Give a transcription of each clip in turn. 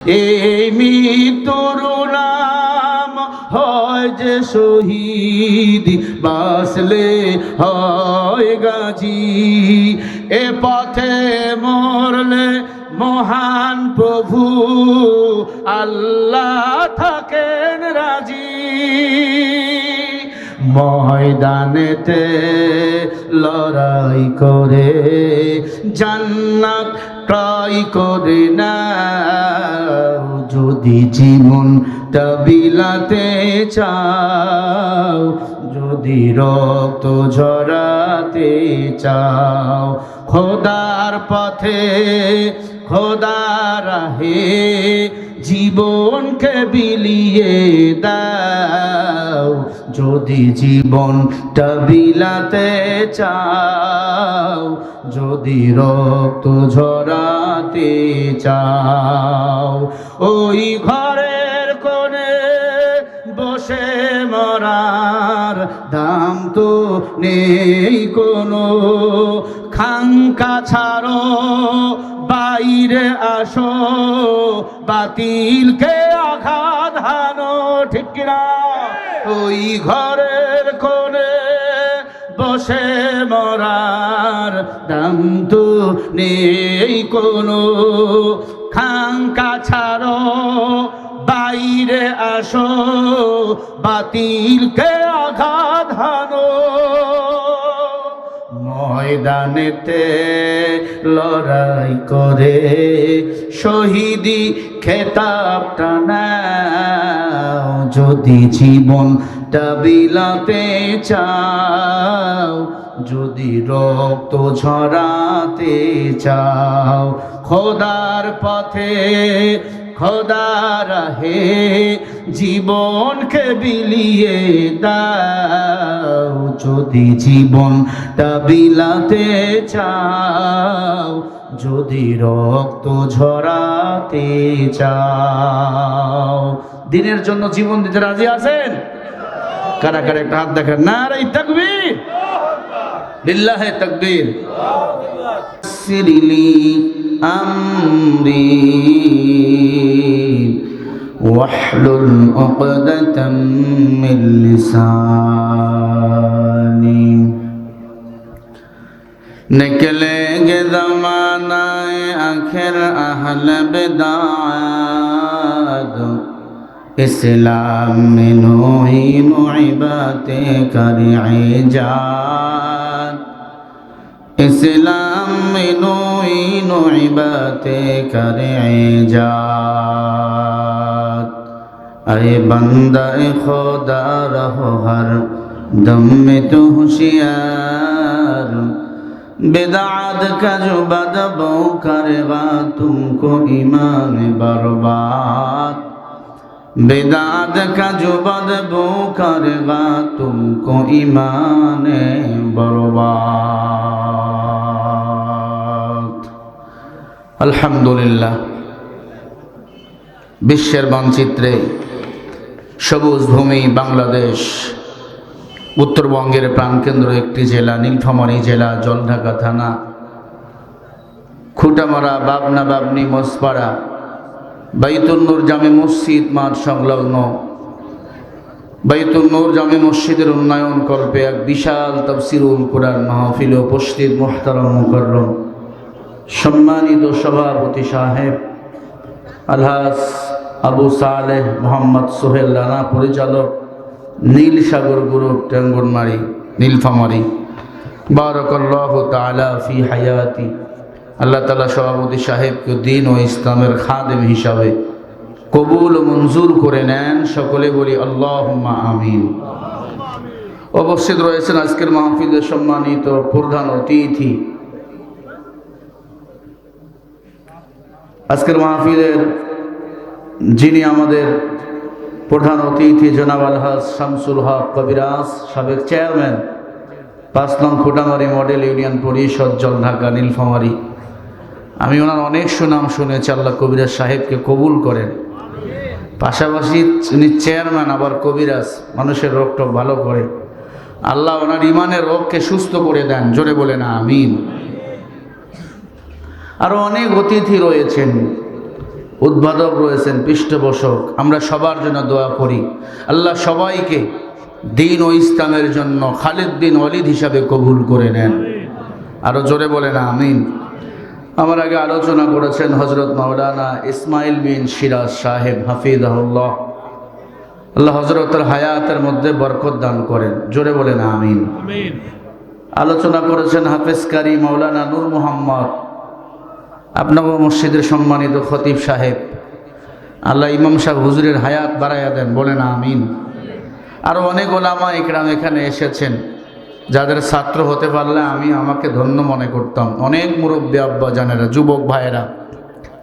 এই মৃত্যুর নাম হয় যে শহীদ, বাসলে হয় গাজী। এ পথে মরলে মহান প্রভু আল্লাহ থাকেন রাজি। ময়দানেতে লড়াই করে জান্নাত ক্রয় করে না, যদি জীবনটা বিলাতে চাও, যদি রক্ত ঝরাতে চাও, খোদার পথে খোদার রাহে জীবনকে বিলিয়ে দাও, যদি জীবনটা বিলাতে চাও, যদি রক্ত ঝরাতে চাও। ওই ঘরের কোণে বসে মরার দাম তো নেই কোনো, খাঙ্কা ছাড়ো বাইরে আসো, বাতিলকে আঘাত হানো, ঠিক না? ওই ঘরের কোণে বসে মরার দাম তো নেই কোনো, খাঙ্কা ছাড়ো বাইরে আসো, বাতিলকে আঘাত হানো। ময়দানেতে লড়াই করে শহীদি খেতাবটা নাও, যদি জীবনটা বিলাতে চাও, যদি রক্ত ঝরাতে চাও, খোদার পথে খোদার রাহে জীবনকে বিলিয়ে দাও, যদি জীবনটা বিলাতে চাও, যদি রক্ত ঝরাতে চাও। দিনের জন্য জীবন দিতে রাজি আছেন? কারা কারা একটা হাত দেখেন। নারে তাকবীর, লিল্লাহি তাকবীর। সিরিলি আমরি واحلل عقدة من لساني। निकलेंगे ज़मानाए आखिर अहल बिदाअत, इस्लाम में नूही बातें करे इजाद, इस्लाम में नूही बातें करे इजाद। अरे बंदा खुदा रहो हर दम में तो होशियार, बिदात का जो बदबू करेगा तुमको ईमान बर्बाद, बिदात का जो बदबू करेगा तुमको ईमान बर्बाद। अल्हम्दुलिल्लाह, বিশ্বের মানচিত্রে সবুজ ভূমি বাংলাদেশ, উত্তরবঙ্গের প্রাণকেন্দ্র একটি জেলা নীলফামারী জেলা, জলঢাকা থানা, খুঁটামারা, বাবনা, বাবনি, মসপাড়া, বাইতুল নূর জামে মসজিদ মাঠ সংলগ্ন বাইতুল নূর জামে মসজিদের উন্নয়ন কল্পে এক বিশাল তাফসিরুল কুরআন মাহফিলে উপস্থিত মুহতারাম মুকাররম সম্মানিত সভাপতি সাহেব আলহাজ আবু সালেহ মোহাম্মদ সোহেল রানা, পরিচালক নীল সাগর গ্রুপ টেঙ্গনমারি নীলফামারী, বারাকাল্লাহু তাআলা ফি হায়াতি। আল্লাহ তাআলা সভাপতি সাহেবকে দ্বীন ও ইসলামের খাদেম হিসাবে কবুল ও মঞ্জুর করে নেন। সকলে বলি আল্লাহুম্মা আমিন। উপস্থিত রয়েছেন আজকের মাহফিলের সম্মানিত প্রধান অতিথি, আজকের মাহফিলের যিনি আমাদের প্রধান অতিথি জনাব আলহাজ শামসুল হক কবিরাজ, সাবেক চেয়ারম্যান ৫ নং খুঁটামারি মডেল ইউনিয়ন পরিষদ, জলঢাকা নীলফামারী। আমি ওনার অনেক সুনাম শুনেছি, আল্লাহ কবিরাজ সাহেবকে কবুল করেন। পাশাপাশি উনি চেয়ারম্যান আবার কবিরাজ, মানুষের রোগটা ভালো করে। আল্লাহ ওনার ইমানের রোগকে সুস্থ করে দেন, জোরে বলেন আমিন। আরও অনেক অতিথি রয়েছেন, উদ্বোধক রয়েছেন, পৃষ্ঠপোষক, আমরা সবার জন্য দোয়া করি আল্লাহ সবাইকে দ্বীন ও ইসলামের জন্য খালিদ বিন ওয়ালিদ হিসাবে কবুল করে নেন। আরও জোরে বলেন আমিন। আমার আগে আলোচনা করেছেন হজরত মাওলানা ইসমাইল বিন সিরাজ সাহেব হাফিজাহুল্লাহ, আল্লাহ হজরতের হায়াতের মধ্যে বরকত দান করেন, জোরে বলেন আমিন। আলোচনা করেছেন হাফেজ কারি মাওলানা নূর মোহাম্মদ, আপনাকে মসজিদের সম্মানিত খতিব সাহেব, আল্লাহ ইমাম সাহেব হুজুরের হায়াত বাড়াইয়া দেন, বলেন আমিন। আরও অনেক ওলামা ইকরাম এখানে এসেছেন, যাদের ছাত্র হতে পারলে আমি আমাকে ধন্য মনে করতাম। অনেক মুরব্বী আব্বা জানেরা, যুবক ভাইয়েরা,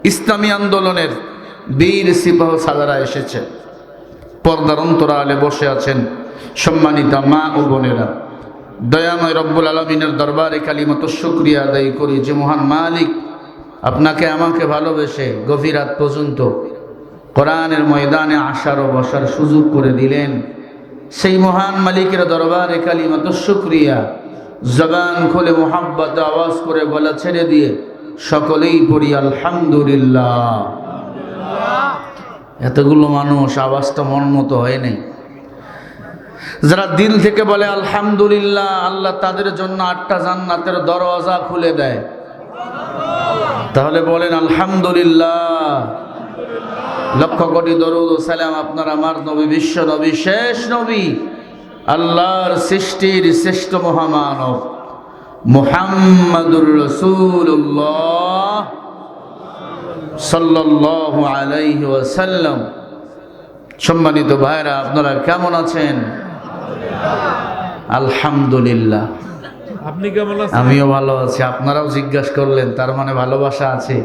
ইসলামী আন্দোলনের বীর সিপাহ সাদারা এসেছে, পর্দার অন্তরালে বসে আছেন সম্মানিতা মা ও বোনেরা। দয়াময় রব্বুল আলমিনের দরবারে কালিমাত শুকরিয়া আদায় করি যে মহান মালিক আপনাকে আমাকে ভালোবেসে গভীর রাত পর্যন্ত কোরআনের ময়দানে আসার ও বসার সুযোগ করে দিলেন। সেই মহান মালিকের দরবারে কালিমাত শুকরিয়া, জবান খুলে মোহাব্বত আওয়াজ করে গলা ছেড়ে দিয়ে সকলেই পড়ি আলহামদুলিল্লাহ। এতগুলো মানুষ, আওয়াজটা মন মতো হয় নাই। যারা দিল থেকে বলে আলহামদুলিল্লাহ, আল্লাহ তাদের জন্য 8টা জান্নাতের দরওয়াজা খুলে দেয়। তাহলে বলেন আলহামদুলিল্লাহ। লক্ষ কোটি দরুদ ও সালাম আপনার আমার নবী, বিশ্ব নবী, শেষ নবী, আল্লাহর সৃষ্টির শ্রেষ্ঠ মহামানব মুহাম্মাদুর রাসূলুল্লাহ সাল্লাল্লাহু আলাইহি ওয়াসাল্লাম। সম্মানিত ভাইরা, আপনারা কেমন আছেন? আলহামদুলিল্লাহ। আপনি কেমন আছেন? আমিও ভালো আছি। আপনারাও জিজ্ঞাসা করলেন, তার মানে ভালোবাসা আছে।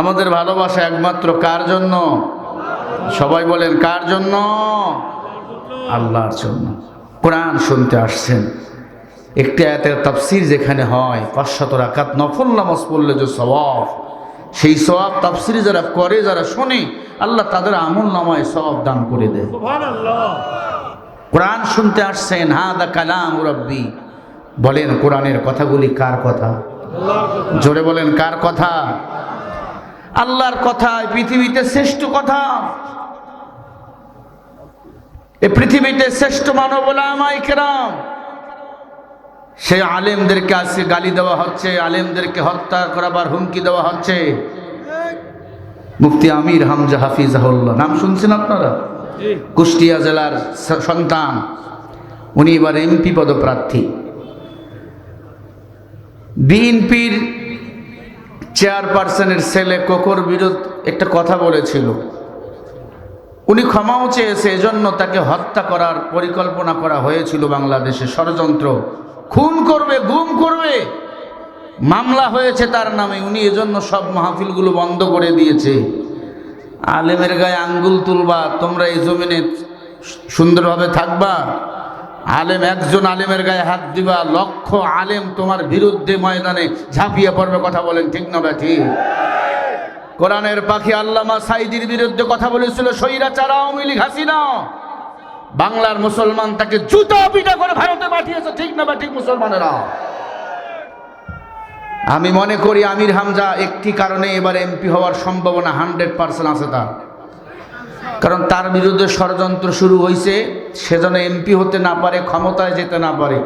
আমাদের ভালোবাসা একমাত্র কার জন্য? সবাই বলেন কার জন্য? আল্লাহর জন্য। কোরআন শুনতে আসছেন, একটি আয়াতের তাফসীর যেখানে হয়, 500 রাকাত নফল নামাজ পড়লে যে সওয়াব, সেই সওয়াব তাফসীর যারা করে, যারা শোনে, আল্লাহ তাদের আমল নামায় সওয়াব দান করে দেয়। সুবহানাল্লাহ। কোরআন শুনতে আসছেন, হাদা কালাম রাব্বি। বলেন কোরআনের কথাগুলি কার কথা? জোরে বলেন কার কথা? আল্লাহর কথা। পৃথিবীতে শ্রেষ্ঠ কথা, এই পৃথিবীতে শ্রেষ্ঠ মানব ওলামায়ে কেরাম। সেই আলেমদেরকে আজকে গালি দেওয়া হচ্ছে, আলেমদেরকে হত্যা করাবার হুমকি দেওয়া হচ্ছে। মুফতি আমির হামজা হাফিজাহুল্লাহ, নাম শুনছেন আপনারা? কুষ্টিয়া জেলার সন্তান, উনি এবার এমপি পদপ্রার্থী। বিএনপির চেয়ারপারসনের ছেলে কোকর বিরুদ্ধে একটা কথা বলেছিল, উনি ক্ষমাও চেয়েছে, এজন্য তাকে হত্যা করার পরিকল্পনা করা হয়েছিল। বাংলাদেশে ষড়যন্ত্র, খুন করবে, গুম করবে, মামলা হয়েছে তার নামে। উনি এজন্য সব মাহফিলগুলো বন্ধ করে দিয়েছে। আলেমের গায়ে আঙ্গুল তুলবা, তোমরা এই জমিনে সুন্দরভাবে থাকবা। আলেম, একজন আলেমের গায়ে হাত দিবা, লক্ষ আলেম তোমার বিরুদ্ধে ময়দানে ঝাঁপিয়ে পড়বে। কথা বলেন ঠিক না ঠিক? কোরআনের পাখি আল্লামা সাইদির বিরুদ্ধে কথা বলেছিল স্বৈরাচার আওয়ামী লীগ হাসিনা। বাংলার মুসলমান তাকে জুতা পিটা করে ভারতে পাঠিয়েছে, ঠিক না ঠিক মুসলমানেরা? আমি মনে করি আমির হামজা একটি কারণে এবার এমপি হওয়ার সম্ভাবনা 100% আছে তার। কারণ তার বিরুদ্ধে ষড়যন্ত্র শুরু হয়েছে, সেজন্য এমপি হতে না পারে, ক্ষমতায় যেতে না পারে,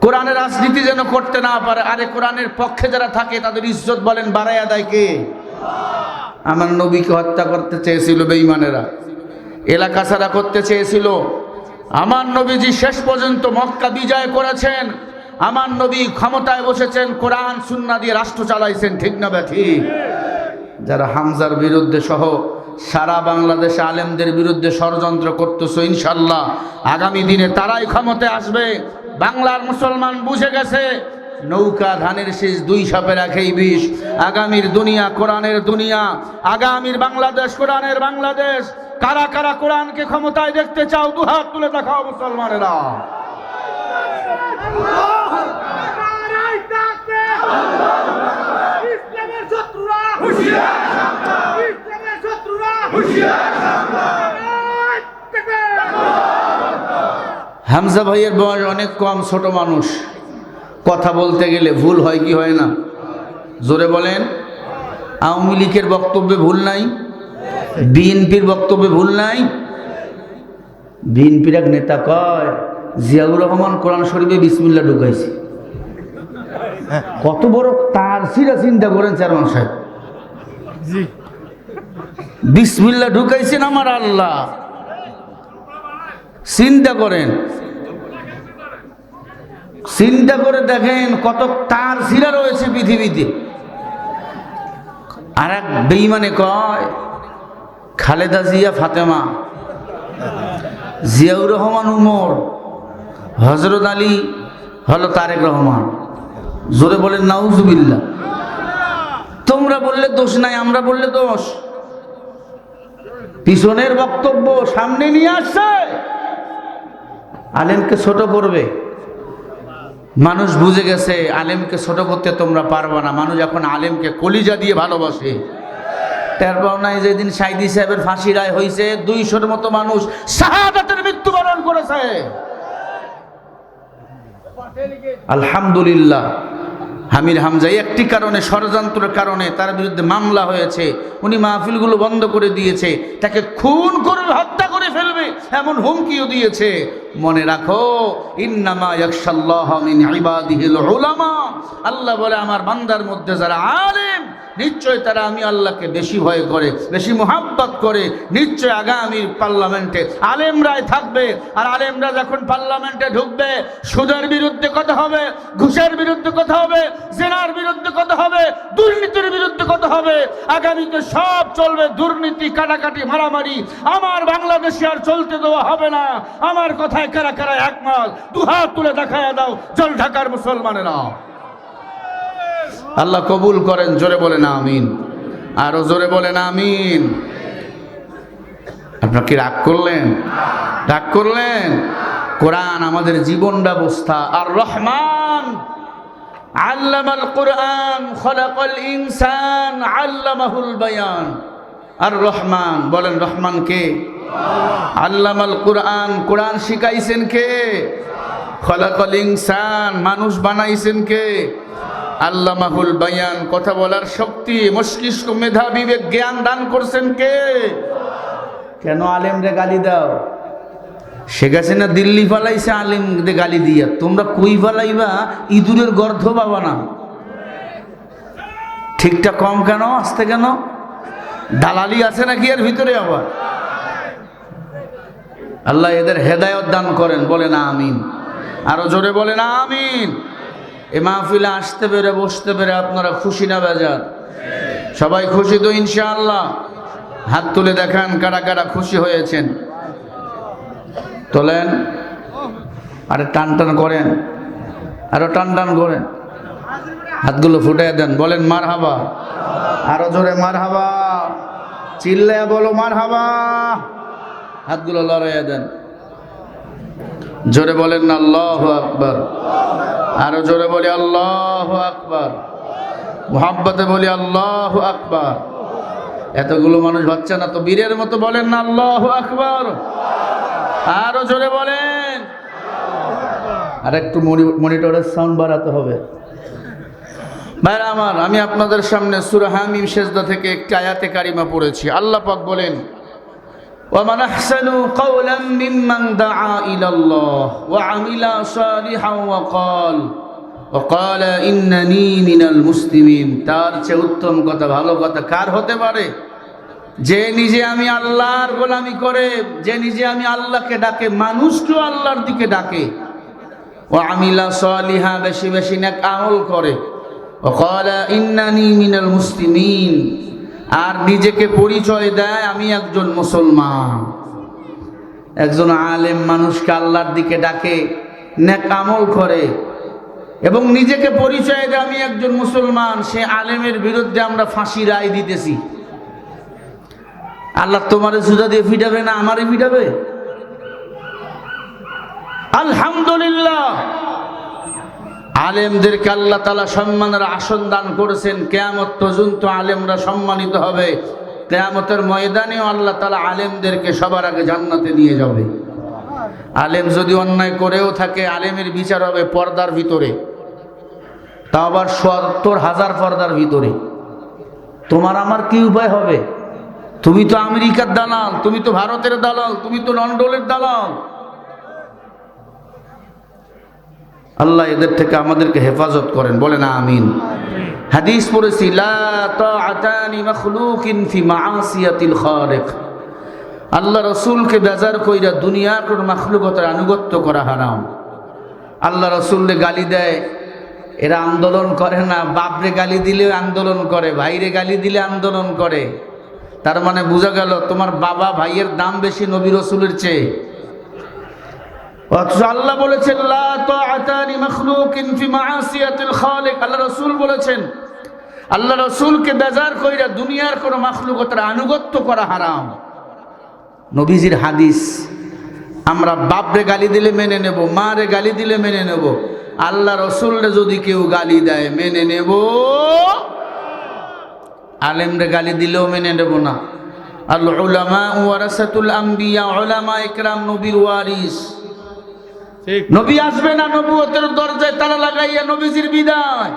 কোরআনের রাজনীতি যেন করতে না পারে। আরে কোরআনের পক্ষে যারা থাকে তাদের ইজ্জত বলেন বাড়াইয়া দেয় কে? আমার নবীকে হত্যা করতে চেয়েছিল বেঈমানেরা, এলাকা ছাড়া করতে চেয়েছিল। আমার নবীজি শেষ পর্যন্ত মক্কা বিজয় করেছেন, আমার নবী ক্ষমতায় বসেছেন, কোরআন সুন্নাহ দিয়ে রাষ্ট্র চালাইছেন, ঠিক না ঠিক? যারা হামজার বিরুদ্ধে সহ সারা বাংলাদেশে আলেমদের বিরুদ্ধে ষড়যন্ত্র করতেছে, ইনশাল্লাহ আগামী দিনে তারাই ক্ষমতায় আসবে। বাংলার মুসলমান বুঝে গেছে, নৌকা ধানের শীষ, 2 সাপের একই বিষ। আগামীর দুনিয়া কোরআনের দুনিয়া, আগামীর বাংলাদেশ কোরআনের বাংলাদেশ। কারা কারা কোরআনকে ক্ষমতায় দেখতে চাও? দুহাত তুলে দেখাও মুসলমানেরা। হামজা ভাইয়ের বয়স অনেক কম, ছোট মানুষ, কথা বলতে গেলে ভুল হয় কি হয় না? জোরে বলেন। আওয়ামী লীগের বক্তব্যে ভুল নাই, বিএনপির বক্তব্যে ভুল নাই। বিএনপির এক নেতা কয় জিয়াউর রহমান কোরআন শরীফে বিসমিল্লাহ ঢুকাইছে। কত বড় তার সিরা চিন্তা করেন চেয়ারম্যান সাহেব। জি, বিসমিল্লাহ ঢুকাইছেন আমার আল্লাহ, চিন্তা করেন, চিন্তা করে দেখেন কত তার সিরা রয়েছে পৃথিবীতে। আর এক বেঈমানে কয় খালেদা জিয়া ফাতেমা, জিয়াউর রহমান উমর, হযরত আলী হলো তারেক রহমান। জোরে বলেন নাউজুবিল্লাহ। তোমরা বললে দোষ নাই, আমরা বললে দোষ। পিছনের বক্তব্য সামনে নিয়ে আসছে, আলেমকে ছোট করবে। মানুষ বুঝে গেছে আলেমকে ছোট করতে তোমরা পারবা না। মানুষ এখন আলেমকে কলিজা দিয়ে ভালোবাসে। তার নাই যেদিন সাইদি সাহেবের ফাঁসি রায় হয়েছে 200-র মতো মানুষ শাহাদাতের মৃত্যুবরণ করেছে। আলহামদুলিল্লাহ। আমির হামজা একটি কারণে, ষড়যন্ত্রের কারণে তার বিরুদ্ধে মামলা হয়েছে। উনি মাহফিলগুলো বন্ধ করে দিয়েছে, তাকে খুন করে হত্যা করে ফেলবে এমন হুমকিও দিয়েছে। মনে রাখো, ইন্নামা ইয়াখশাল্লাহ মিন ইবাদিহিল উলামা। আল্লাহ বলে আমার বান্দার মধ্যে যারা আলেম, নিশ্চয় তারা আমি আল্লাহকে বেশি ভয় করে, বেশি মোহাব্বত করে। নিশ্চয় আগামীর পার্লামেন্টে আলেমরাই থাকবে। আর আলেমরা যখন পার্লামেন্টে ঢুকবে, সুদের বিরুদ্ধে কথা হবে, ঘুষের বিরুদ্ধে কথা হবে, জেনার বিরুদ্ধে কথা হবে, দুর্নীতির বিরুদ্ধে কথা হবে। আগামীতে সব চলবে, দুর্নীতি, কাটাকাটি, মারামারি আমার বাংলাদেশে আর চলতে দেওয়া হবে না। আমার কথায় কারা কারা একমত দুহাত তুলে দেখায় দাও, জল ঢাকার মুসলমানেরা। আল্লাহ কবুল করেন। জোরে বলেন আমিন, আরো জোরে বলেন আমিন। আপনারা কি রাগ করলেন? রাগ করলেন? কোরআন আমাদের জীবন ব্যবস্থা। আর রহমান আল্লামাল কোরআন খলাকাল ইনসান আল্লামাহুল বায়ান। আর রহমান, বলেন রহমান কে? আল্লামাল কোরআন, কোরআন শিখাইছেন কে? খলাকাল ইনসান, মানুষ বানাইছেন কে? আল্লামাহুল বায়ান, কথা বলার শক্তি, মস্তিষ্ক, মেধা, বিবেক, জ্ঞান দান করছেন কে? কেন আলেমরে গালি দাও? শেখ হাসিনা দিল্লি ফালাইছে আলেমদের গালি দিয়া, তোমরা কই ফালাইবা? ইঁদুরের গর্ধ পাবা না। ঠিকটা কম কেন? আসতে কেন? দালালি আছে নাকি এর ভিতরে? আবার আল্লাহ এদের হেদায়েত দান করেন। বলেন আমিন, আরো জোরে বলেন আমিন। এ মাহফিলে আসতে পেরে, বসতে পেরে আপনারা খুশি না বেজার? সবাই খুশি তো ইনশাআল্লাহ? হাত তুলে দেখান কারা কারা খুশি হয়েছেন। তোলেন, আরে টান টান করেন, আরো টান টান করেন, হাতগুলো ফুটিয়ে দেন। বলেন মারহাবা, আরো জোরে মারহাবা, চিল্লায়া বলো মারহাবা। হাতগুলো লড়াইয়া দেন। জোরে বলেন না আল্লাহু আকবার, আরো জোরে বলি আল্লাহু আকবার, মুহাব্বতে বলি আল্লাহু আকবার। এতগুলো মানুষ হচ্ছে না তো, বীরের মতো বলেন না আল্লাহু আকবার, আরো জোরে বলেন। আর একটু মনিটরের সাউন্ড বাড়াতে হবে। ভাইরা আমার, আমি আপনাদের সামনে সূরা হামিম সেজদা থেকে একটি আয়াতে কারিমা পড়েছি। আল্লাহ পাক বলেন, ومن أحسن قولا ممن دعا إلى الله وعمل صالحا وقال إنني من المسلمين। তার চেয়ে উত্তম কথা, ভালো কথা কার হতে পারে? যে নিজে আমি আল্লাহর গোলামি করে, যে নিজে আমি আল্লাহকে ডাকে, মানুষকেও আল্লাহর দিকে ডাকে। وعمل صالحا, বেশি বেশি নেক আমল করে। وقال إنني من المسلمين, আর নিজেকে পরিচয় দেয় আমি একজন মুসলমান। একজন আলেম মানুষকে আল্লাহর দিকে ডাকে, নেক আমল করে এবং নিজেকে পরিচয় দেয় আমি একজন মুসলমান। সে আলেমের বিরুদ্ধে আমরা ফাঁসি রায় দিতেছি। আল্লাহ তোমারে সুজা দিয়ে ফিটাবে না, আমারে ফিটাবে? আলহামদুলিল্লাহ, আলেমদেরকে আল্লাহ তাআলা সম্মানের আসন দান করেছেন। কিয়ামত পর্যন্ত আলেমরা সম্মানিত হবে। কিয়ামতের ময়দানেও আল্লাহ তাআলা আলেমদেরকে সবার আগে জান্নাতে নিয়ে যাবে। আলেম যদি অন্যায় করেও থাকে, আলেমের বিচার হবে পর্দার ভিতরে, তা আবার ৭০,০০০ পর্দার ভিতরে। তোমার আমার কি উপায় হবে? তুমি তো আমেরিকার দালাল, তুমি তো ভারতের দালাল, তুমি তো লন্ডনের দালাল। আল্লাহ এদের থেকে আমাদেরকে হেফাজত করেন, বলেন আমিন। হাদিস পড়েছি, লা তাআতা লিমাখলুকিন ফি মাআসিয়াতিল খালিক। আল্লাহ রসুলকে বেজার কইরা দুনিয়ার কোন মাখলুকতের আনুগত্য করা হারাম। আল্লাহ রসুলকে গালি দেয়, এরা আন্দোলন করে না। বাপরে গালি দিলে আন্দোলন করে, ভাইরে গালি দিলে আন্দোলন করে। তার মানে বোঝা গেল তোমার বাবা ভাইয়ের দাম বেশি নবী রসুলের চেয়ে। অথচ আল্লাহ বলেছেন, লা তাআতা লিমাখলুকিন ফি মাআসিয়াতিল খালিক। আল্লাহ রসুল বলেছেন, আল্লাহ রসুলকে বেজার কইরা দুনিয়ার কোন মাখলুকতের আনুগত্য করা হারাম। নবীজির হাদিস। আমরা বাপরে গালি দিলে মেনে নেব, মারে গালি দিলে মেনে নেব, আল্লাহ রসুলরে যদি কেউ গালি দেয় মেনে নেব, আলেমরে গালি দিলেও মেনে নেব না। আল উলামা ওয়ারাসাতুল আম্বিয়া, উলামা ইকরাম নবীর ওয়ারিস। নবী আসবে না নবুয়তের দরজায় তালা লাগাইয়া নবীজির বিদায়।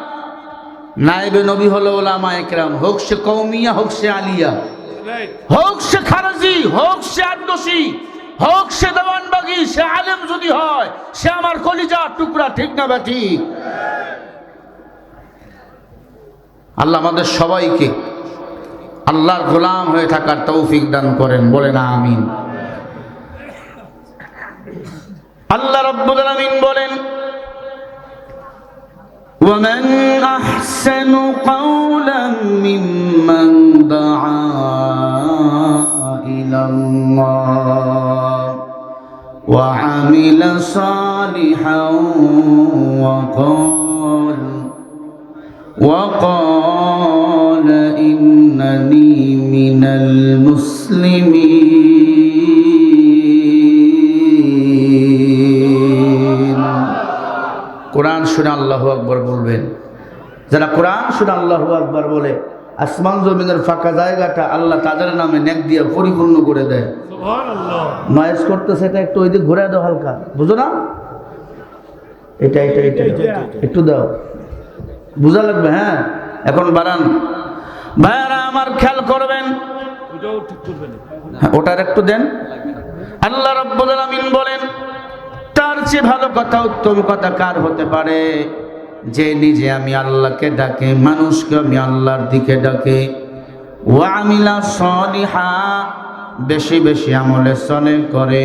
নায়েবে নবী হলো উলামা ইকরাম, হোক সে কওমিয়া, হোক সে আলিয়া, হোক সে খারজি, হোক সে আদনসি, হোক সে দেওয়ানবাগি, সে আলেম যদি হয় সে আমার কলিজার টুকরা, ঠিক না বেঠি? আল্লাহ আমাদের সবাইকে আল্লাহর গোলাম হয়ে থাকার তৌফিক দান করেন, বলেন আমিন। আল্লাহ রাব্বুল আলামিন বলেন, ومن أحسن قولا ممن دعا إلى الله وعمل صالحا وقال إنني من المسلمين। কোরআন শুনে আল্লাহু আকবার বলবেন। যারা কোরআন শুনে আল্লাহু আকবার বলে, আসমান জমিনের ফাঁকা জায়গাটা আল্লাহ তাদের নামে নেক দিয়ে পরিপূর্ণ করে দেয়। সুবহানাল্লাহ। নয়েজ করতেছে, এটা একটু ওই দিক ঘুরে দাও হালকা, বুঝো না? এটা একটু দাও, বুঝা লাগবে। হ্যাঁ, এখন বাড়ান। ভাইরা আমার খেয়াল করবেন, ওটাও ঠিক করবেন, ওটার একটু দেন। আল্লাহ রাব্বুল আলামিন বলেন, তার চেয়ে ভালো কথা, উত্তম কথা কার হতে পারে? যে নিজে আমি আল্লাহকে ডাকে, মানুষকে আমি আল্লাহর দিকে ডাকে। ওয়া আমিলা সলিহা, বেশি বেশি আমলে সলে করে।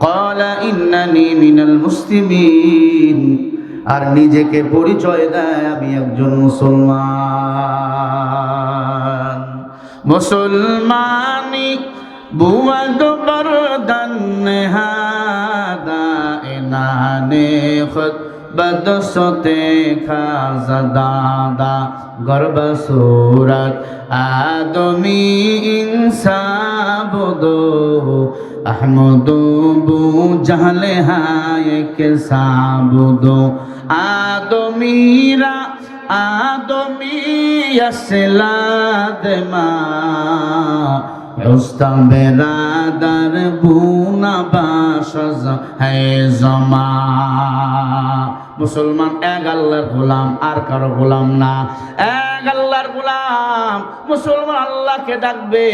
ক্বালা ইন্নানি মিনাল মুসলিমিন, আর নিজেকে পরিচয় দেয় আমি একজন মুসলমান। মুসলমানি বুয়াদ বরদান হাদা ইনানে খুদ বদসতে খাজাদাদা গর্ব সুরত আদমি ইনসাবদো আহমদো বু জাহলে হায় কে সাবদো আদমিরা আদমি আসলাদ মা উস্তা বেরাদার বুনা বাসাজ হ্যায় জমা। মুসলমান এক আল্লাহর গোলাম, আর কারো গোলাম না, এক আল্লাহর গোলাম। মুসলমান আল্লাহকে ডাকবে,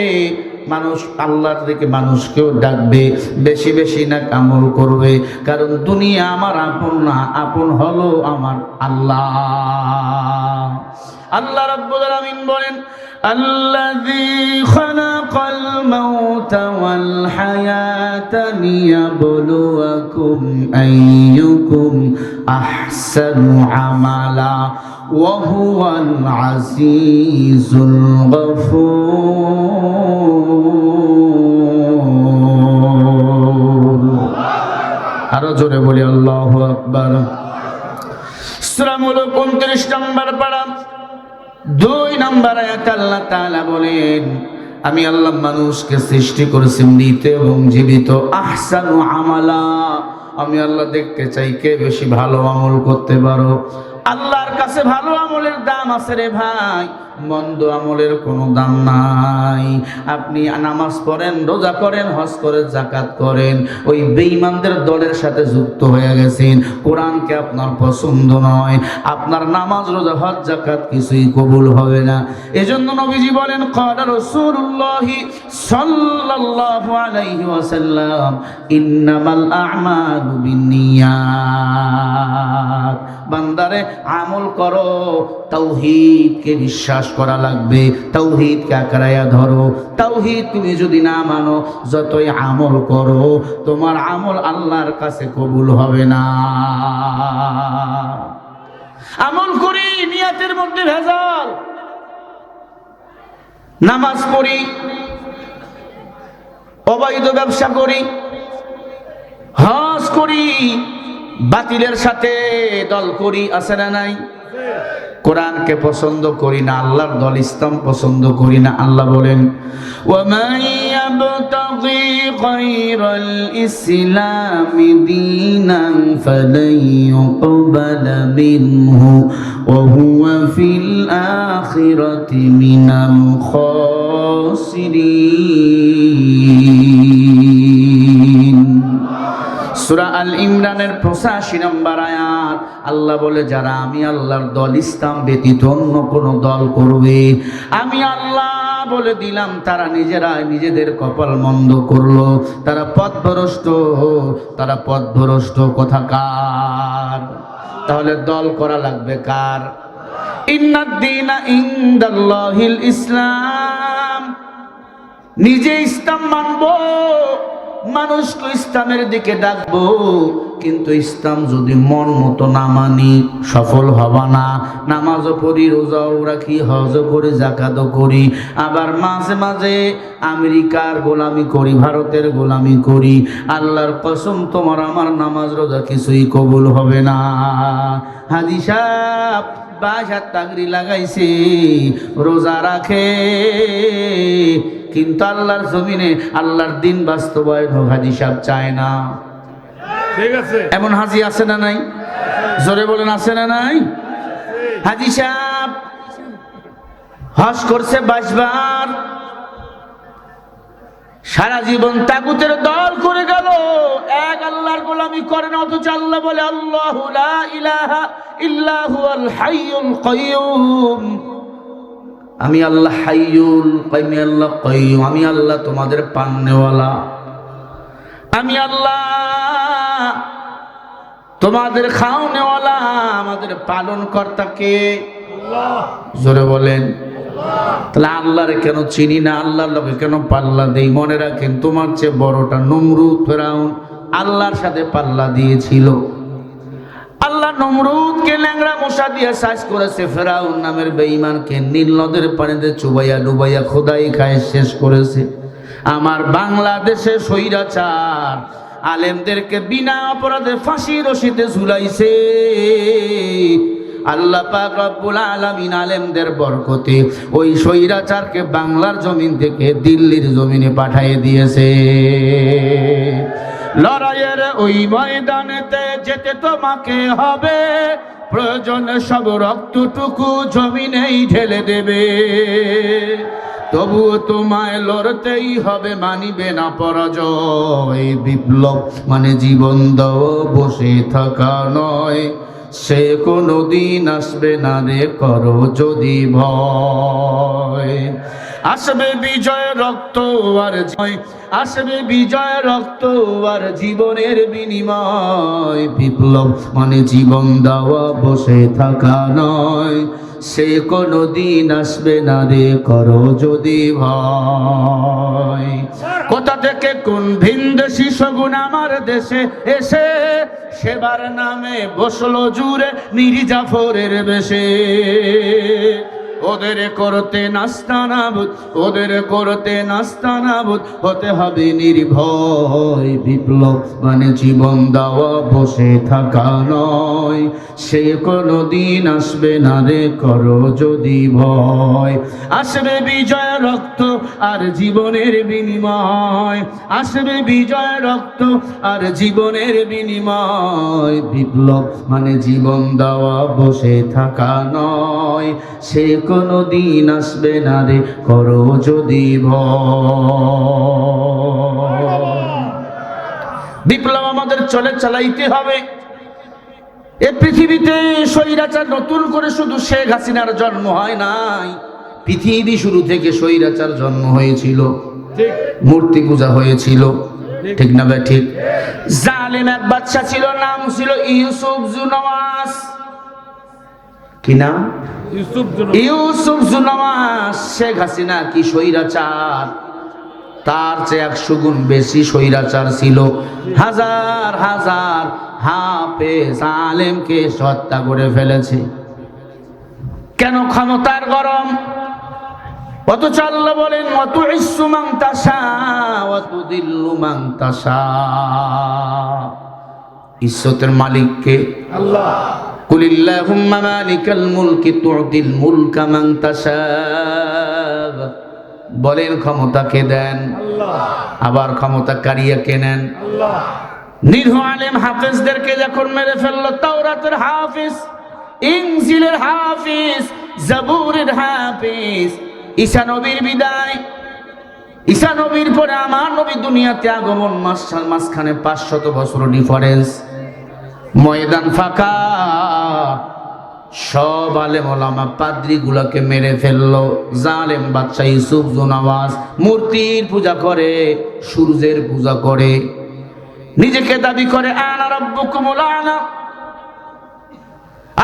মানুষ আল্লাহর দিকে মানুষকেও ডাকবে, বেশি বেশি না আমল করবে, কারণ দুনিয়া আমার আপন না, আপন হলো আমার আল্লাহ। আল্লাহ রাব্বুল আলামিন বলেন, আল্লাযী খালাকাল মাউতা ওয়াল হায়াতা লিয়াবলুয়াকুম আইয়ুকুম আহসানু আমালা ওয়া হুয়াল আজিজুল গফুর। আরো জোরে বলি আল্লাহু আকবার। সূরা মুলক 29 নম্বর পারা 2 নম্বর আয়াত আল্লাহ তাআলা বলেন, আমি আল্লাহ মানুষকে সৃষ্টি করেছি মৃত এবং জীবিত। আহসানু আমালা, আমি আল্লাহ দেখতে চাই কে বেশি ভালো আমল করতে পারো। আল্লাহর কাছে ভালো আমলের দাম আছে রে ভাই। মন্দ আমলের কোনো দাম নাই। আপনি নামাজ পড়েন, রোজা করেন, হজ করেন, যাকাত করেন, ওই বেঈমানদের দলের সাথে যুক্ত হয়ে গেছেন। কোরআনকে আপনার পছন্দ নয়, আপনার নামাজ, রোজা, হজ, যাকাত কিছুই কবুল হবে না। এজন্য নবীজি বলেন, ক্বালা রাসূলুল্লাহ সাল্লাল্লাহু আলাইহি ওয়াসাল্লাম, ইন্নামাল আ'মালু বিন্নিয়াত। বান্দারে আমল করো, তাওহীদকে বিশ্বাস করা লাগবে, তাওহীদকে আঁকড়াইয়া ধরো। তাওহীদ তুমি যদি না মানো, যতই আমল করো, তোমার আমল আল্লাহর কাছে কবুল হবে না। আমল করি, নিয়তের মধ্যে ভেজাল। নামাজ পড়ি, অবৈধ ব্যবসা করি, হজ করি, বাতিলের সাথে দল করি, আছে না নাই? কোরআনকে পছন্দ করি না, আল্লাহর দল ইসলাম পছন্দ করি না। আল্লাহ বলেন, ওয়ামান ইয়াবতাগি গায়রাল ইসলামি দীনান ফালান ইউকবালা মিনহু ওয়া হুয়া ফিল আখিরাতি মিনাল খাসিরিন। সূরা আল ইমরানের 85 নম্বর আয়াত। আল্লাহ বলে, যারা আমি আল্লাহর দল ইসলাম ব্যতীত অন্য কোন দল করবে, আমি আল্লাহ বলে দিলাম, তারা নিজেরাই নিজেদের কপাল মন্দ করলো, তারা পথভ্রষ্ট, তারা পথভ্রষ্ট কোথাকার। তাহলে দল করা লাগবে কার? ইন্নাদ দীনা ইনদাল্লাহিল ইসলাম। নিজে ইসলাম মানবো, মানুষকে ইসলামের দিকে ডাকবো, কিন্তু ইসলাম যদি মন মতো না মানি, সফল হবা না। নামাজও পড়ি, রোজাও রাখি, হজও করি, যাকাতও করি, আবার মাঝে মাঝে আমেরিকার গোলামি করি, ভারতের গোলামি করি, আল্লাহর কসম তোমার আমার নামাজ রোজা কিছুই কবুল হবে না। হাজী সাহেব 22 তাগরি লাগাইছে, রোজা রাখে, কিন্তু আল্লাহর জমিনে আল্লাহর দিন বাস্তবায়ন হোক হাজী সাহেব চায় না। ঠিক আছে, এমন হাজী আছে না নাই? জোরে বলেন, আছে না নাই? হাজী সাহেব হজ করছে 22 বার, সারা জীবন তাগুতের দল করে গেল, এক আল্লাহর গোলামি করে না। অথচ আল্লাহ বলে, আল্লাহু লা ইলাহা ইল্লা হুয়াল হাইয়ুল কাইয়্যুম। আমি আল্লাহ হাইয়ুল কাইয়্যুম, আল্লাহ কাইয়্যুম, আমি আল্লাহ তোমাদের পান্নেওয়ালা, আমি আল্লাহ তোমাদের খাওয়ানেওয়ালা, আমাদের পালন কর্তা কে? আল্লাহ। জোরে বলেন। তাহলে আল্লাহরে কেন চিনি না, আল্লাহর লোকে কেন পাল্লা দেই? মনে রাখেন, তোমার চেয়ে বড়টা নমরুদ, ফেরাউন আল্লাহর সাথে পাল্লা দিয়েছিল। আল্লাহ নমরুদকে ল্যাংড়া মশা দিয়ে সাজ করেছে, ফেরাউন নামের বেঈমানকে নীল নদের পানিতে চুবাইয়া ডুবাইয়া খোদাই খায় শেষ করেছে। আমার বাংলাদেশে স্বৈরাচার আলেমদেরকে বিনা অপরাধে ফাঁসি রশিতে ঝুলাইছে। আল্লাহ পাক রব্বুল আলামিন আলেমদের বরকতে ওই স্বৈরাচারকে বাংলার জমিন থেকে দিল্লির জমিনে পাঠিয়ে দিয়েছে। লড়াইয়ের ওই ময়দানেতে যেতে তোমাকে হবে, প্রয়োজনে সব রক্তটুকু জমিনেই ঢেলে দেবে। তবুও তোমায় লড়তেই হবে, মানিবে না পরাজয়। বিপ্লব মানে জীবন দাও, বসে থাকা নয়, সে কোনো দিন আসবে না রে, করো যদি ভয়। আসবে বিজয় রক্ত আর জয়, আসবে বিজয় রক্ত আর জীবনের বিনিময়। বিপ্লব মানে জীবন দেওয়া, বসে থাকা নয়, সে কোনো দিন আসবে না রে, করো যদি ভয়। কোথা থেকে কোন ভিনদেশি শগুন আমার দেশে এসে সেবার নামে বসলো জুড়ে মির্জাফরের বেশে। ওদের করতে নাস্তানাবুদ, ওদের করতে নাস্তানাবুদ হতে হবে নির্ভয়। বিপ্লব মানে জীবন দেওয়া, বসে থাকা নয়, সে কোনো দিন আসবে না রে, করো যদি ভয়। আসবে বিজয় রক্ত আর জীবনের বিনিময়, আসবে বিজয় রক্ত আর জীবনের বিনিময়। বিপ্লব মানে জীবন দেওয়া, বসে থাকা নয়, সে কোনদিন আসবে না রে, করো যদি ভয়। বিপ্লব আমাদের চালাইতে হবে। এ পৃথিবীতে স্বৈরাচার নতুন করে শুধু শেখ হাসিনার জন্ম হয় নাই, পৃথিবী শুরু থেকে স্বৈরাচার জন্ম হয়েছিল, ঠিক মূর্তি পূজা হয়েছিল, ঠিক না ভাই? ঠিক। জালেম এক বাদশা ছিল, নাম ছিল ইউসুফ জুনওয়াস। কি নাম? ইউসুফ জুনওয়াস। শেখ হাসিনা কি স্বৈরাচার? তার চেয়ে 100 গুণ বেশি স্বৈরাচার ছিল। হাজার হাজার হাফেজ আলেমকে হত্যা করে ফেলেছে। কেন? ক্ষমতার গরম। অথচ আল্লাহ বলেন ওয়াতুইসু মান তাশা ওয়াতুদিল্লু মান তাশা। ইজ্জতের মালিক কে? আল্লাহ। কুলিল্লাহুম্মা মালিকাল মুলকি তু'তিল মুলকা মান তাশা। বলেন ক্ষমতা কে দেন? আল্লাহ। আবার ক্ষমতা কারিয়া কে নেন? আল্লাহ। নিরীহ আলেম হাফেজদেরকে যখন মেরে ফেললো, তাওরাতের হাফেজ, ইনজিলের হাফেজ, জাবুরের হাফেজ, ঈসা নবীর বিদায়, ঈসা নবীর পরে আমার নবী দুনিয়াতে আগমন, মাঝখানে 500 বছর ডিফারেন্স। ময়দান ফাঁকা, সব আলেম ওলামা পাদ্রী গুলাকে মেরে ফেললো। জালেম বাদশা ইউসুফ জুনওয়াস মূর্তির পূজা করে, সূর্যের পূজা করে, নিজেকে দাবি করে আনা রাব্বুকুমুল আ'লা।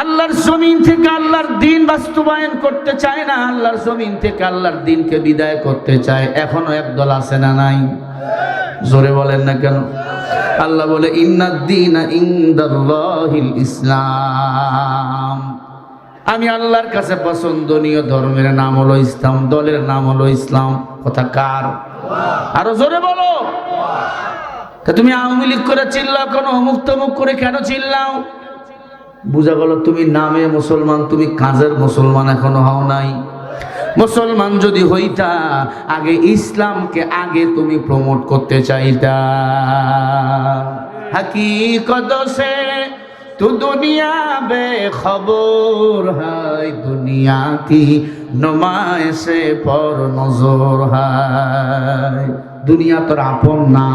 আল্লাহর জমিন থেকে আল্লাহর দ্বীন বাস্তবায়ন করতে চায় না, আল্লাহর জমিন থেকে আল্লাহর দ্বীনকে বিদায় করতে চায়। এখনো একদল আছে না নাই? জোরে বলেন না কেন? আল্লাহ বলে ইন্নাদ দীনা ইনদাল্লাহিল ইসলাম। আমি আল্লাহর কাছে পছন্দনীয় ধর্মের নাম হলো ইসলাম, দলের নাম হলো ইসলাম। কথা কার? আরো জোরে বলো। তা তুমি আওয়ামী লীগ করে চিল্লাও কেন? অমুক তমুক করে কেন চিল্লাও? বুঝা গেল তুমি নামে মুসলমান, তুমি কাজের মুসলমান এখনো হও নাই। মুসলমান যদি হইতা, আগে ইসলামকে আগে তুমি প্রমোট করতে চাইতা। हकीकत से तू दुनिया बेखबर है, दुनिया की नुमाइश पर नजर है। দুনিয়া তোর আপন না,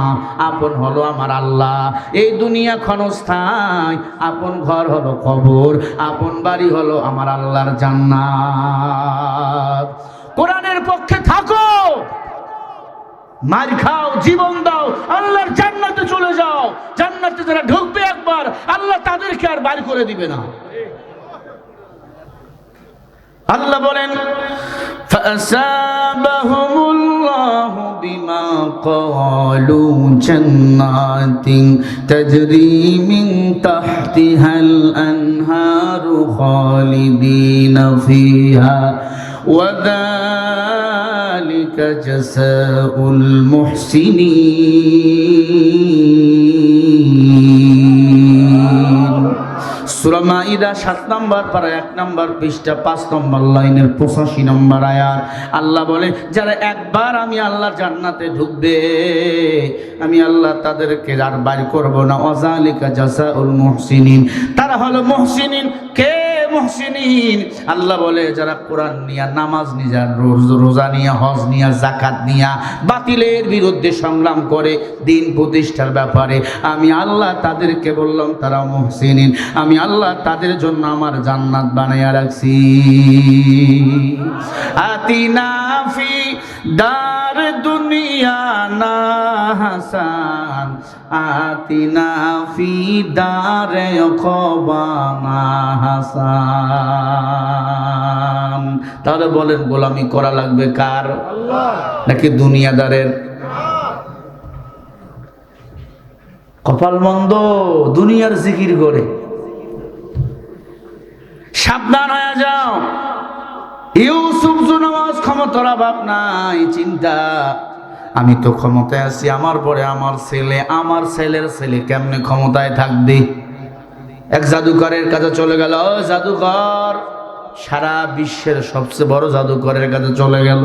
আপন হলো আমার আল্লাহ। এই দুনিয়া ক্ষণস্থায়ী, আপন ঘর হলো কবর, আপন বাড়ি হলো আমার আল্লাহর জান্নাত। কোরআনের পক্ষে থাকো, মার খাও, জীবন দাও, আল্লাহর জান্নাতে চলে যাও। জান্নাতে যারা ঢুকবে একবার, আল্লাহ তাদেরকে আর বাইর করে দিবে না। আল্লাহ বলেন ফাসাবাহুমুল্লাহু বিমা ক্বালু জান্নাতিন তাজরি মিন তাহতিহাল আনহারু খালিদিনা ফিহা ওয়া যালিকা জাযাউল মুহসিনিন। সূরা মাইদা 7 নম্বর পারা 1 নম্বর পৃষ্ঠা 5 নম্বর লাইনের 85 নম্বর আয়াত। আল্লাহ বলে যারা একবার আমি আল্লাহর জান্নাতে ঢুকবে, আমি আল্লাহ তাদেরকে আর বাইর করব না। ওয়াজালিকা জাযাউল মুহসিনিন, তারা হলো মুহসিনিন। কে মুহসিনিন? আল্লাহ বলে যারা কোরআন নিয়া, নামাজ নিয়া, রোজা নিয়া, হজ নিয়া, যাকাত নিয়া বাতিলের বিরুদ্ধে সংগ্রাম করে দিন প্রতিষ্ঠার ব্যাপারে, আমি আল্লাহ তাদেরকে বললাম তারা মুহসিনিন। আমি আল্লাহ তাদের জন্য আমার জান্নাত বানাইয়া রাখছি। আতিনা ফি দার দুনিয়া না হাসান, আতিনা ফি দারে কবানা হাসান। তাহলে বলেন গোলামি করা লাগবে কার? আল্লাহ নাকি দুনিয়াদারের? কপাল মন্দ, দুনিয়ার জিকির করে। সাবধান হয়ে যাও। ইউসুফ জুনওয়াস ক্ষমতার অভাব নাই, চিন্তা আমি তো ক্ষমতায় আছি, আমার পরে আমার ছেলে, আমার ছেলের ছেলে কেমনে ক্ষমতায় থাকবে। এক জাদুকরের কাছে চলে গেল। ও জাদুকর, সারা বিশ্বের সবচেয়ে বড় জাদুকরের কাছে চলে গেল।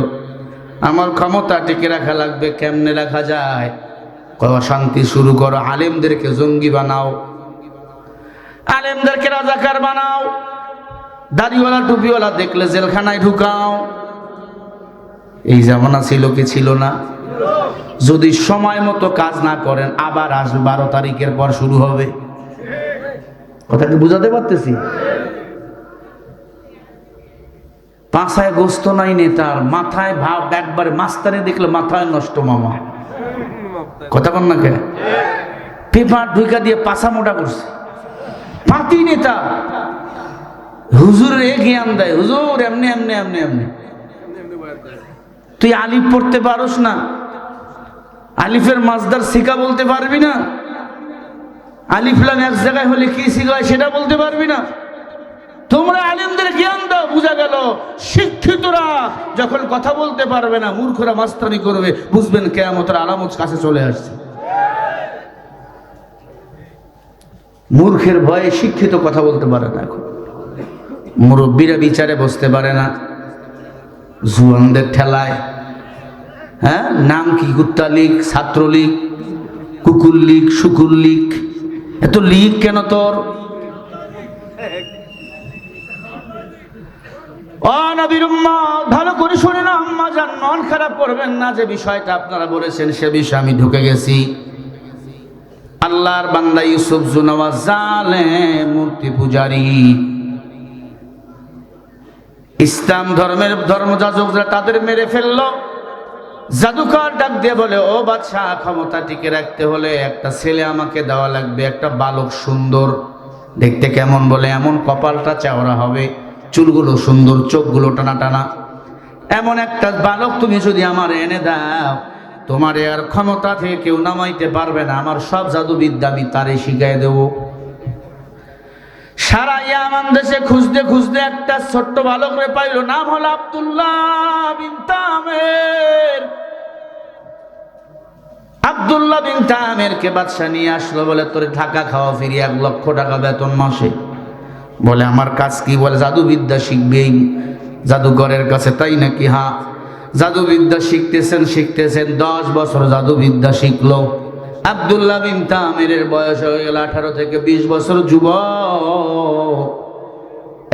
আমার ক্ষমতা টিকে রাখা লাগবে, কেমনে রাখা যায়? শান্তি শুরু করো, আলেমদেরকে জঙ্গি বানাও, আলেমদেরকে রাজাকার বানাও, দাড়িওয়ালা টুপিওয়ালা দেখলে জেলখানায় ঢুকাও। এই জামানা ছিল কি ছিল না? যদি সময় মতো কাজ না করেন আবার আসবে, 12 তারিখের পর শুরু হবে। কথা কি বুঝাতে পারতেছি? পাছায় গোস্ত নাই নেতার, মাথায় ভাব একবারে মাস্তানি দেখলে মাথায় নষ্ট মামা। কথা কন না কে? পেপার ঢুকা দিয়ে পাছা মোটা করছে, পাতি নেতা। হুজুরের এ জ্ঞান দেয়, হুজুর এমনি এমনি এমনি এমনি। তুই আলিফ পড়তে পারোস না, আলিফের মাজদার শিকা বলতে পারবি না, আলিফ লাম এক জায়গায় হলে কি শিখা হয় সেটা বলতে পারবি না। তোমরা আলিমদের জ্ঞান দাও। বুঝা গেল শিক্ষিতরা যখন কথা বলতে পারবে না, মূর্খরা মাস্তানি করবে, বুঝবেন কিয়ামতের আলামত কাছে চলে আসছে। মূর্খের ভয়ে শিক্ষিত কথা বলতে পারে না, এখন মুরব্বীরা বিচারে বসতে পারে না, জুয়ানদের ঠেলায়। হ্যাঁ, নাম কি? কুত্তা লীগ, ছাত্রলীগ, কুকুর লীগ, শুকুর লীগ, এত লীগ কেন তোর? ও নবীর উম্মত, ভালো করে শুনে না আম্মা জান, মন খারাপ করবেন না। যে বিষয়টা আপনারা বলেছেন সে বিষয়ে আমি ঢুকে গেছি। আল্লাহর বান্দা ইউসুফ জুনওয়াজ জালেম মূর্তি পূজারী। ইসলাম ধর্মের ধর্মযাজকরা তাদের মেরে ফেললো। জাদুকর ডাক দিয়ে বলে, ও বাদশাহ, ক্ষমতা টিকে রাখতে হলে একটা ছেলে আমাকে দেওয়া লাগবে, একটা বালক সুন্দর। দেখতে কেমন? বলে এমন কপালটা চওড়া হবে, চুলগুলো সুন্দর, চোখগুলো টানা টানা, এমন একটা বালক তুমি যদি আমার এনে দাও, তোমার আর ক্ষমতা থেকে কেউ নামাইতে পারবে না। আমার সব জাদুবিদ্যা আমি তারে শিখাই দেব। সারা ইয়ামান দেশে খুঁজতে খুঁজতে একটা ছোট্ট বালক রে পাইল, নাম হলো আব্দুল্লাহ বিন তামের। আব্দুল্লাহ বিন তামেরকে বাদশা নিয়ে আসলো, বলে তোর ঢাকা খাওয়া ফিরি 1 লক্ষ টাকা বেতন মাসে। বলে আমার কাজ কি? বলে জাদুবিদ্যা শিখবে এই জাদুকরের কাছে। তাই নাকি? হ্যাঁ, জাদুবিদ্যা শিখতেছেন 10 বছর জাদুবিদ্যা শিখলো। আব্দুল্লাহ বিন তামেরের বয়স হয়ে গেল 18 থেকে 20 বছর, যুবক।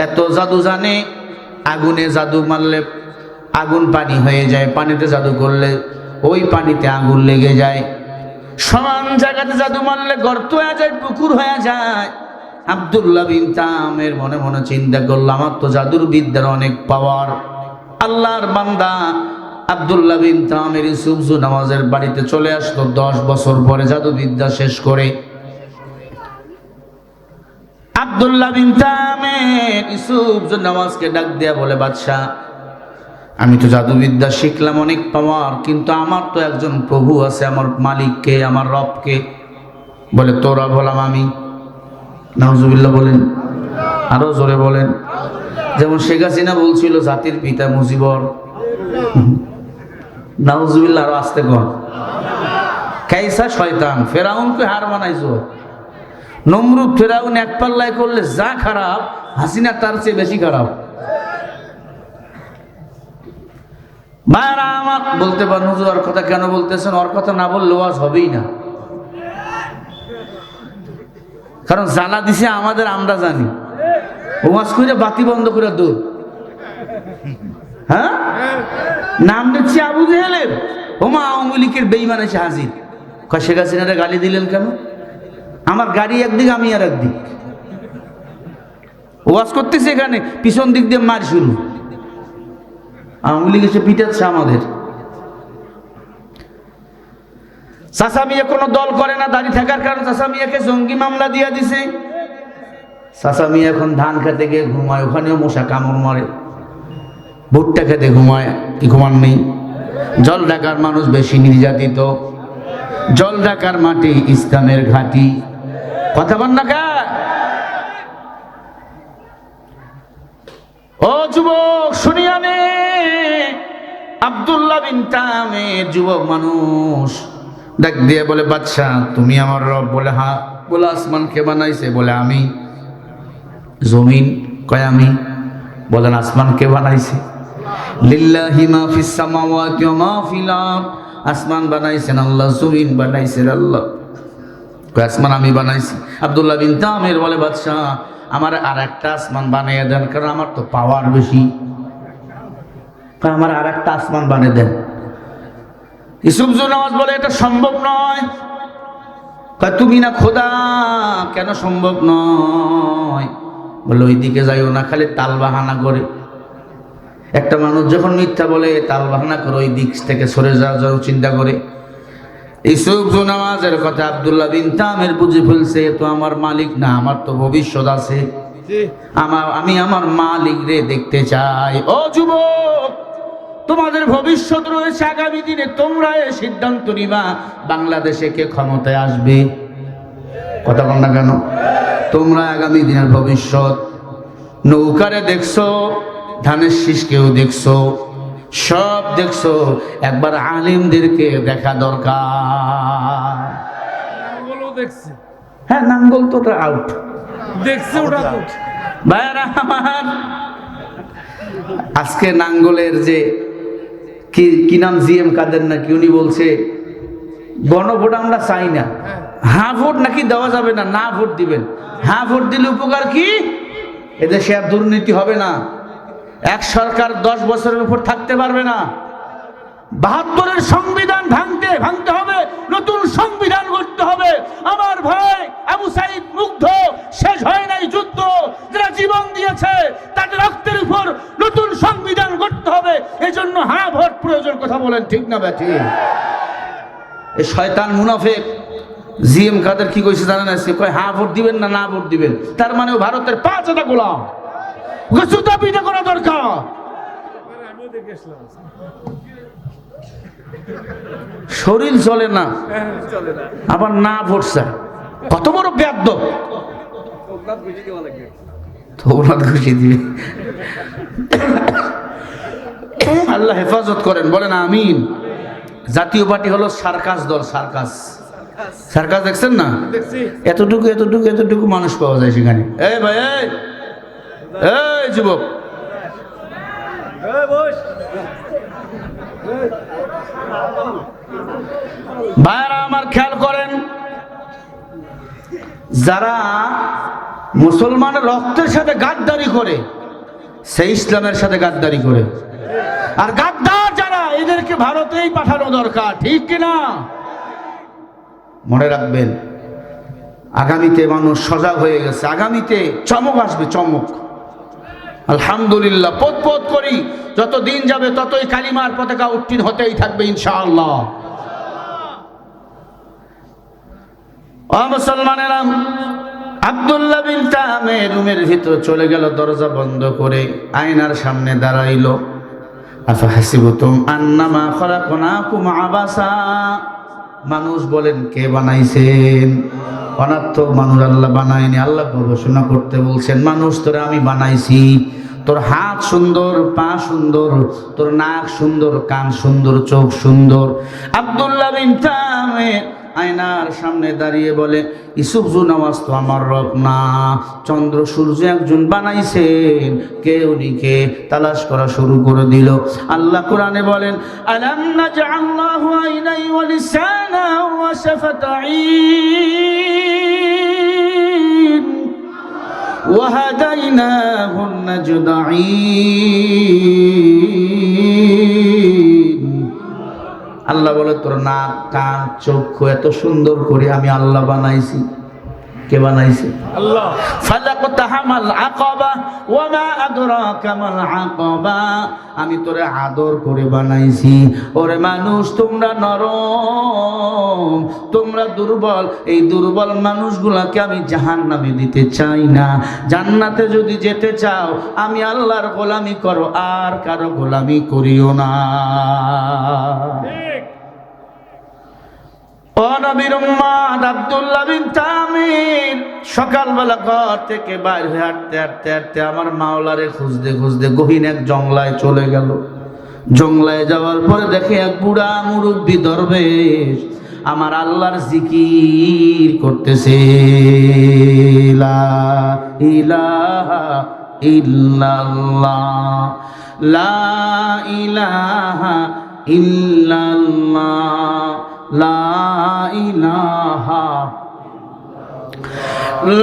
এত জাদু জানে, আগুনে জাদু মারলে আগুন পানি হয়ে যায়, পানিতে জাদু করলে ওই পানিতে আগুন লেগে যায়, সমান জায়গাতে জাদু মারলে গর্ত হয়ে যায়, পুকুর হয়ে যায়। আব্দুল্লাহ বিন তামের মনে মনে চিন্তা করলো, আমার তো জাদুর বিদ্যার অনেক পাওয়ার। আল্লাহর বান্দা আব্দুল্লাহ বিন তামের ইউসুফ জুনওয়াজের বাড়িতে চলে আসলো 10 বছর পরে জাদুবিদ্যা শেষ করে। আব্দুল্লাহ বিন তামের ইউসুফ জুনওয়াজকে ডাক দিয়া বলে, বাদশাহ, আমি তো জাদুবিদ্যা শিখলাম, অনেক পাওয়ার, কিন্তু আমার তো একজন প্রভু আছে, আমার মালিককে, আমার রবকে। বলে, তোর রব হলাম আমি। নাউজুবিল্লাহ বলেন, আরো জোরে বলেন। যেমন শেখ হাসিনা বলছিল জাতির পিতা মুজিবর। নাউজুবিল্লাহ, আরো আস্তে কর। কাইসা শয়তান, ফেরাউনকে হার বানাইছো। নমরুদ ফেরাউন এক পাল্লায় করলে যা খারাপ, হাসিনা তার চেয়ে বেশি খারাপ। ভাইরা আমার, বলতে পারেন হুজুর ওর কথা কেন বলতেছেন? ওর কথা না বললে ওয়াজ হবেই না, কারণ জানা দিছে আমাদের, আমরা জানি। ওয়াজ করে বাতি বন্ধ করে দূর। হ্যাঁ, নাম দিচ্ছি আবু জেহেলের, ওমা আওয়ামী লীগের বেঈমান এসে হাজির। শেখ হাসিনারে গালি দিলেন কেন? আমার গাড়ি একদিক, আমি আর একদিক। ওয়াজ করতেছে এখানে, পিছন দিক দিয়ে মার শুরু। আওয়ামী লীগ এসে পিটাচ্ছে আমাদের। চাচা মিয়া কোনো দল করে না, দাঁড়িয়ে থাকার কারণে চাচা মিয়াকে জঙ্গি মামলা দিয়ে দিছে। চাচা মিয়া এখন ধান খেতে গিয়ে ঘুমায়, ওখানেও মশা কামড় মারে। ভুট্টা খেতে ঘুমায়, কি ঘুমান নেই? জল ঢাকার মানুষ বেশি নির্যাতিত, জল ঢাকার মাটি ইসলামের ঘাঁটি। কথা বল না কা? ও যুবক শুনিয়া নে, আব্দুল্লাহ বিন তামের যুবক মানুষ ডাক দিয়ে বলে, বাদশাহ তুমি আমার রব? বলে হ্যাঁ। বলে আসমান কে বানাইছে? বলে আমি। জমিন? কয় আমি। বলেন আসমান কে বানাইছে? লিল্লাহি মা ফিস সামাওয়াতি ওয়া মা ফিল আরদ। আসমান বানাইছেন আল্লাহ, জমিন বানাইছেন আল্লাহ। কয় আসমান আমি বানাইছি। আব্দুল্লাহ বিন তামের বলে, বাদশাহ আমার আর একটা আসমান বানিয়ে দেন, কারণ আমার তো পাওয়ার বেশি। আমার আর একটা আসমান বানিয়ে দেন। ইউসুফ জু নওয়াজ বলে এটা সম্ভব নয়। তুমি না খোদা, কেন সম্ভব নয়? বলে ওইদিকে যাইও না, খালি তাল বাহানা করে। একটা মানুষ যখন মিথ্যা বলে তাল বাহানা করে ওই দিক থেকে সরে যাওয়ার জন্য চিন্তা করে। ইউসুফ জু নওয়াজের কথা আব্দুল্লাহ বিন তামির বুঝে ফেলছে, তো আমার মালিক না, আমার তো ভবিষ্যৎ আছে। আমি আমার মালিক রে দেখতে চাই। ও যুবক, তোমাদের ভবিষ্যৎ রয়েছে আগামী দিনে। তোমরা সিদ্ধান্ত নিবা বাংলাদেশে কে ক্ষমতায় আসবে। কথা বল না কেন? তোমরা আগামী দিনের ভবিষ্যৎ। নৌকারে দেখছো, ধানের শীষকেও দেখছো, সব দেখছো, একবার আলিমদেরকে দেখা দরকার। হ্যাঁ, নাঙ্গল তো আউট দেখছে। ভাইরা আমার, আজকে নাঙ্গলের যে কি নাম, জিএম কাদের নাকি, উনি বলছে গণভোট আমরা চাই না, হ্যাঁ ভোট নাকি দেওয়া যাবে না, না ভোট দিবেন। হ্যাঁ ভোট দিলে উপকার কি? এদেশে আর দুর্নীতি হবে না, এক সরকার 10 বছরের উপর থাকতে পারবে না। 72-এর সংবিধান ভাঙতে হবে, নতুন সংবিধান করতে হবে। আমার ভাই আবু সাইদ মুগ্ধ, শেষ হয় নাই যুদ্ধ, যারা জীবন দিয়েছে তাদের রক্তের উপর নতুন সংবিধান করতে হবে। এজন্য হ্যাঁ ভোট প্রয়োজন। কথা বলেন ঠিক না ব্যাঠি? এই শয়তান মুনাফিক জিএম কাদের কি কইছে জানেন? সে কয় হ্যাঁ ভোট দিবেন না, না ভোট দিবেন। তার মানে ভারতের 5টা গোলাম, জুতা পিটা করা দরকার। শরীর চলে না, আবার না ভোট চায়। কত বড় বেয়াদব! খুশি দিবে। আল্লাহ হেফাজত করেন, বলেন আমিন। জাতীয় পার্টি হলো সার্কাস দল। সার্কাস দেখছেন না? এতটুকু মানুষ পাওয়া যায় সেখানে। এই ভাই, এই যুবক, ভাইরা আমার খেয়াল করেন, যারা মুসলমানের রক্তের সাথে গাদ্দারি করে, সেই ইসলামের সাথে গাদ্দারি করে। আর গাদ্দার যারা, এদেরকে ভারতেই পাঠানো দরকার। ঠিক কিনা? মনে রাখবেন, আগামীতে মানুষ সজাগ হয়ে গেছে। আগামীতে চমক আসবে, চমক। আলহামদুলিল্লাহ, পথ করি, যত দিন যাবে ততই কালিমার পতাকা উত্তীর্ণ হতেই থাকবে ইনশাআল্লাহ। ও মুসলমানেরা, আব্দুল্লাহ বিন তামির রুমের ভিতর চলে গেল, দরজা বন্ধ করে আয়নার সামনে দাঁড়াইলো। আফাহাসিবতুম আন্নামা খলাকনাকুম আবাসা। মানুষ বলেন কে বানাইছেন? অনার্থক মানুষ আল্লাহ বানায়নি। আল্লাহ গবেষণা করতে বলছেন, মানুষ তোরে আমি বানাইছি। তোর হাত সুন্দর, পা সুন্দর, তোর নাক সুন্দর, কান সুন্দর, চোখ সুন্দর। আব্দুল্লাহ বিন তামির আয়নার সামনে দাঁড়িয়ে বলে, ইউসুফ জু নওয়াজ তো আমার রব না, চন্দ্র সূর্য একজন বানাইছেন। কে উনি? কে? তালাশ করা শুরু করে দিল। আল্লাহ কোরআনে বলেন, আলাম নাজআল্লাহু আইনাই ওয়া লিসানা ওয়া শাফাতাইন ওয়া হাদাইনাহুন নাজদাইন। আল্লাহ বলে, তোর নাক, কান, চক্ষু এত সুন্দর করে আমি আল্লাহ বানাইছি। কে বানাইছে? আল্লাহ। ফালাকতাহামাল আকাবা ওয়া মা আদরাকা মাল আকাবা। আমি তোরে আদর করে বানাইছি। ওরে মানুষ, তোমরা নরম, তোমরা দুর্বল। এই দুর্বল মানুষগুলাকে আমি জাহান্নামে দিতে চাই না। জান্নাতে যদি যেতে চাও, আমি আল্লাহর গোলামি করো, আর কারো গোলামি করিও না। ও নবীর উম্মত, আব্দুল্লাহ বিন তামির সকালবেলা ঘর থেকে বাইরে হয়ে হাঁটতে আমার মাওলারে খুঁজতে গহীন এক জংলায় চলে গেল। জংলায় যাওয়ার পরে দেখে এক বুড়া মুরব্বী দরবেশ আমার আল্লাহর জিকির করতেছে। লা ইলাহা ইল্লাল্লাহ, লা ইলাহা ইল্লাল্লাহ, লা ইলাহা,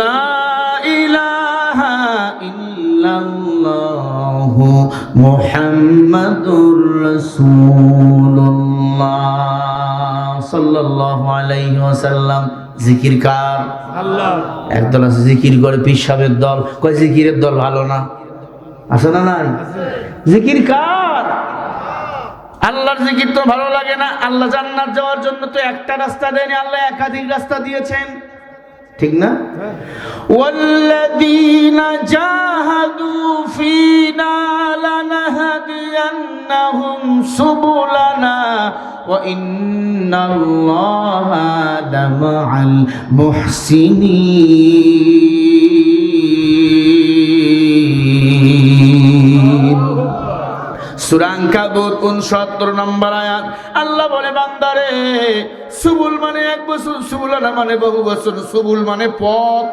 লা ইলাহা মুহাম্মাদুর রাসূলুল্লাহ সাল্লাল্লাহু আলাইহি ওয়াসাল্লাম। জিকির কার? আল্লাহ। একদল আছে জিকির করে পীর সাহেবের দল, কয় জিকিরের দল ভালো না, আছে না নাই? জিকির কার? আল্লাহর জিকির তো ভালো লাগে না। আল্লাহ জান্নাত যাওয়ার জন্য তো একটা রাস্তা দেয়নি, আল্লাহ একাধিক রাস্তা দিয়েছেন, ঠিক না? ওয়াল্লাযীনা জাহাদু ফীনা লানাহদিয়ান্নাহুম সুবুলানা ওয়া ইন্নাল্লাহা লামাআল মুহসিনিন। সূরা আনকাবুত 69 নম্বর আয়াত। আল্লাহ বলে, বান্দারে, সুবুল মানে এক বছর, সুবুলানা মানে বহু বছর, সুবুল মানে পথ।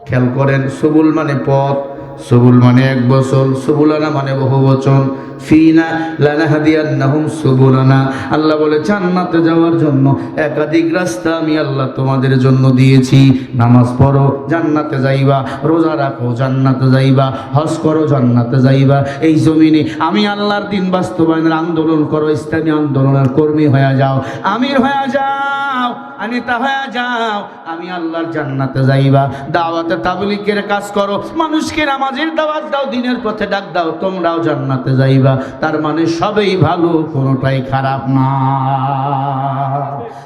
খেয়াল করেন, সুবুল মানে পথ, সুবুল মানে এক বছর, সুবুলানা মানে বহু বচন। ফিনা লানাহদিয়ান্নাহুম সুবুলানা, আল্লাহ বলে জান্নাতে যাওয়ার জন্য একাধিক রাস্তা আমি আল্লাহ তোমাদের জন্য দিয়েছি। নামাজ পড়ো, জান্নাতে যাইবা। রোজা রাখো, জান্নাতে যাইবা। হজ করো, জান্নাতে যাইবা। এই জমিনে আমি আল্লাহর দিন বাস্তবায়নের আন্দোলন করো, ইসলামী আন্দোলনের কর্মী হয়ে যাও, আমির হয়ে যাও, নেতা হয়ে যাও, আমি আল্লাহর জান্নাতে যাইবা। দাওয়াতে তাবলীগের কাজ করো, মানুষকে নামাজের দাওয়াত দাও, দিনের পথে ডাক দাও, তোমরাও জান্নাতে যাইবা। তার মানে সবই ভালো, কোনোটাই খারাপ না।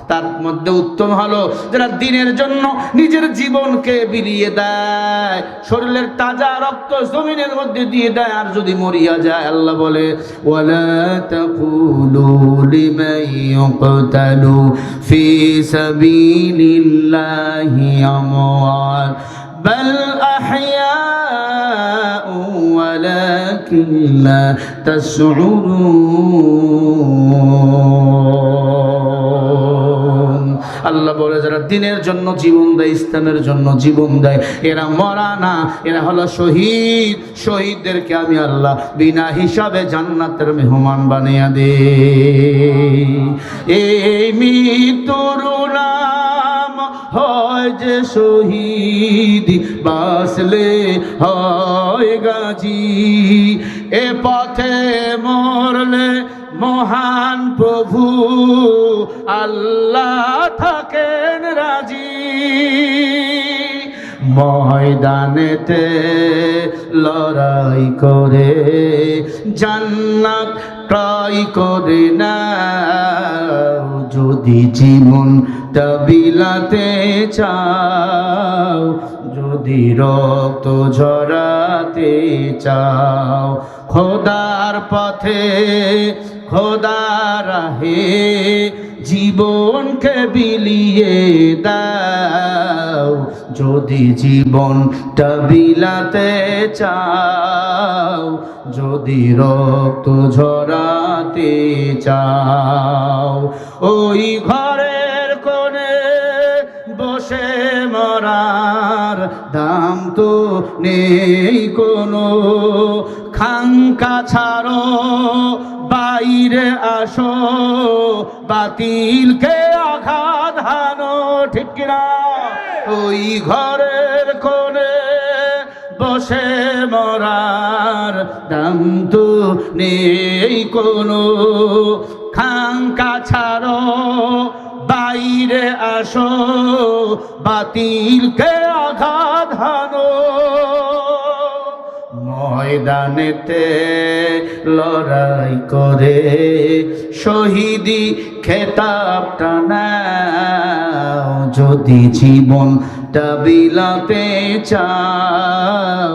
তার মধ্যে উত্তম হলো যারা দিনের জন্য নিজের জীবনকে বিলিয়ে দেয়, শরীরের তাজা রক্ত জমিনের মধ্যে দিয়ে দেয়, আর যদি মরিয়া যায়, আল্লাহ বলে ওয়ালা তাকুলু লিমান ইউকতালু ফি সাবিলিল্লাহি আমওয়াত বাল আহইয়াউ ওয়ালাকিন লা তাশউরুন। আল্লাহ বলে যারা দিনের জন্য জীবন দেয়, ইসলামের জন্য জীবন দেয়, এরা মরা না, এরা হলো শহীদ। শহীদদেরকে আমি আল্লাহ বিনা হিসাবে জান্নাতের মেহমান বানিয়ে দে। এই মৃত্যুর নাম হয় যে শহীদ, বাসলে হয় গাজী। এ পথে মরলে মহান প্রভু আল্লাহ থাকেন রাজি। ময়দানেতে লড়াই করে জান্নাত ট্রাই করে না, যদি জীবনটা বিলাতে চাও, যদি রক্ত ঝরাতে চাও, খোদার পথে খোদার রাহে জীবনকে বিলিয়ে দাও। যদি জীবনটা বিলাতে চাও, যদি রক্ত ঝরাতে চাও, ওই ঘরের কোণে বসে মরার দাম তো নেই কোনো। খাঙ্কা ছাড়ো, বাইরে আসো, বাতিলকে আঘাত হানো, ঠিক না? ওই ঘরের কোণে বসে মরার দাম তো নেই কোনো। খাঙ্কা ছাড়ো, বাইরে আসো, বাতিলকে আঘাত হানো। ময়দানেতে লড়াই করে শহীদি খেতাবটা নাও। যদি জীবনটা বিলাতে চাও,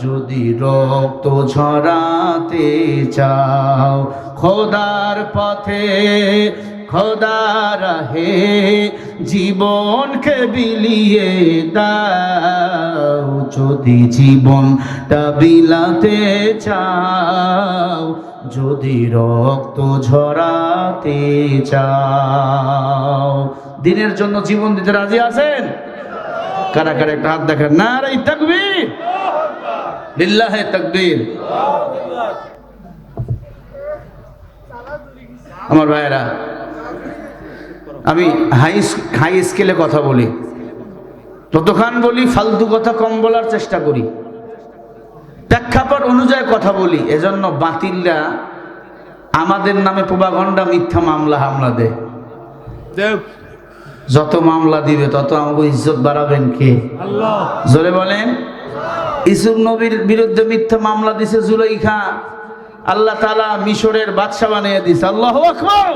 যদি রক্ত ঝরাতে চাও, খোদার পথে খোদার রাহে জীবনকে বিলিয়ে দাও। যদি জীবনটা বিলাতে চাও, যদি রক্ত ঝরাতে চাও। দিনের জন্য জীবন দিতে রাজি আছেন? কারা কারা একটা হাত দেখেন। নারে তাকবীর, লিল্লাহে তাকবীর। আমার ভাইয়েরা, আমি হাই স্কেলে কথা বলি, যতক্ষণ বলি ফালতু কথা কম বলার চেষ্টা করি। প্রেক্ষাপট অনুযায়ী কথা বলি, এজন্য বাতিলরা আমাদের নামে প্রোপাগান্ডা মিথ্যা মামলা হামলা দেয়। যত মামলা দিবে তত আমাকে ইজ্জত বাড়াবেন কে? আল্লাহ। জোরে বলেন। ইউসুফ নবীর বিরুদ্ধে মিথ্যা মামলা দিছে জুলাইখা, আল্লাহ তাআলা মিশরের বাদশা বানিয়ে দিছে। আল্লাহু আকবার।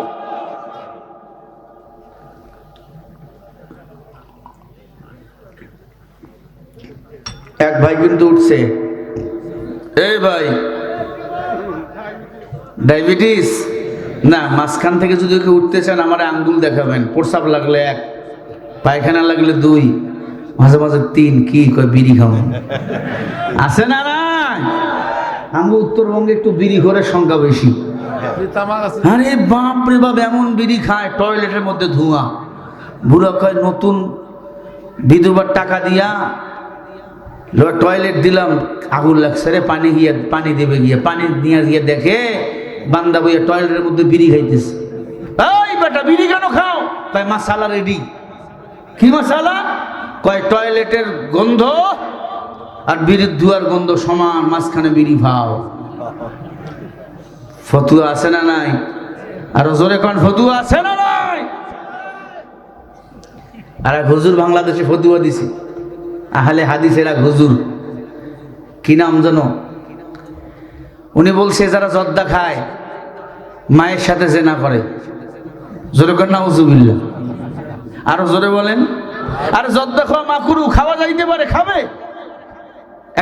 এক ভাই কিন্তু উঠছে, এই ভাই ডায়াবেটিস না, মাঝখান থেকে যদি কেউ উঠতে চান আমার আঙ্গুল দেখাবেন। প্রস্রাব লাগলে 1, পায়খানা লাগলে 2, মাঝে মাঝে 3। কি কয়? বিড়ি খাবেন আছে না? নাই। আমি উত্তরবঙ্গে একটু বিড়ি ঘরের সংখ্যা বেশি। আরে বাপ রে বাপ, এমন বিড়ি খায় টয়লেটের মধ্যে ধোঁয়া। বুড়া কয় নতুন বিধবার টাকা দিয়া টয়লেট দিলাম, আগুন লাগছে রে, পানি দেবে গিয়ে পানি নিয়ে গিয়ে দেখে বান্দা বইয়া টয়লেটের মধ্যে বিড়ি খাইতেছে। এই বেটা বিড়ি কেন খাও? কয় মাসালা রেডি। কি মাসালা? কয় টয়লেটের গন্ধ আর বিড়ির ধোয়ার গন্ধ সমান, মাঝখানে বিড়ি খাও। ফতুয়া আছে না নাই? আরো জোরে কোন ফতুয়া আছে না নাই? আর এক হুজুর বাংলাদেশে ফতুয়া দিছে, আহলে হাদিসের এক হুজুর, কি নাম জানো? উনি বলছে যারা জর্দা খায় মায়ের সাথে জেনা করে। জোরে কর নাউজুবিল্লাহ। আরো জোরে বলেন। আর জর্দা খাওয়া মাকরু, খাওয়া যাইতে পারে, খাবে।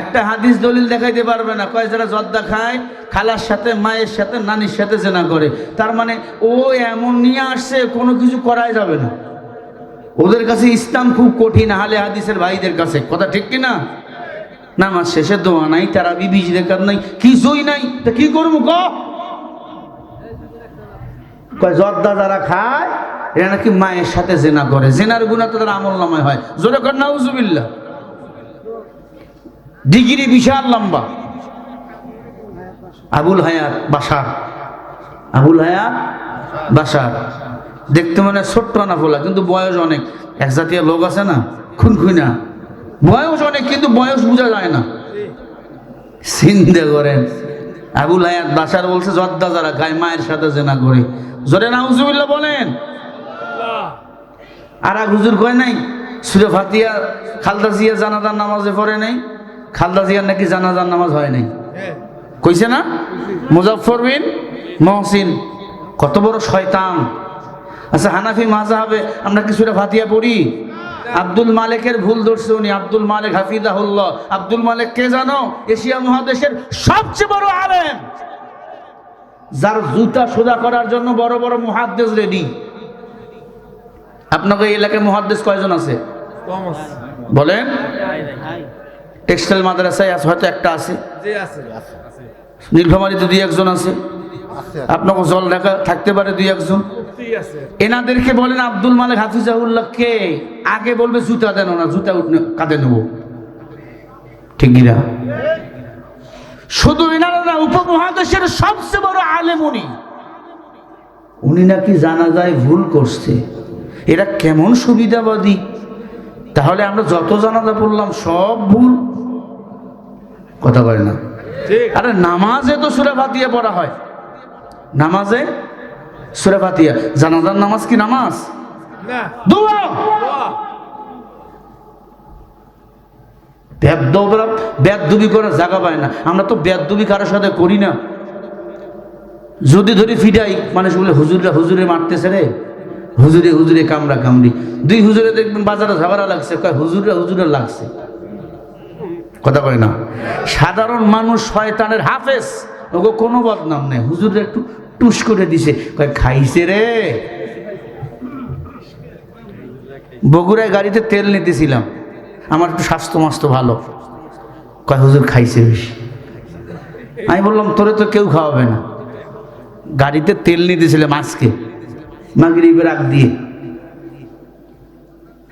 একটা হাদিস দলিল দেখাইতে পারবে না। কয় যারা জর্দা খায় খালার সাথে, মায়ের সাথে, নানির সাথে জেনা করে, তার মানে ও এমন নিয়ে আসছে কোনো কিছু করাই যাবে না। ওদের কাছে ইসলাম খুব কঠিন, আহলে হাদিসের ভাইদের কাছে। কথা ঠিক কিনা? নামাজ শেষে দোয়া নাই, তারাবি 20 রাকাত নাই, কিছুই নাই, তা কি করবো ক? কয় জর্দা যারা খায় এরা নাকি মায়ের সাথে জেনা করে, জেনার গুনাহ তো তার আমলনামায় হয়। জোরে কর নাউজুবিল্লাহ। ডিগ্রি বিশাল লম্বা। আবুল হায়াত বাশার, আবুল হায়াত বাশার দেখতে মানে ছোট্ট না ফোলা, কিন্তু বয়স অনেক। এক জাতীয় লোক আছে না, খুনখুনা, বয়স অনেক কিন্তু বয়স বোঝা যায় না। চিন্তা করেন, আবুল হায়াত বাশার বলছে জর্দা যারা খায় মায়ের সাথে জেনা করে। জোরে নাউজুবিল্লাহ বলেন। আর এক হুজুর কয় নাই সূরা ফাতিহা খালদা জিয়া জানাজার নামাজে পড়ে নাই, খালদা জিয়ার নাকি জানাজার নামাজ হয় নাই। কইছে না? মুজাফফর বিন মহসিন কত বড় শয়তান। আচ্ছা, হানাফি মাযহাবে আমরা কি সূরা ফাতিহা পড়ি? আব্দুল মালিকের ভুল ধরছে উনি, আব্দুল মালিক হাফিজাহুল্লাহ। আব্দুল মালিক কে জানো? এশিয়া মহাদেশের সবচেয়ে বড় আলেম, যার জুতা সোজা করার জন্য বড় বড় মুহাদ্দিস রেডি। আপনাকে এই এলাকায় মুহাদ্দিস কয়জন আছে বলেন? টেক্সটাইল মাদ্রাসায় আছে, হয়তো একটা আছে, নীলফামারীতে 2-1 জন আছে, আপনাকে জল ঢাকা থাকতে পারে 2-1 জন। এনাদেরকে বলেন আব্দুল মালিক হাফিজাহুল্লাহ কে? আগে বলবে জুতা দেন না, জুতা কাঁধে নেব। ঠিক কিনা? শুধু এনারা না, উপমহাদেশের সবচেয়ে বড় আলেম উনি। উনি নাকি জানাজায় ভুল করছে। এরা কেমন সুবিধাবাদী! তাহলে আমরা যত জানাজা পড়লাম সব ভুল। কথা বলে না? আরে নামাজে তো সূরা ফাতিহা পড়া হয়, নামাজে সূরা ফাতিহা। জানাজার নামাজ কি নামাজ? না, দোয়া। বেদবি করার জায়গা পায় না। আমরা তো বেদবি কারোর সাথে করি না। যদি ধরি ফিডাই, মানুষ বলে হুজুররা হুজুরে মারতেছে রে, হুজুরে হুজুরে কামড়া কামড়ি। 2 হুজুরে দেখবেন বাজারে ঝগড়া লাগছে, কয় হুজুররা হুজুরে লাগছে। কথা কয় না? সাধারণ মানুষ শয়তানের হাফেজ, ওগো কোনো বদনাম নেই। হুজুররা একটু টুস করে দিছে, কয় খাইছে রে। বগুড়ায় গাড়িতে তেল নিতেছিলাম, আমার একটু স্বাস্থ্য মাস্তো ভালো, কয় হুজুর খাইছে বেশি। আমি বললাম তোরে তো কেউ খাওয়াবে না। গাড়িতে তেল নিতেছিলাম আজকে মাগরিবের আগ দিয়ে।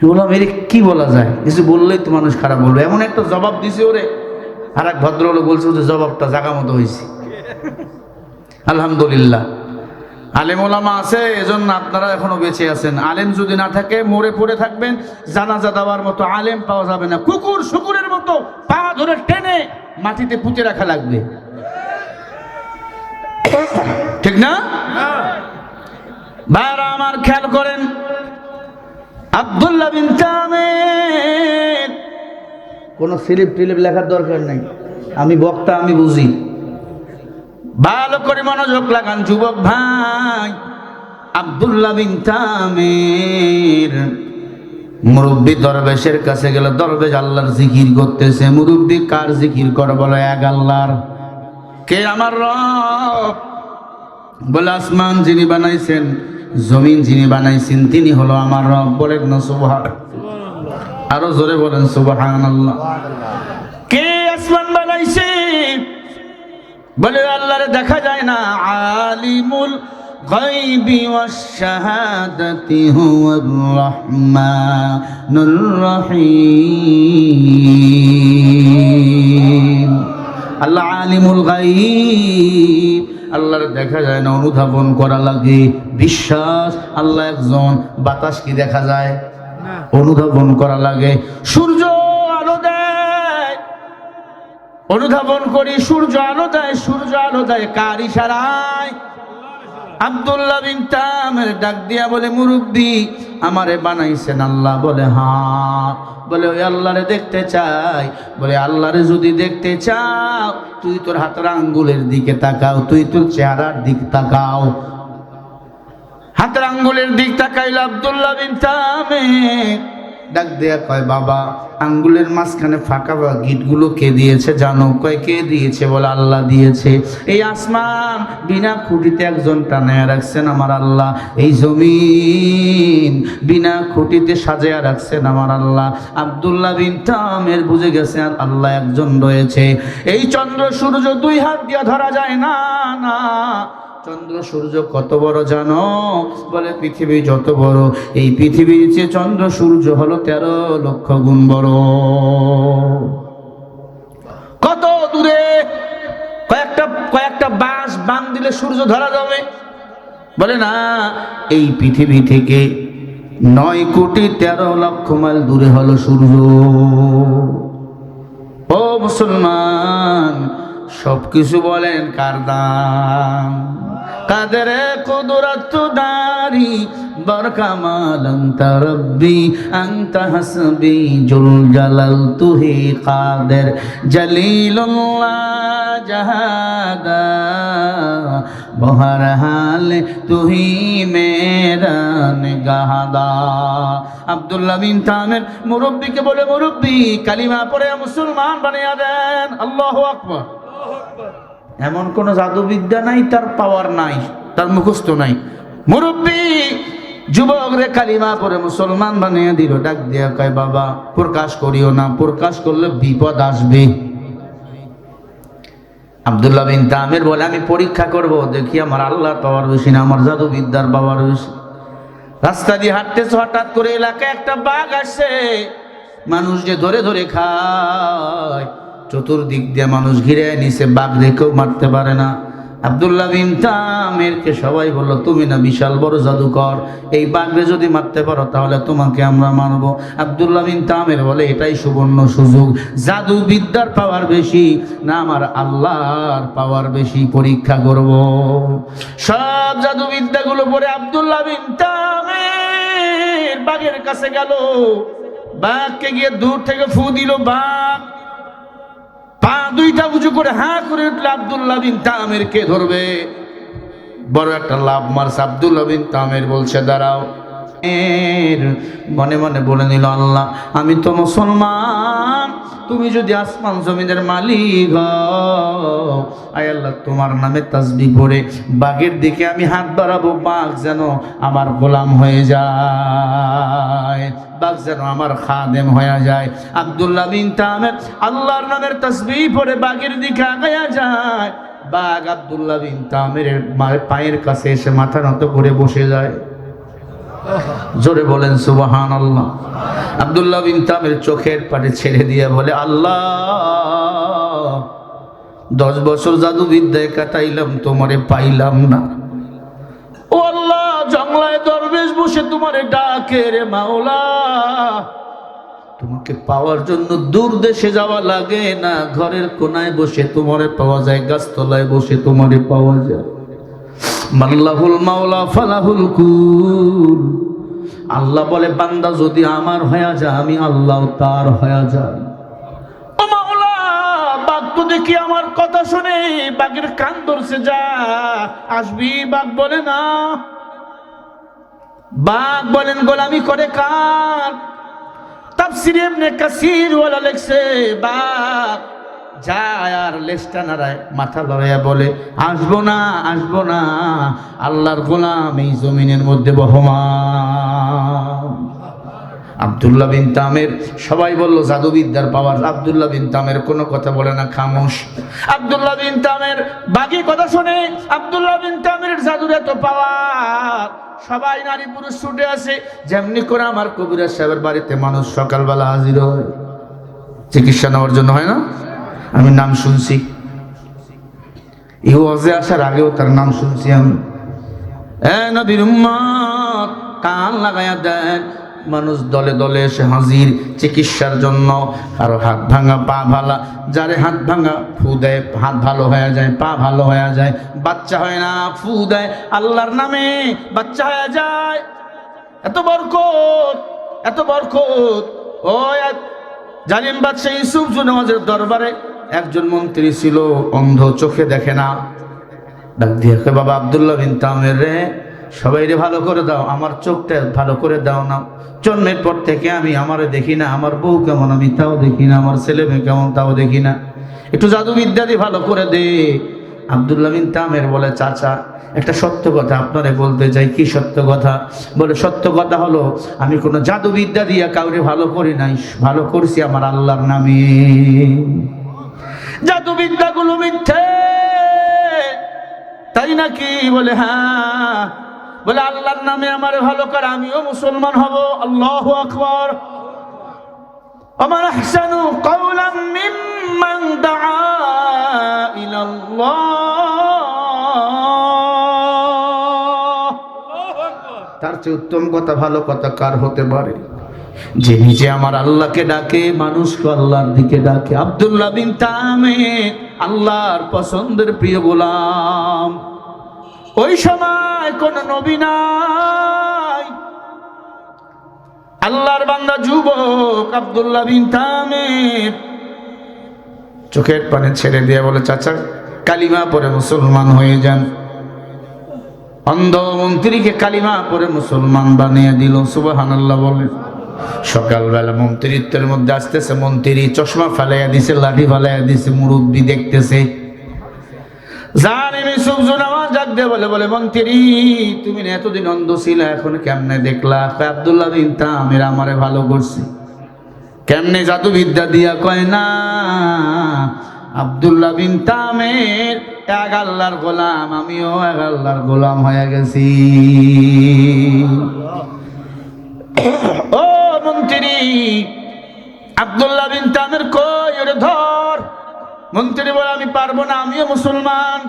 বললাম এর কি বলা যায়? কিছু বললেই তো মানুষ খারাপ বলবে। এমন একটা জবাব দিছে ওরে। আর এক ভদ্রলোক বলছে যে জবাবটা জাগা মতো হয়েছে। আলহামদুলিল্লাহ। আলেম ওলামা আছে, এজন্য আপনারা এখনো বেঁচে আছেন। আলেম যদি না থাকে মরে পড়ে থাকবেন, জানাজা দেওয়ার মতো আলেম পাওয়া যাবে না। কুকুর শুকুরের মতো পা ধরে টেনে মাটিতে পুঁতে রাখা লাগবে, ঠিক না? ভাইরা আমার খেয়াল করেন, আব্দুল্লাহ বিন তামির, কোন স্লিপ টিলিপ লেখার দরকার নাই, আমি বক্তা, আমি বুঝি। ভালো করে মনোযোগ লাগান যুবক ভাই। আব্দুল্লাহ বিন তামির মুরব্বী দরবেশের কাছে গেল। দরবেশ আল্লাহর জিকির করতেছে। মুরব্বী কার জিকির করে? বলে এক আল্লাহর। কে? আমার রব। বলে আসমান যিনি বানাইছেন, জমিন যিনি বানাইছেন, তিনি হলো আমার রব। বলেন না সুবহান? আরো জোরে বলেন সুবহানাল্লাহ। কে আসমান বানাইছে? বলে আল্লাহরে দেখা যায় না। আলিমুল গায়বি ওয়াশ শাহাদাতি হুয়ার রাহমানুর রহিম। আল্লাহ আলিমুল গায়ব, আল্লাহর দেখা যায় না, অনুধাবন করা লাগে। বিশ্বাস আল্লাহ একজন। বাতাস কি দেখা যায়? অনুধাবন করা লাগে। সূর্য আলো দেয়, অনুধাবন করি। সূর্য আলো দেয়, সূর্য আলো দেয় কার ইশারায়? আব্দুল্লাহ বিন তামির ডাক দিয়া বলে, মুরব্বী আমারে বানাইছেন আল্লাহ। বলে হ্যাঁ। বলে ওই আল্লাহরে দেখতে চাই। বলে আল্লাহরে যদি দেখতে চাও, তুই তোর হাতের আঙ্গুলের দিকে তাকাও, তুই তোর চেহারার দিক তাকাও। হাতের আঙ্গুলের দিক তাকাইল আব্দুল্লাহ বিন তামির। ডাক দেয়া কয়, বাবা আঙ্গুলের মাঝখানে ফাঁকা গিটগুলো কে দিয়েছে জানো? কয় কে দিয়েছে? বলে আল্লাহ দিয়েছে। এই আসমান বিনা খুঁটিতে একজন টানায়া রাখছেন আমার আল্লাহ। এই জমিন বিনা খুঁটিতে সাজায়া রাখছেন আমার আল্লাহ। আব্দুল্লাহ বিন তামির বুঝে গেছে আল্লাহ একজন রয়েছে। এই চন্দ্র সূর্য দুই হাত দিয়ে ধরা যায় না। না, চন্দ্র সূর্য কত বড় জানো? বলে পৃথিবী যত বড়। এই পৃথিবীর চেয়ে চন্দ্র সূর্য হলো 13 লক্ষ গুণ বড়। কত দূরে? কয়েকটা বাঁশ বান দিলে সূর্য ধরা যাবে? বলে না, এই পৃথিবী থেকে 9 কোটি 13 লক্ষ মাইল দূরে হলো সূর্য। ও মুসলমান, সবকিছু বলেন কার দাম? কাদের কুদরত দারি বরকামাল আনতা রব্বি আনতা হাসবি জুল জালাল তুহি কাদের জলিলুল্লাহ জাহাদা বহরহাল তুহি মেরা নিগাহদা। আব্দুল্লাহ বিন তামির মুরব্বীকে বলে, মুরব্বী কালিমা পড়ে মুসলমান বানিয়ে দেন। আল্লাহু আকবার। এমন কোন জাদুবিদ্যা নাই, তার পাওয়ার নাই, তার মুখস্থ নাই। মুরব্বী যুবক রে কালিমা পড়ে মুসলমান বানিয়ে দিল। ডাক দিয়া কয়, বাবা প্রকাশ করিও না, প্রকাশ করলে বিপদ আসবে। আব্দুল্লাহ বিন তামির বলে, আমি পরীক্ষা করব, দেখি আমার আল্লাহর পাওয়ার বেশি না আমার জাদুবিদ্যার পাওয়ার বেশি। রাস্তা দিয়ে হাঁটতেছে, হঠাৎ করে এলাকায় একটা বাঘ আসছে। মানুষ যে ধরে ধরে খায়, চতুর্দিক দিয়ে মানুষ ঘিরে নিছে, বাঘ দেখেও মারতে পারে না। আব্দুল্লাহ বিন তামিরকে সবাই বলল, তুমি না বিশাল বড় জাদুকর, এই বাঘরে যদি মারতে পারো তাহলে তোমাকে আমরা মারবো। আব্দুল্লাহ বিন তামির বলে, এটাই সুবর্ণ সুযোগ। জাদু বিদ্যার পাওয়ার বেশি না আমার আল্লাহর পাওয়ার বেশি, পরীক্ষা করব। সব জাদু বিদ্যাগুলো পরে আব্দুল্লাহ বিন তামির বাঘের কাছে গেল। বাঘকে গিয়ে দূর থেকে ফু দিল। বাঘ পা দুইটা উঁচু করে হাঁ করে উঠলে আব্দুল্লাহ বিন তামির কে ধরবে। বড় একটা লাভ মারছে। আব্দুল্লাহ বিন তামির বলছে, দাঁড়াও। মনে মনে বলে নিল, আল্লাহ আমি তো মুসলমান, তুমি যদি আসমান জমিনের মালিক হও, আয় আল্লাহ তোমার নামে তাসবিহ পড়ে বাঘের দিকে আমি হাত বাড়াবো, বাঘ যেন আমার গোলাম হয়ে যায়, বাঘ যেন আমার খাদেম হয়ে যায়। আব্দুল্লাহ বিন তামির আল্লাহর নামের তাসবিহ পড়ে বাঘের দিকে আগায়া যায়। বাঘ আব্দুল্লাহ বিন তামিরের পায়ের কাছে এসে মাথা নত করে বসে যায়। জোরে বলেন সুবহানাল্লাহ। আব্দুল্লাহ বিন তামির চোখের পানি ছেড়ে দিয়ে বলে, আল্লাহ 10 বছর জাদু বিদ্যায় কাটাইলাম, তোমারে পাইলাম না। জংলায় দরবেশ বসে তোমারে ডাকে রে মাওলা। তোমাকে পাওয়ার জন্য দূর দেশে যাওয়া লাগে না, ঘরের কোনায় বসে তোমারে পাওয়া যায়, গাছতলায় বসে তোমারে পাওয়া যায়। মাল্লাহুল মাওলা ফালাহুল কুল। আল্লাহ বলে বান্দা যদি আমার হয়ে যায় আমি আল্লাহ তার হয়ে যায়। ও মাওলা, বাঘ তো দেখি আমার কথা শুনে বাঘের কান ধরছে, যা আসবি। বাঘ বলে না, বাঘ বলেন গোলামি করে কার। তাফসীরে ইবনে কাসির ওয়ালা লেখছে বাঘ যায় আর লেজটা নাড়ায়, মাথা লড়াইয়া বলে আসবো না, আসবো না, আল্লাহর গোলাম এই জমিনের মধ্যে বহমান। আব্দুল্লাহ বিন তামের, সবাই বলল জাদুবিদ্যার পাওয়ার। আব্দুল্লাহ বিন তামের কোনো কথা বলে না, খামোশ। আব্দুল্লাহ বিন তামের বাকি কথা শুনে আব্দুল্লাহ বিন তামের জাদুর এত পাওয়ার, সবাই নারী পুরুষ ছুটে আসে। যেমনি করে আমার কবিরাজ সাহেবের বাড়িতে মানুষ সকালবেলা হাজির হয়, চিকিৎসা নেওয়ার জন্য, হয় না? আমি নাম শুনছি, এই ওয়াজে আসার আগেও তার নাম শুনছি আমি। নবীর উম্মত কান লাগাইয়া দেন, মানুষ দলে দলে এসে হাজির চিকিৎসার জন্য। কারো হাত ভাঙা, পা ভালা, যারে হাত ভাঙা ফু দেয়, হাত ভালো হয়ে যায়, পা ভালো হয়ে যায়। বাচ্চা হয় না, ফু দেয়, আল্লাহর নামে বাচ্চা হয়ে যায়। এত বরকত, এত বরকত। ওই জালিম বাদশা ইউসুফ জুনাওয়াজের দরবারে একজন মন্ত্রী ছিল, অন্ধ, চোখে দেখে না। ডাক দিয়ে বাবা আব্দুল্লাহ বিন তামের রে, সবাই রে ভালো করে দাও, আমার চোখটা ভালো করে দাও না। জন্মের পর থেকে আমি আমারে দেখি না, আমার বউ কেমন আমি তাও দেখি না, আমার ছেলে মেয়ে কেমন তাও দেখি না, একটু জাদুবিদ্যা দিয়ে ভালো করে দে। আব্দুল্লাহ বিন তামের বলে চাচা একটা সত্য কথা আপনারে বলতে চাই। কি সত্য কথা? বলে সত্য কথা হলো আমি কোনো জাদুবিদ্যা দিয়ে কাউরে ভালো করি নাই, ভালো করছি আমার আল্লাহর নামে। জাদুবিদ্যাগুলো মিথ্যে, তাই নাকি? বলে হ্যাঁ। বলে আল্লাহর নামে আমারে ভালো কর, আমিও মুসলমান হব। আল্লাহু আকবার। ওমান আহসানু কাওলাম মিম্মান দাআ ইলাল্লাহ। তার চেয়ে উত্তম কথা, ভালো কথা কার হতে পারে? যে নিজে আমার আল্লাহকে ডাকে, মানুষকে আল্লাহর দিকে ডাকে। আব্দুল্লাহ বিন তামির আল্লাহর পছন্দের প্রিয় গোলাম। ওই সময় কোন নবী নাই, আল্লাহর বান্দা যুবক আব্দুল্লাহ বিন তামির চোখের পানি ছেড়ে দিয়ে বলে চাচা কালিমা পড়ে মুসলমান হয়ে যান। অন্ধ মন্ত্রীকে কালিমা পড়ে মুসলমান বানিয়ে দিল। সুবহানাল্লাহ বলে। সকালবেলা মন্ত্রিত্বের মধ্যে আসতেছে, মন্ত্রী চশমা ফালাইয়া দিছে, লাঠি ফালাইয়া দিছে, মুরব্বী দেখতেছে। জালিম ইউসুফ জুনাওয়াজ ডাক দিয়ে বলে মন্ত্রী তুমি এতদিন অন্ধ ছিলে, এখন কেমনে দেখলা? আব্দুল্লাহ বিন তামির আমারে ভালো করছে। কেমনে? জাদুবিদ্যা দিয়া। কয় না, আব্দুল্লাহ বিন তামির এক আল্লাহর গোলাম, আমিও এক আল্লাহর গোলাম হয়ে গেছি। ও মন্ত্রী, আব্দুল্লাহ বিন তামির কই? ওরে ধর। মন্ত্রী বলে আমি পারবো না, আমিও মুসলমান।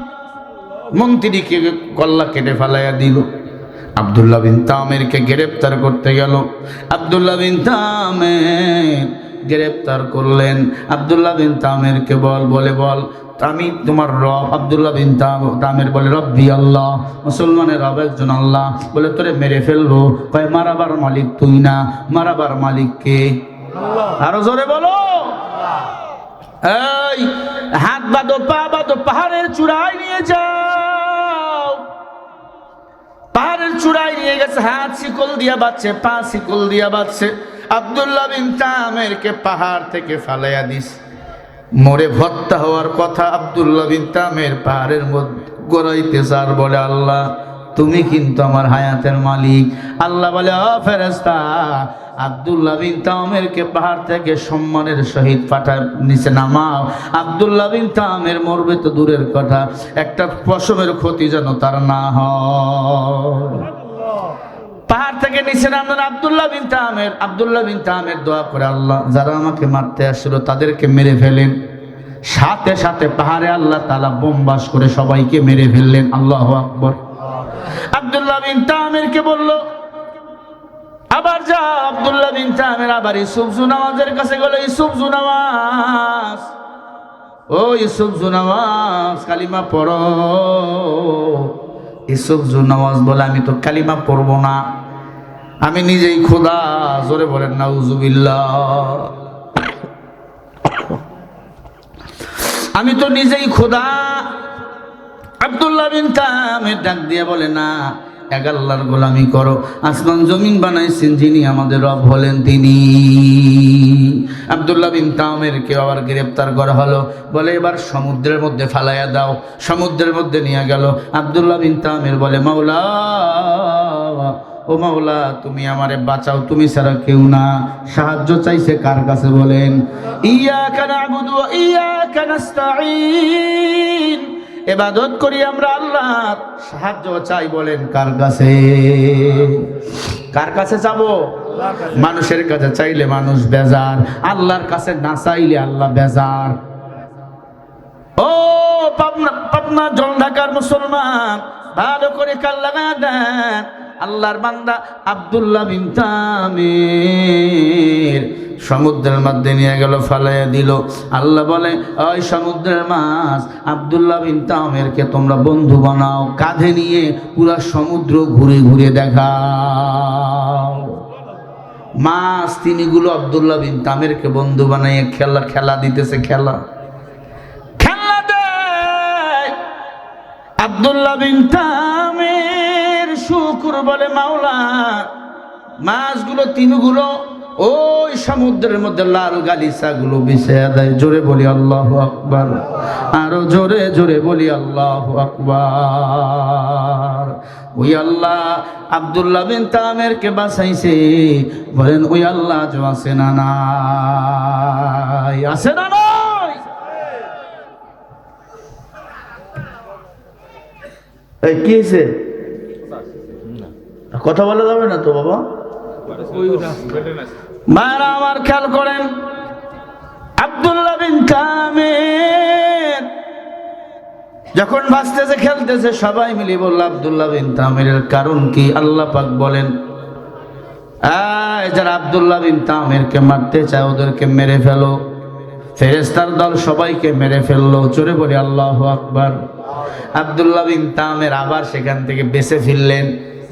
মন্ত্রীকে গলা কেটে ফেলাইয়া দিল। আব্দুল্লাহ বিন তামিরকে গ্রেফতার করতে গেল। আব্দুল্লাহ বিন তামির গ্রেফতার করলেন। আব্দুল্লাহ বিন তামিরকে বলে বল আমি তোমার রব। আব্দুল্লাহ বিন তামির বলে রব্বি আল্লাহ, মুসলমানের রব একজন আল্লাহ। বলে তোরে মেরে ফেলবো। কয় মারাবার মালিক তুই না, মারাবার মালিক কে? আরো জোরে বলো। এই হাত বাঁধো, পা বাঁধো, পাহাড়ের চূড়ায় নিয়ে যাও। পাহাড়ের চূড়ায় নিয়ে গেছে, হাত শিকল দিয়া বাঁধছে, পা শিকল দিয়া বাঁধছে। আব্দুল্লাহ বিন তামিরকে পাহাড় থেকে ফালাইয়া দিস। মরে ভত্তা হওয়ার কথা। আব্দুল্লাহ বিন তামির পাহাড়ের মধ্যে গড়াইতে চার বলে আল্লাহ তুমি কিন্তু আমার হায়াতের মালিক। আল্লাহ বলে ও ফেরেশতা, আব্দুল্লাহ বিন তামিরকে পাহাড় থেকে সম্মানের সহিত নিচে নামাও। আব্দুল্লাহ বিন তামির মরবে তো দূরের কথা, একটা পশমের ক্ষতি যেন তার না হয়। পাহাড় থেকে নিচে নামলেন আব্দুল্লাহ বিন তামির। আব্দুল্লাহ বিন তামির দোয়া করে আল্লাহ যারা আমাকে মারতে আসছিল তাদেরকে মেরে ফেলেন। সাথে সাথে পাহাড়ে আল্লাহ তাআলা বোমবাস করে সবাইকে মেরে ফেললেন। আল্লাহু আকবার। আব্দুল্লাহ বিন তামিরকে বলল, আবার যা। আব্দুল্লাহ বিন তামির আবার ইউসুফ জুনাওয়াজের কাছে গেল। ইউসুফ জুনাওয়াজ, ও ইউসুফ জুনাওয়াজ, কালিমা পড়ো। ইউসুফ জুনাওয়াজ বলে, আমি তো কালিমা পড়বো না, আমি নিজেই খোদা। জোরে বলেন নাউজুবিল্লাহ। আমি তো নিজেই খোদা। আব্দুল্লাহ বিন তামির ডাক দিয়ে বলে, না, এক আল্লাহর গোলামি করো। আসমান জমিন বানাইছেন যিনি, আমাদের রব হলেন তিনি। আব্দুল্লাহ বিন তামিরকে আবার গ্রেফতার করা হলো। বলে, এবার সমুদ্রের মধ্যে ফালাইয়া দাও। সমুদ্রের মধ্যে নিয়ে গেল। আব্দুল্লাহ বিন তামির বলে, মাওলা, ও মাওলা, তুমি আমারে বাঁচাও, তুমি ছাড়া কেউ না। সাহায্য চাইছে কার কাছে বলেন? ইয়াকা না'বুদু ওয়া ইয়াকা নাস্তাঈন। ইবাদত করি আমরা আল্লাহর, সাহায্য চাই বলেন কার কাছে? কার কাছে যাবো? মানুষের কাছে চাইলে মানুষ বেজার, আল্লাহর কাছে না চাইলে আল্লাহ বেজার। ও পাবনা জলঢাকার মুসলমান, ভালো করে কান লাগায়া দেন। আল্লাহর বান্দা আব্দুল্লাহ বিন তামির সমুদ্রের মধ্যে নিয়ে গেল, ফালাইয়া দিল। আল্লাহ বলে, ওই সমুদ্রের মাছ, আব্দুল্লাহ বিন তামিরকে তোমরা বন্ধু বানাও, কাঁধে নিয়ে পুরা সমুদ্র ঘুরে ঘুরে দেখাও। মাছ তিনগুলো আব্দুল্লাহ বিন তামিরকে বন্ধু বানাইয়ে খেলা দিতেছে। খেলা দেয়। আব্দুল্লাহ বিন তামির শুকর বলে, মাওলা, মাছগুলো তিনগুলো ওই সমুদ্রের মধ্যে লাল গালিচা গুলো বিছিয়ে দেয়। জোরে বলি আল্লাহু আকবার, আরো জোরে জোরে বলি আল্লাহু আকবার। ওই আল্লাহ আব্দুল্লাহ বিন তামিরকে বাঁচাইছে। বলেন, ওই আল্লাহ যে আছে না নাই? আছে না নাই? এই কি হয়েছে? কথা বলা যাবে না তো বাবা? মারা আমার খেয়াল করেন, আব্দুল্লাহ বিন তামির যখন বাঁচতেছে খেলতেছে, সবাই মিলে বলল, আব্দুল্লাহ বিন তামিরের কারণ কি? আল্লাহ পাক বলেন, যারা আব্দুল্লাহ বিন তামিরকে মারতে চায় ওদেরকে মেরে ফেলো। ফেরেশতার দল সবাইকে মেরে ফেললো। জোরে বলি আল্লাহু আকবার। আব্দুল্লাহ বিন তামির আবার সেখান থেকে বেঁচে ফিরলেন।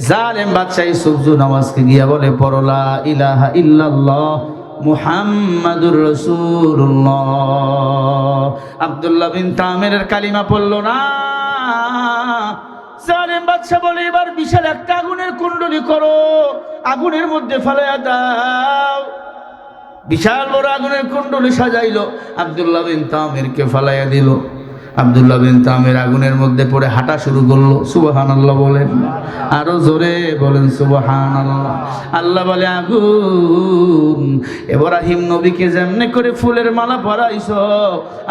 জালেম বাদশাহ ইউসুফ জুনাওয়াজকে গিয়া বলে, পড়ো লা ইলাহা ইল্লাল্লাহ মুহাম্মাদুর রাসূলুল্লাহ। আব্দুল্লাহ বিন তামিরের কালিমা পড়লো না। জালেম বাদশাহ বলে, এবার বিশাল একটা আগুনের কুণ্ডলী করো, আগুনের মধ্যে ফেলাইয়া দাও। বিশাল বড় আগুনের কুণ্ডলী সাজাইলো, আব্দুল্লাহ বিন তামিরকে ফেলাইয়া দিল। আব্দুল্লাহ বিন তামির আগুনের মধ্যে পড়ে হাঁটা শুরু করলো। সুবহানাল্লাহ বলেন, আরো জোরে বলেন সুবহানাল্লাহ। আল্লাহ বলে, আগুন, ইব্রাহিম নবীকে যেমনে করে ফুলের মালা পরাইছো,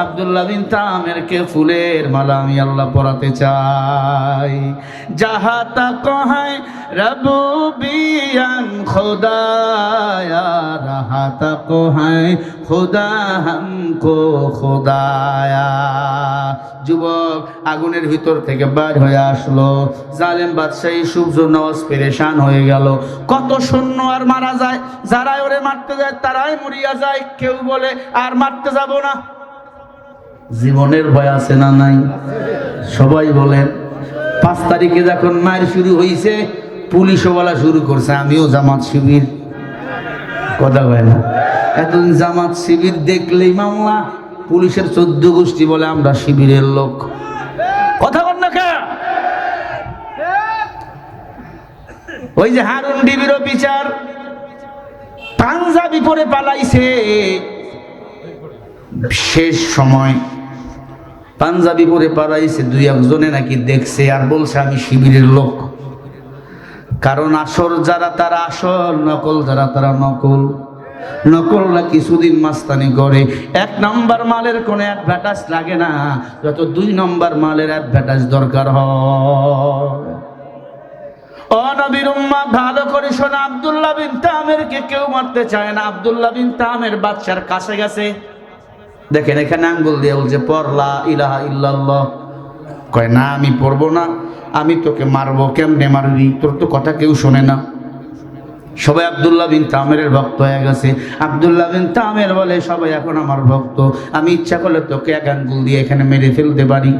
আব্দুল্লাহ বিন তামিরকে ফুলের মালা আমি আল্লাহ পরাতে চাই। যাহা তাক হ্যায় রবুবিয়ান খুদায়া, রাহা তাক হ্যায় খুদা হামকো খুদায়া। যুবক আগুনের ভিতর থেকে বাইর হয়ে আসলো। জালেম বাদশাহ ইউসুফ জুনাওয়াজ পেরেশান হয়ে গেল। কত সৈন্য আর মারা যায়, যারাই ওরে মারতে যায় তারাই মরিয়া যায়। কেউ বলে আর মারতে যাব না। জীবনের ভয় আছে না নাই? সবাই বলেন। 5 তারিখে যখন মার শুরু হয়েছে, পুলিশও বলা শুরু করছে, আমিও জামাত শিবির। কথা হয় না? এখন জামাত শিবির দেখলেই মামলা। পুলিশের 14 গোষ্ঠী বলে আমরা শিবিরের লোক। কথা বল না কে? ওই যে হারুন বিবির বিচার, পাঞ্জাবি পরে পালাইছে। শেষ সময় পাঞ্জাবি পরে পালাইছে, 2-1 নাকি দেখছে আর বলছে আমি শিবিরের লোক। কারণ আসল যারা তারা আসল, নকল যারা তারা নকল। নকলরা কিছুদিন মাস্তানি করে। 1 নম্বর মালের কোনো অ্যাডভার্টাইজ লাগে না, যত 2 নম্বর মালের অ্যাডভার্টাইজ দরকার হয়। ও নবীর উম্মাত, ভালো করে শোনা, আব্দুল্লাহ বিন তামিরকে কেউ মারতে চায় না। আব্দুল্লাহ বিন তামির বাদশার কাছে গেছে। দেখেন এখানে আঙ্গুল দিয়ে বলছে, পড় লা ইলাহা ইল্লাল্লাহ কয় না আমি পড়বো না, আমি তোকে মারবো। কেমনে মারবি? তোর তো কথা কেউ শোনে না। সবাই আব্দুল্লাহ বিন তামেরের ভক্ত হয়ে গেছে। আব্দুল্লাহ বিন তামের বলে সবাই এখন আমার ভক্ত, আমি ইচ্ছা করলে তোকে এক আঙ্গুল দিয়ে এখানে মেরে ফেলতে পারি।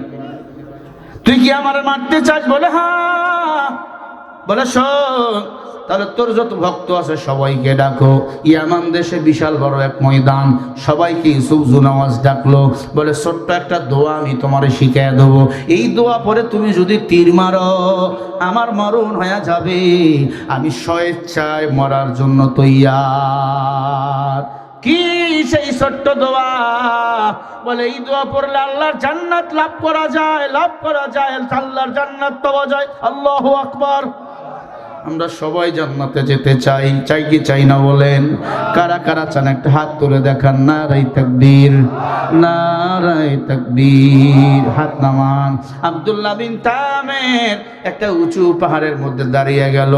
তুই কি আমার মারতে চাস? বলে হ্যাঁ। বলে শোন, তাহলে তোর যত ভক্ত আছে সবাইকে ডাকো। ইয়ামান দেশে বিশাল বড় এক ময়দান, সবাইকে ইউসুফজু নামাজ ডাকলো। বলে ছোট্ট একটা দোয়া আমি তোমারে শিখিয়ে দেবো, এই দোয়া পরে তুমি যদি তীর মারো আমার মরণ হয়ে যাবে, আমি স্বেচ্ছায় মরার জন্য তৈয়ার। কি সেই ছোট্ট দোয়া? বলে এই দোয়া পড়লে আল্লাহর জান্নাত লাভ করা যায়, আল্লাহর জান্নাত পাওয়া যায়। আল্লাহু আকবার। আমরা সবাই জান্নাতে যেতে চাই, চাই কি চাই না বলেন? কারা কারা চান একটা হাত তুলে দেখান। নারায়ে তাকবীর, নারায়ে তাকবীর। হাত নামান। আব্দুল্লাহ বিন তামের একটা উঁচু পাহাড়ের মধ্যে দাঁড়িয়ে গেল।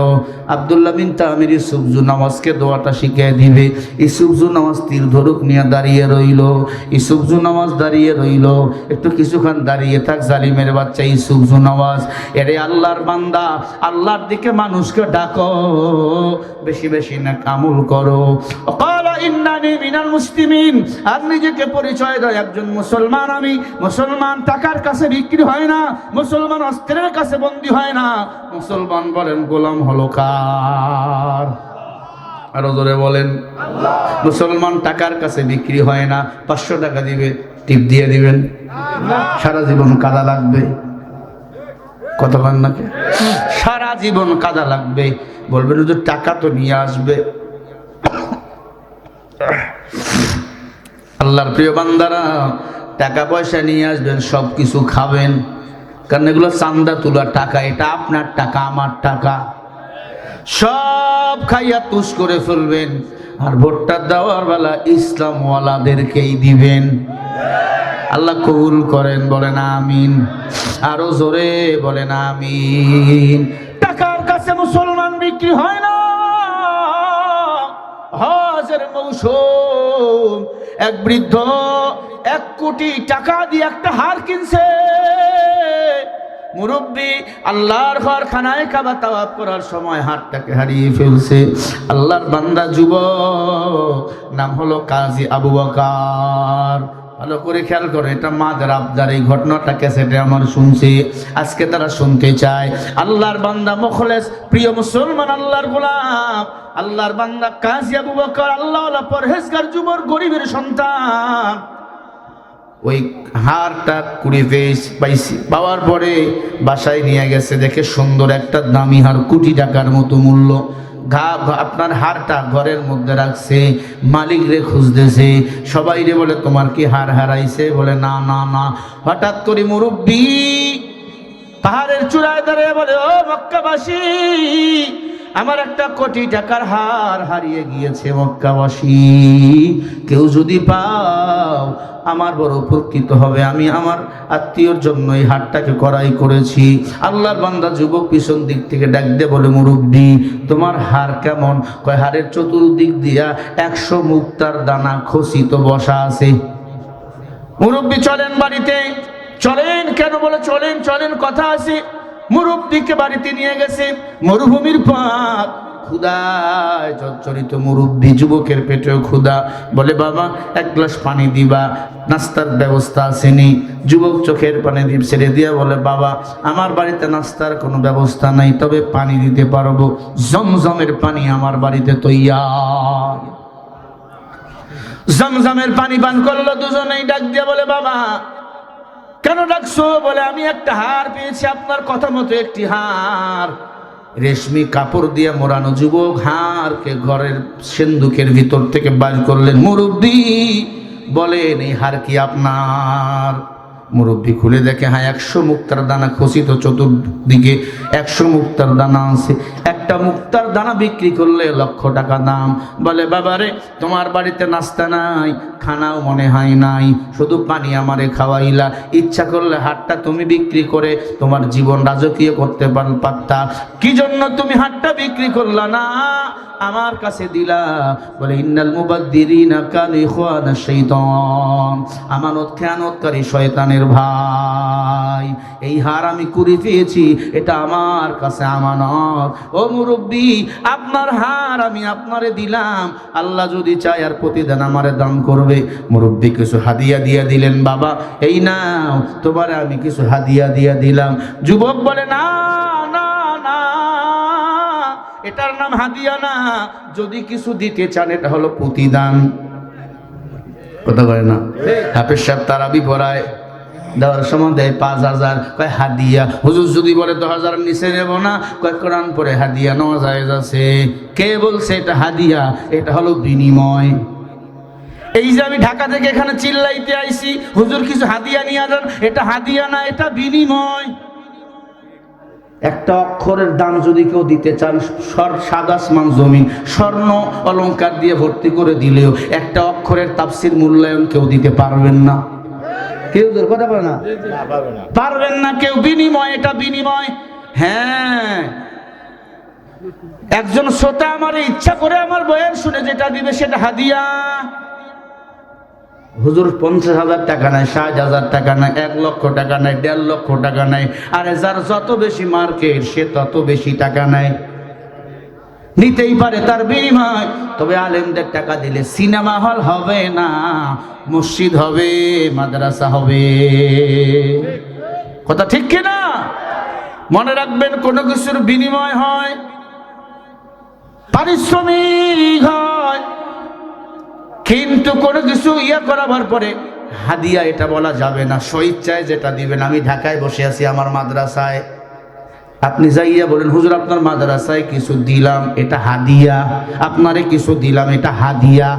আব্দুল্লাহ বিন তামের ইউসুফজু নামাজকে দোয়াটা শিখিয়ে দিবে। ইউসুফজু নামাজ তীর ধরুক নিয়ে দাঁড়িয়ে রইল। ইউসুফজু নামাজ দাঁড়িয়ে রইল। একটু কিছুক্ষণ দাঁড়িয়ে থাক জালিমের বাচ্চা ইউসুফজু নামাজ। এরে আল্লাহর বান্দা, আল্লাহর দিকে মানুষকে ডাকো, বেশি বেশি না আমল করো। ক্বালা ইন্নানি মিনাল মুসলিমিন, আর নিজেকে পরিচয় দেয় একজন মুসলমান। আমি মুসলমান টাকার কাছে বিক্রি হয় না, মুসলমান অস্ত্রের কাছে বন্দী হয় না। মুসলমান বলেন গোলাম হলো কার? আরো জোরে বলেন। মুসলমান টাকার কাছে বিক্রি হয় না। 500 টাকা দিবে, টিপ দিয়ে দিবেন, সারা জীবন কাদা লাগবে। কতক্ষণ নাকি? সারা জীবন কাদা লাগবে। বলবেন যে টাকা তো নিয়ে আসবে। আল্লাহর প্রিয় বান্দারা, টাকা পয়সা নিয়ে আসবেন, সব কিছু খাবেন, কারণ এগুলো চান্দা তোলা টাকা। এটা আপনার টাকা, আমার টাকা। সব খাইয়া তুষ করে ফেলবেন, আর ভোটটা দেওয়ার বেলা ইসলামওয়ালাদেরকেই দিবেন। আল্লাহ কবুল করেন, বলেন আমিন। আরো জোরে বলেন আমিন। টাকার কাছে মুসলমান বিক্রি হয় না। হজের মৌসুম, এক বৃদ্ধ 1 কোটি টাকা দিয়ে একটা হার কিনছে। মুরব্বী আল্লাহর ঘর খানায় কাবা তাওয়াফ করার সময় হাতটাকে হারিয়ে ফেলছে। আল্লাহর বান্দা যুবক, নাম হলো কাজী আবু বকর। ভালো করে খেয়াল করে, এটা মাদের আবদার। এই ঘটনাটা ক্যাসেটে আমার শুনছি, আজকে তারা শুনতে চায়। আল্লাহর বান্দা মুখলেস, প্রিয় মুসলমান, আল্লাহর গোলাম, আল্লাহর বান্দা কাজী আবু বকর, আল্লাহওয়ালা পরহেজগার যুবক, গরিবের সন্তান। ওই হারটা কুড়ি পাইছি, পাওয়ার পরে বাসায় নিয়ে গেছে, দেখে সুন্দর একটা দামি হার, কোটি টাকার মতো মূল্য। আপনার হারটা ঘরের মধ্যে রাখছে, মালিক রে খুঁজতেছে। সবাই রে বলে তোমার কি হার হারাইছে? বলে না না না। হঠাৎ করে মুরব্বী পাহাড়ের চূড়ায় দাঁড়িয়ে বলে, ও মক্কাবাসী, আমার 1 কোটি টাকার হার হারিয়ে গিয়েছে। মক্কাবাসী, কেউ যদি পাও আমার বড় উপকৃত হবে। আমি আমার আত্মীয়র জন্য এই হারটাকে ক্রয় করেছি। আল্লাহর বান্দা যুবক পিছন দিক থেকে ডাক দিয়ে বলে, মুরব্বী তোমার হার কেমন? কয় হারের চতুর্দিক দিয়া 100 মুক্তার দানা খচিত বসা আছে। মুরব্বী চলেন বাড়িতে। চলেন কেন? বলে চলেন চলেন, কথা আছে। মুরব্বীকে বাড়িতে নিয়ে গেছে। মরুভূমির পথ, ক্ষুধায় জর্জরিত মুরব্বী, যুবকের পেটেও ক্ষুধা। বলে বাবা 1 গ্লাস পানি দিবা, নাস্তার ব্যবস্থা আসেনি। যুবক চোখের পানি ছেড়ে দিয়া বলে, বাবা আমার বাড়িতে নাস্তার কোনো ব্যবস্থা নাই, তবে পানি দিতে পারবো। জমজমের পানি আমার বাড়িতে তৈয়ার। জমজমের পানি পান করলো দুজনেই। ডাক দিয়া বলে, বাবা কেন ডাকছো? বলে আমি একটা হার পেয়েছি, আপনার কথা মতো একটি হার, রেশমি কাপড় দিয়ে মোড়ানো। যুবক হারকে ঘরের সিন্দুকের ভিতর থেকে বাইর করলেন। মুরব্বী বলেন, এই হার কি আপনার? মুরব্বী খুলে দেখে, হ্যাঁ 100 মুক্তার দানা খচিত, চতুর্দিকে 100 মুক্তার দানা আছে। একটা মুক্তার দানা বিক্রি করলে 1,00,000 টাকা দাম। বলে, বাবারে তোমার বাড়িতে নাস্তা নাই, খানাও মনে হয় নাই, শুধু পানি আমারে খাওয়াইলা। ইচ্ছা করলে হাটটা তুমি বিক্রি করে তোমার জীবন রাজকীয় করতে পারতা, কি জন্য তুমি হাটটা বিক্রি করলা না, আমার কাছে দিলা? বলে, ইন্নাল মুবাদ্দিরিনা কানু ইখওয়ানাশ শাইতান, আমানত খেয়ানতকারী শয়তানের আমাদের ভাই। এই হার আমি করে পেয়েছি, এটা আমার কাছে আমানত। ও মুরব্বী, আপনার হার আমি আপনারে দিলাম, আল্লাহ যদি চায় আর প্রতিদিন আমারে দান করবে। মুরব্বী কিছু হাদিয়া দিয়ে দিলেন, বাবা এই নাও তোমার আমি কিছু হাদিয়া দিয়ে দিলাম। যুবক বলে না না না, এটার নাম হাদিয়া না, যদি কিছু দিতে চান এটা হলো প্রতিদান। কথা কয় না? হাফেজ সাহেব তারাবি পড়ায়, দেওয়ার সময় দেয় 5,000, কয় হাদিয়া। হুজুর যদি বলে 10,000 নিচে নেব না, কয় কোরআন পড়ে হাদিয়া নেওয়া জায়েজ আছে। কে বলছে এটা হাদিয়া? এটা হলো বিনিময়। এই যে আমি ঢাকা থেকে এখানে চিল্লাইতে আইছি, হুজুর কিছু হাদিয়া নিয়ে যান, এটা হাদিয়া না, এটা বিনিময়। একটা অক্ষরের দাম যদি কেউ দিতে চান, সাদা আসমান জমিন স্বর্ণ অলংকার দিয়ে ভর্তি করে দিলেও একটা অক্ষরের তাফসীর মূল্যায়ন কেউ দিতে পারবেন না। কেউ কথা বলে না, পারবেন না কেউ। বিনিময়, এটা বিনিময়। হ্যাঁ, একজন শ্রোতা আমার ইচ্ছা করে আমার বয়ান শুনে যেটা দিবে সেটা হাদিয়া। হুজুর 50,000 টাকা নাই, 60,000 টাকা নাই, 1 লক্ষ টাকা নাই, 1.5 লক্ষ টাকা নাই। আরে যার যত বেশি মার্কেট সে তত বেশি টাকা নাই, নিতেই পারে তার বিনিময়। তবে আলেমদের টাকা দিলে সিনেমা হল হবে না, মসজিদ হবে, মাদ্রাসা হবে। কথা ঠিক কিনা? মনে রাখবেন, কোনো কিছুর বিনিময় হয়, পারিশ্রমিক হয়, কিন্তু কোনো কিছু করাবার পরে হাদিয়া এটা বলা যাবে না। স্বইচ্ছায় যেটা দিবেন। আমি ঢাকায় বসে আছি আমার মাদ্রাসায়, আপনি যাইয়া বলেন হুজুর আপনার মাদ্রাসায় কিছু দিলাম, এটা হাদিয়া। আপনারে কিছু দিলাম, এটা হাদিয়া।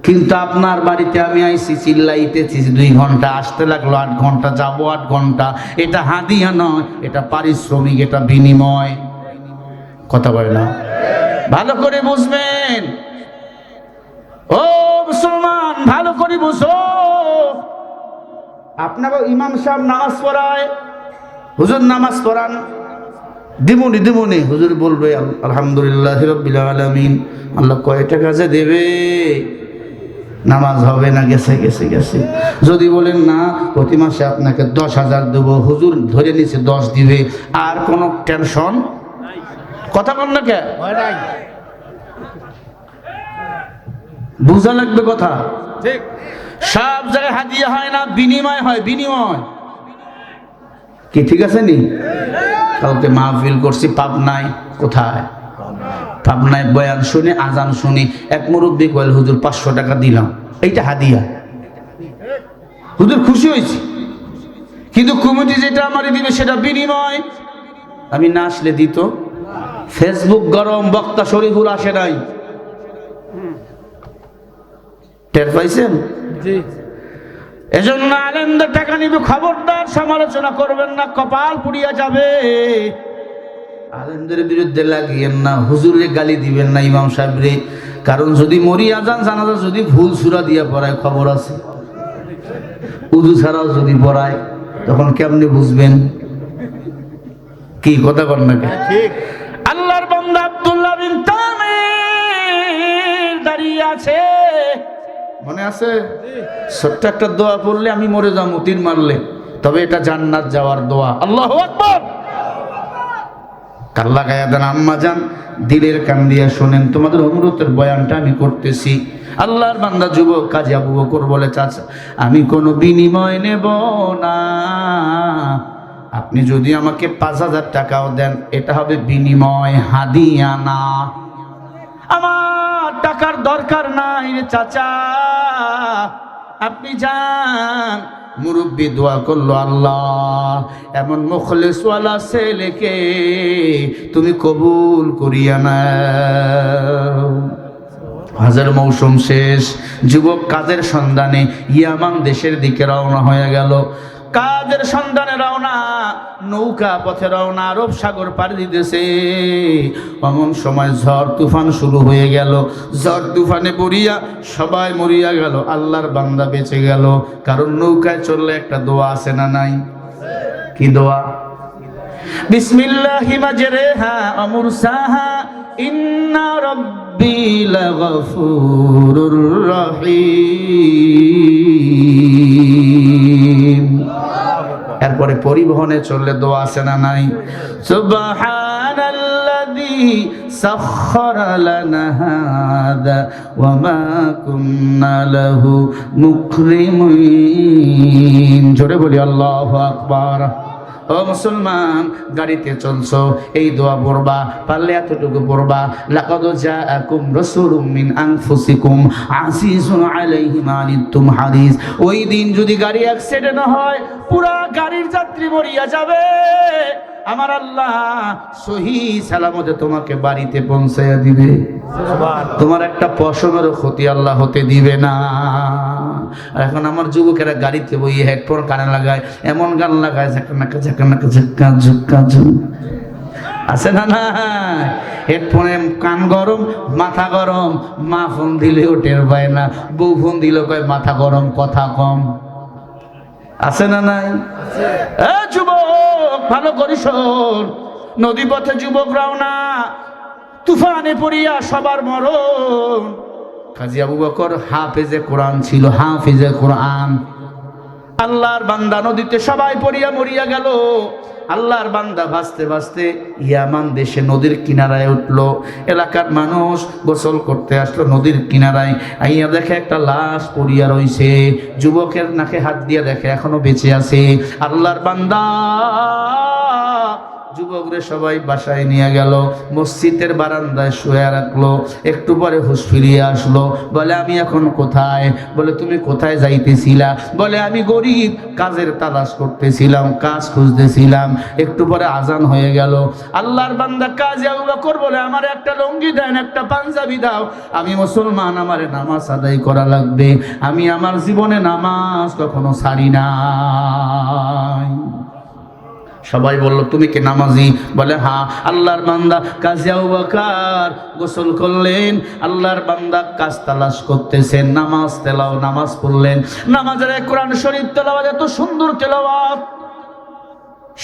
কিন্তু আপনার বাড়িতে আমি আইসি, চিল্লাইতেছি 2 ঘন্টা, আসতে লাগলো 8 ঘন্টা, যাবো 8 ঘন্টা, এটা হাদিয়া নয়, এটা পারিশ্রমিক, এটা বিনিময়। কথা বলে না? ভালো করে বুঝবেন ও মুসলমান, ভালো করে বুঝো। আপনাকে ইমাম সাহেব নামাজ পড়ায়, হুজুর নামাজ পড়ান, দিমুনি হুজুর বলবে আলহামদুলিল্লাহ রাব্বিল আলামিন। আল্লাহ কয়টা কাজে দেবে? নামাজ হবে না, গেছে গেছে গেছে। যদি বলেন না প্রতি মাসে আপনাকে 10,000 দেবো, হুজুর ধরে নিচে 10 দিবে, আর কোনো টেনশন। কথা বল না কে? বুঝা লাগবে কথা। ঠিক, সব জায়গায় হাদিয়া হয় না, বিনিময় হয়। বিনিময় কি ঠিক আছে নি? কালকে মাহফিল করছি পাবনায়। কোথায়? পাবনায় বয়ান শুনে, আজান শুনি, এক মুরব্বী কইল হুজুর 500 টাকা দিলাম, এইটা হাদিয়া। হুজুর খুশি হয়েছি, কিন্তু কমিটি যেটা আমারে দিবে সেটা বিনিময়। আমি না আসলে দিত। ফেসবুক গরম, বক্তা শরীফুল আসে নাই, টের পাইছেন? এজন্য আলেমদের টাকা নিবে, খবরদার সমালোচনা করবেন না, কপাল পুড়িয়া যাবে। আলেমদের বিরুদ্ধে লাগিয়েন না, হুজুরে গালি দিবেন না, ইমাম সাহেবরে। কারণ যদি মরিয়া যান, জানাজা যদি ভুল সূরা দিয়া পড়ায়, খবর আছে। উযু ছাড়াও যদি পড়ায়, তখন কেমনে বুঝবেন? কি কথা বল না? ঠিক। আল্লাহর বান্দা আব্দুল্লাহ বিন তামির দাঁড়িয়ে আছে, মনে আছে? ছোট্ট একটা দোয়া পড়লে আমি মরে যাবো তীর মারলে, তবে এটা জান্নাত যাওয়ার দোয়া। আল্লাহু আকবার। কাল্লা গায়া দেন আম্মা জান, দিলের কান দিয়া শোনেন, তোমাদের অনুরোধের বয়ানটা আমি করতেছি। আল্লাহর বান্দা যুবক কাজী আবু বকর বলে, চাচা আমি কোনো বিনিময় নেব না, আপনি যদি আমাকে 5,000 টাকাও দেন এটা হবে বিনিময়, হাদিয়া না। আমার টাকার দরকার নাই রে চাচা, আপনি যান। মুরব্বী দোয়া করলো, আল্লাহ এমন মুখলিসওয়ালা ছেলেকে তুমি কবুল করিয়া নাও। হজের মৌসুম শেষ, যুবক কাজের সন্ধানে ইয়ামান দেশের দিকে রওনা হয়ে গেল। কাজের সন্ধানে রওনা, নৌকা পথে রওনা, আরব সাগর পাড়ি দিতেছে। এমন সময় ঝড় তুফান শুরু হয়ে গেল। ঝড় তুফানে পড়িয়া সবাই মরিয়া গেল, আল্লাহর বান্দা বেঁচে গেল। কারণ নৌকায় চললে একটা দোয়া আছে না নাই? কি দোয়া? বিসমিল্লাহি মাজরেহা ওয়া মুরসাহা ইন্না রাব্বি লাগফুরুর রহিম। এরপরে পরিবহনে চললে দোয়া আছে না নাই? সুবহানাল্লাযী সাখখারা লানা হাযা ওয়া মা কুন্না লাহু মুকরিমিন। জোরে বলি আল্লাহু আকবার। ও মুসলমান, গাড়িতে চলছো, এই দোয়া পড়বা, পারলে এতটুকু পড়বা, লাকাদ জাআকুম রাসূলুম মিন আনফুসিকুম আজিজুন আলাইহি মা আনিতুম হারিস। ওই দিন যদি গাড়ি অ্যাক্সিডেন্ট হয়, পুরা গাড়ির যাত্রী মরিয়া যাবে, আমার আল্লাহ সহি সালামতে তোমাকে বাড়িতে পৌঁছাইয়া দিবে। তোমার একটা পশমেরও ক্ষতি আল্লাহ হতে দিবে না। আর এখন আমার যুবকেরা গাড়িতে বইয়ে হেডফোন কানে লাগায়, এমন গান লাগায় ঝাঁকা ঝাঁকা ঝুক্কা ঝুক আছে না? না, হেডফোনে কান গরম, মাথা গরম, মা ফোন দিলেও টের পায় না, বউ ফোন দিলেও কয় মাথা গরম, কথা কম। আছে না নাই? যুবক ভালো করি শোন, নদী পথে যুবকরাও না, তুফানে পড়িয়া সবার মরণ। কাজী আবু বকর হাফেজে কোরআন ছিল, হাফেজে কোরআন। আল্লাহর বান্দা নদীতে সবাই পড়িয়া মরিয়া গেল। আল্লাহর বান্দা ভাসতে ভাসতে ইয়ামান দেশে নদীর কিনারায় উঠলো। এলাকার মানুষ গোসল করতে আসলো নদীর কিনারায়, আইয়া দেখে একটা লাশ পড়িয়া রইছে। যুবকের নাকে হাত দিয়া দেখে এখনো বেঁচে আছে। আল্লাহর বান্দা যুবকরে সবাই বাসায় নিয়ে গেল, মসজিদের বারান্দায় শুয়ে রাখলো। একটু পরে হুঁশ ফিরিয়ে আসলো, বলে আমি এখন কোথায়? বলে তুমি কোথায় যাইতেছিলা? বলে আমি গরিব, কাজের তালাশ করতেছিলাম, কাজ খুঁজতেছিলাম। একটু পরে আজান হয়ে গেল। আল্লাহর বান্দা কাজী আবু বকর বলে আমার একটা লুঙ্গি দেন, একটা পাঞ্জাবি দাও, আমি মুসলমান, আমারে নামাজ আদায় করা লাগবে। আমি আমার জীবনে নামাজ কখনো ছাড়ি নাই। সবাই বলল তুমি কি নামাজি? বলে হ্যাঁ। আল্লাহর বান্দা কাজী আবু বকর গোসল করলেন, আল্লাহর বান্দা কাজ তালাশ করতেছেন, নামাজ পড়লেন। নামাজের কোরআন শরীফ তেলাওয়াত এত সুন্দর তেলাওয়াত।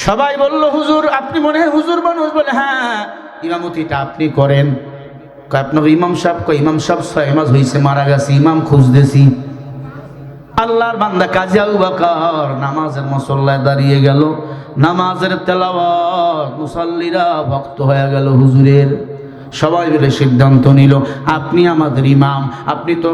সবাই বলল হুজুর আপনি মনে হয় হুজুর মানুষ। বলে হ্যাঁ, ইমামতিটা আপনি করেন। আপনার ইমাম সাহেব? ইমাম সাহেব 6 মাস হয়েছে মারা গেছে, ইমাম খুঁজতেছি। আল্লাহর বান্দা কাজী আবু বকর নামাজের মুসল্লায় দাঁড়িয়ে গেল, নামাজের তেলাওয়াত, মুসাল্লিরা ভক্ত হয়ে গেল হুজুরের। সবাই মিলে সিদ্ধান্ত নিল আপনি আমাদের ইমাম। আপনি তো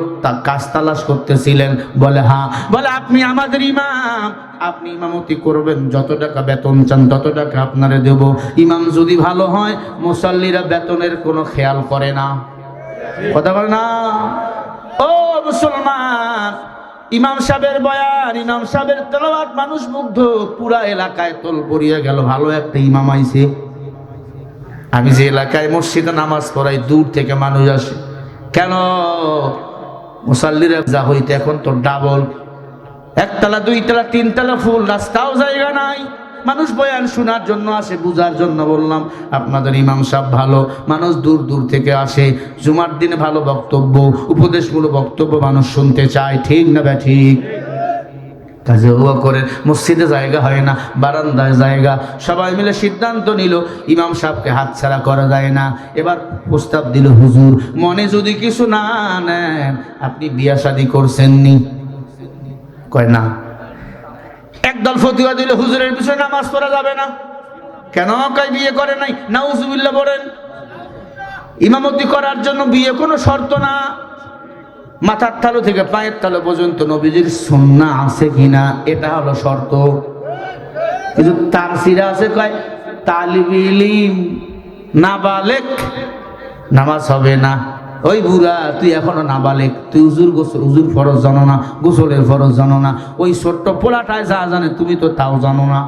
কাজ তালাশ করতেছিলেন। বলে হ্যাঁ। বলে আপনি আমাদের ইমাম, আপনি ইমামতি করবেন, যত টাকা বেতন চান তত টাকা আপনারে দেব। ইমাম যদি ভালো হয়, মুসাল্লিরা বেতনের কোনো খেয়াল করে না। কথা বলে না? ও মুসলমান, ইমাম সাহেবের বয়ান, ইমাম সাহেবের তেলাওয়াত মানুষ মুগ্ধ, পুরা এলাকায় তোল পড়িয়ে গেল, ভালো একটা ইমাম আইছে। আমি যে এলাকায় মসজিদে নামাজ পড়াই, দূর থেকে মানুষ আসে। কেন? মুসাল্লিরা যা হইতে এখন তো ডাবল, 1 তলা 2 তলা 3 তলা ফুল, রাস্তাও জায়গা নাই। মানুষ বয়ান শোনার জন্য আসে, বুঝার জন্য। বললাম আপনাদের ইমাম সাহেব ভালো, মানুষ দূর দূর থেকে আসে, জুমার দিনে ভালো বক্তব্য, উপদেশমূলক বক্তব্য মানুষ শুনতে চায়, ঠিক না ঠিক? কাজে ও করে মসজিদে জায়গা হয় না, বারান্দায় জায়গা। সবাই মিলে সিদ্ধান্ত নিল ইমাম সাহেবকে হাতছাড়া করা যায় না। এবার প্রস্তাব দিল হুজুর মনে যদি কিছু না নেন, আপনি বিয়া শাদী করছেননি? কয় না। একদল ফতোয়া দিল হুজুরের পিছনে নামাজ পড়া যাবে না। কেন? কয় বিয়ে করে নাই। নাউজুবিল্লাহ বলেন। ইমামতি করার জন্য বিয়ে কোনো শর্ত না। মাথার তালু থেকে পায়ের তালু পর্যন্ত নবীজির সুন্নাহ আছে কিনা এটা হলো শর্ত। কিন্তু তার সিরা আছে কয় তালিবুল ইলম নাবালেগ নামাজ হবে না। ওই বুড়া তুই এখনো নাবালেগ, তুই হুজুর ফরজ জানো না, গোসলের ফরজ জানো না। ওই ছোট্ট পোলাটায় যা জানে তুমি তো তাও জানো না।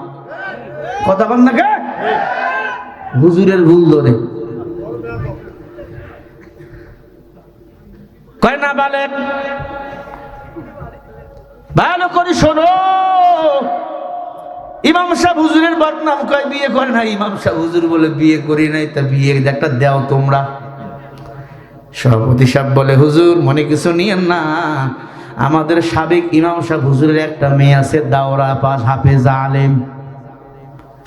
কথা বল না কে? হুজুরের ভুল ধরে কয় নাবালেগ। ভালো করে শোনো, ইমাম সাহেব হুজুরের বদনাম কয় বিয়ে করে নাই। ইমাম সাহেব হুজুর বলে বিয়ে করি নাই, তা বিয়ে একটা দেও তোমরা। সভাপতি সাহেব বলে হুজুর মনে কিছু নিয়েন না, আমাদের সাবেক ইমাম সাহেব হুজুরের একটা মেয়ে আছে, দাওরা পাস, হাফেজা আলেম,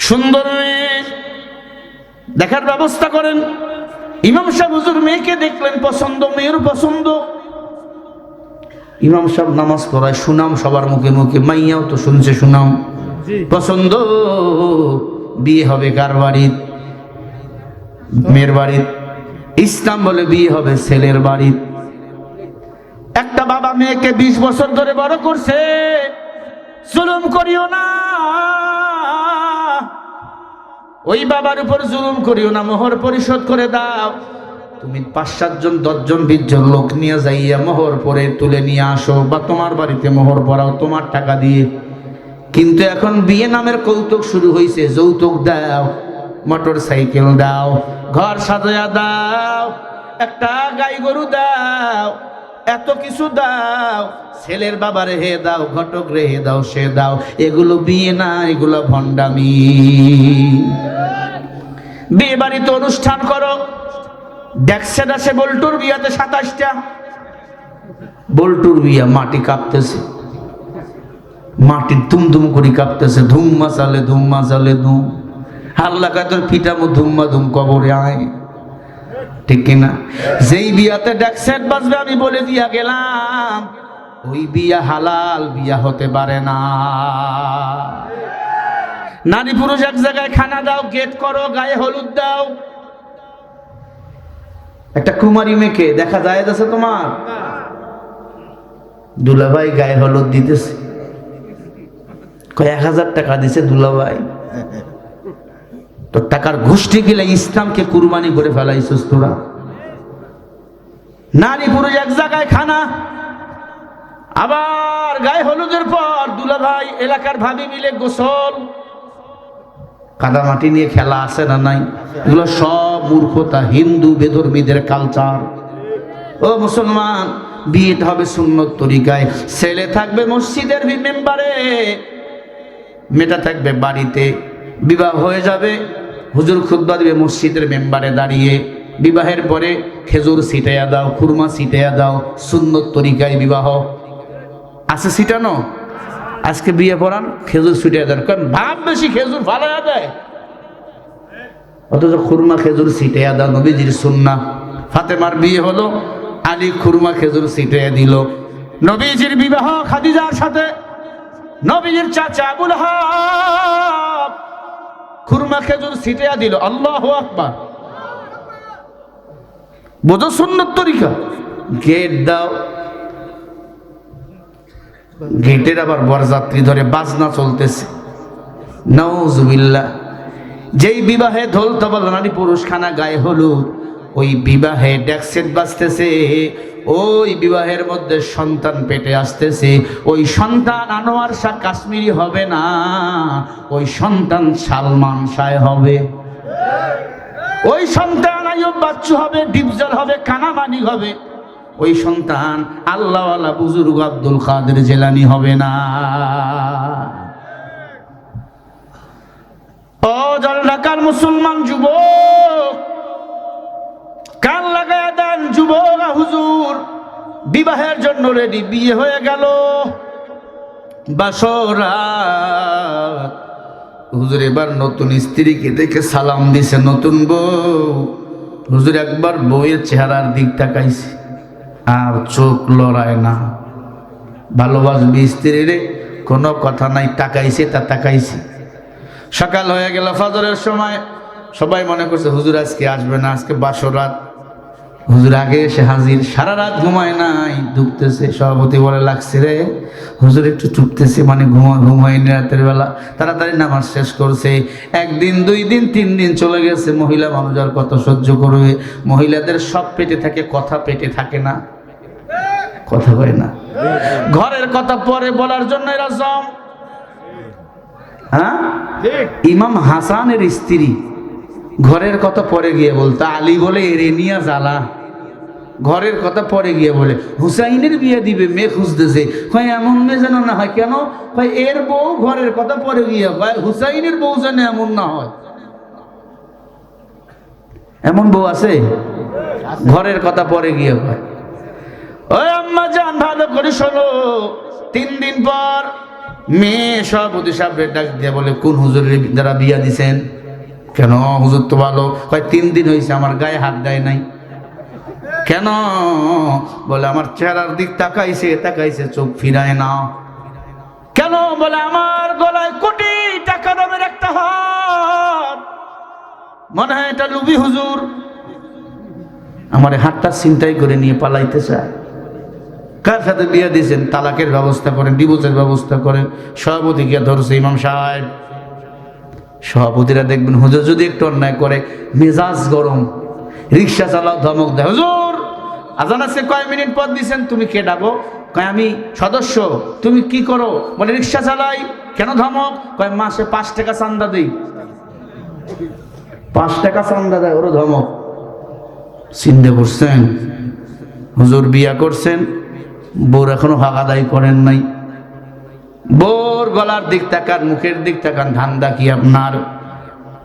সুন্দর মেয়ে, দেখার ব্যবস্থা করেন। ইমাম সাহেব হুজুর মেয়েকে দেখলেন, পছন্দ, মেয়ের পছন্দ। ইমাম সাহেব নামাজ পড়ায়, সুনাম সবার মুখে মুখে, মাইয়াও তো শুনছে সুনাম। জি। পছন্দ। বিয়ে হবে কার বাড়ির? মেয়ের বাড়ির। ইসলাম বলে বিয়ে হবে ছেলের বাড়ির। একটা বাবা মেয়েকে 20 বছর ধরে বড় করছে, জুলুম করিও না। ওই বাবার উপর জুলুম করিও না, মোহর পরিশোধ করে দাও। তুমি 5-7 জন 10 জন 20 জন লোক নিয়ে যাইয়া মোহর পরে তুলে নিয়ে আসো, বা তোমার বাড়িতে মোহর পড়াও তোমার টাকা দিয়ে। কিন্তু এখন বিয়ে নামের কৌতুক শুরু হয়েছে। যৌতুক দাও, মোটর সাইকেল দাও, ঘর সাজায়া দাও, একটা গাই গরু দাও, এত কিছু দাও। ছেলের বাবার হে দাও, ঘটক রে হে দাও, সে দাও। এগুলো বিয়ে না, এগুলো ভণ্ডামি। বিয়ে বাড়িতে অনুষ্ঠান করো, দেখছে দাসে বল্টুর বিয়াতে 27টা বল্টুর বিয়া, মাটি কাঁপতেছে, মাটি দুমদুম করে কাঁপতেছে। ধুম মাসালে ধুম মাসালে ধুম, হাল্লা কাতর পিটামো ধুম্মা ধুম, কবরে আয়। ঠিক কিনা? যেই বিয়াতে ডেকসেট বাজবে আমি বলে দিয়া গেলাম, ওই বিয়া হালাল বিয়া হতে পারে না। নারী পুরুষ এক জায়গায় খানা দাও, গেট করো, গায়ে হলুদ দাও। একটা কুমারী মেয়েকে দেখা যায় আছে তোমার? দুলাভাই গায়ে হলুদ দিতেছে, কয় 1000 টাকা দিছে দুলাভাই। তো টাকার গোষ্ঠী গেলে ইসলামকে কুরবানি করে ফেলাইছিস তোরা। নারী পুরুষ এক জায়গায় খানা, আবার গায়ে হলুদের পর দুলাভাই এলাকার ভাবি মিলে গোসল। কাদামাটি নিয়ে খেলা আছে না নাই? এগুলো সব মূর্খতা, হিন্দু বেধর্মীদের কালচার। ও মুসলমান, বিয়েটা হবে সুন্নত তরিকায়। ছেলে থাকবে মসজিদের মেম্বারে, মেয়েটা থাকবে বাড়িতে। বিবাহ হয়ে যাবে, হুজুর খুতবা দিবে মসজিদের মেম্বারে দাঁড়িয়ে। বিবাহের পরে খেজুর ছিটাইয়া দাও, খুরমা ছিটাইয়া দাও। সুন্নত তরিকায় বিবাহ আছে ছিটানো। আজকে বিয়ে পড়ান, খেজুর ছিটাইয়া দেন, কারণ ভাব বেশি খেজুর ফালাইয়া দেয়, অথচ খুরমা খেজুর ছিটাইয়া দাও, নবীজির সুন্নাহ। ফাতেমার বিয়ে হলো, আলী খুরমা খেজুর ছিটাইয়া দিল। নবীজির বিবাহ খাদিজার সাথে, নবীজির চাচা আবুল হাব খুরমা খেজুর ছিটাইয়া দিল। আল্লাহু আকবার। বোঝো সুন্নত তরিকা? গেট দাও, গেটের আবার বরযাত্রী ধরে বাজনা চলতেছে, নাউজুবিল্লাহ। যেই বিবাহে ঢোল তবলা নারী পুরুষ খানা গায়ে হলুদ, ওই বিবাহে ডেকসেট বাজতেছে। ওই বিবাহের মধ্যে সন্তান পেটে আসতেছে। ওই সন্তান আনোয়ার শাহ কাশ্মীরি হবে না, ওই সন্তান সালমান শাহ হবে। ওই সন্তান আইয়ুব বাচ্চু হবে, ডিপজল হবে, কানামানি হবে। ওই সন্তান আল্লাহওয়ালা বুজুর্গ আব্দুল কাদের জেলানি হবে না। ও জল ঢাকার মুসলমান যুবক, কান লাগায় দেন যুবক। হুজুর বিবাহের জন্য রেডি, বিয়ে হয়ে গেল, বাসরাত। হুজুর এবার নতুন স্ত্রীকে দেখে সালাম দিছে, নতুন বউ। হুজুর একবার বউয়ের চেহারার দিক তাকাইছে, আর চোখ লড়ায় না। ভালোবাসবি স্ত্রীরে, কোনো কথা নাই, তাকাইছে তা তাকাইছে। সকাল হয়ে গেল, ফজরের সময়। সবাই মনে করছে হুজুর আজকে আসবে না, আজকে বাসরাত। হুজুর আগে এসে হাজির, সারা রাত ঘুমায় নাই, ঢুকতেছে। সভাপতি বলে, লাগছে রে হুজুর একটু চুপতেছে, মানে ঘুমায়নি রাতের বেলা। তাড়াতাড়ি নামাজ শেষ করছে। 1 দিন 2 দিন 3 দিন চলে গেছে। মহিলা মানুষ আর কত সহ্য করবে? মহিলাদের সব পেটে থাকে, কথা পেটে থাকে না, কথা কয় না। ঘরের কথা পরে বলার জন্য এরা জম। হ্যাঁ, ইমাম হাসানের স্ত্রী ঘরের কথা পরে গিয়ে বলতো, আলী বলে এরে নিয়া জ্বালা। ঘরের কথা পরে গিয়ে বলে, হুসাইনের বিয়ে দিবে, মেয়ে খুঁজতেছে। কয় এমন মেয়ে যেন না হয়। কেন? কয় এর বউ ঘরের কথা পরে গিয়ে কয় হুসাইনের বউ যেন এমন না হয়। এমন বউ আছে? ঘরের কথা পরে গিয়ে কয়। ওই আম্মা জান, ভালো করে শোনো। 3 দিন পর মেয়ে সভাপতি সাহেবের ডাক দিয়ে বলে, কোন হুজুরের যারা বিয়া দিছেন? কেন হুজুর তো ভালো। কয় 3 দিন হয়েছে, আমার গায়ে হাত দেয় নাই। কেন? বলে আমার চেহারার দিক তাকাইছে, চোখ ফিরায় না। কেন? বলে আমার গলায় কোটি দামের একটা হাত, মনে হয় এটা লুবি হুজুর, আমার হাতটা ছিনতাই করে নিয়ে পালাইতে চায়। কার সাথে বিয়ে দিয়েছেন? তালাকের ব্যবস্থা করেন, ডিভোর্সের ব্যবস্থা করেন। সভাপতি গিয়ে ধরছে ইমাম সাহেব। সভাপতিরা দেখবেন হুজুর যদি একটু অন্যায় করে মেজাজ গরম, রিক্সা চালাও, ধমক দেয়, হুজুর আজান আছে কয় মিনিট পর দিছেন, তুমি কে ডাকো? কয় আমি সদস্য। তুমি কি করো? বলে রিক্সা চালাই। কেন ধমক? কয় মাসে 5 টাকা চান্দা দেই। 5 টাকা চান্দা দেয়, ওরও ধমক। চিন্তা করছেন হুজুর বিয়া করছেন, বউর এখনো হক আদায় করেন নাই। বউর গলার দিক তাকান, মুখের দিক তাকান, ধান্দা কি আপনার?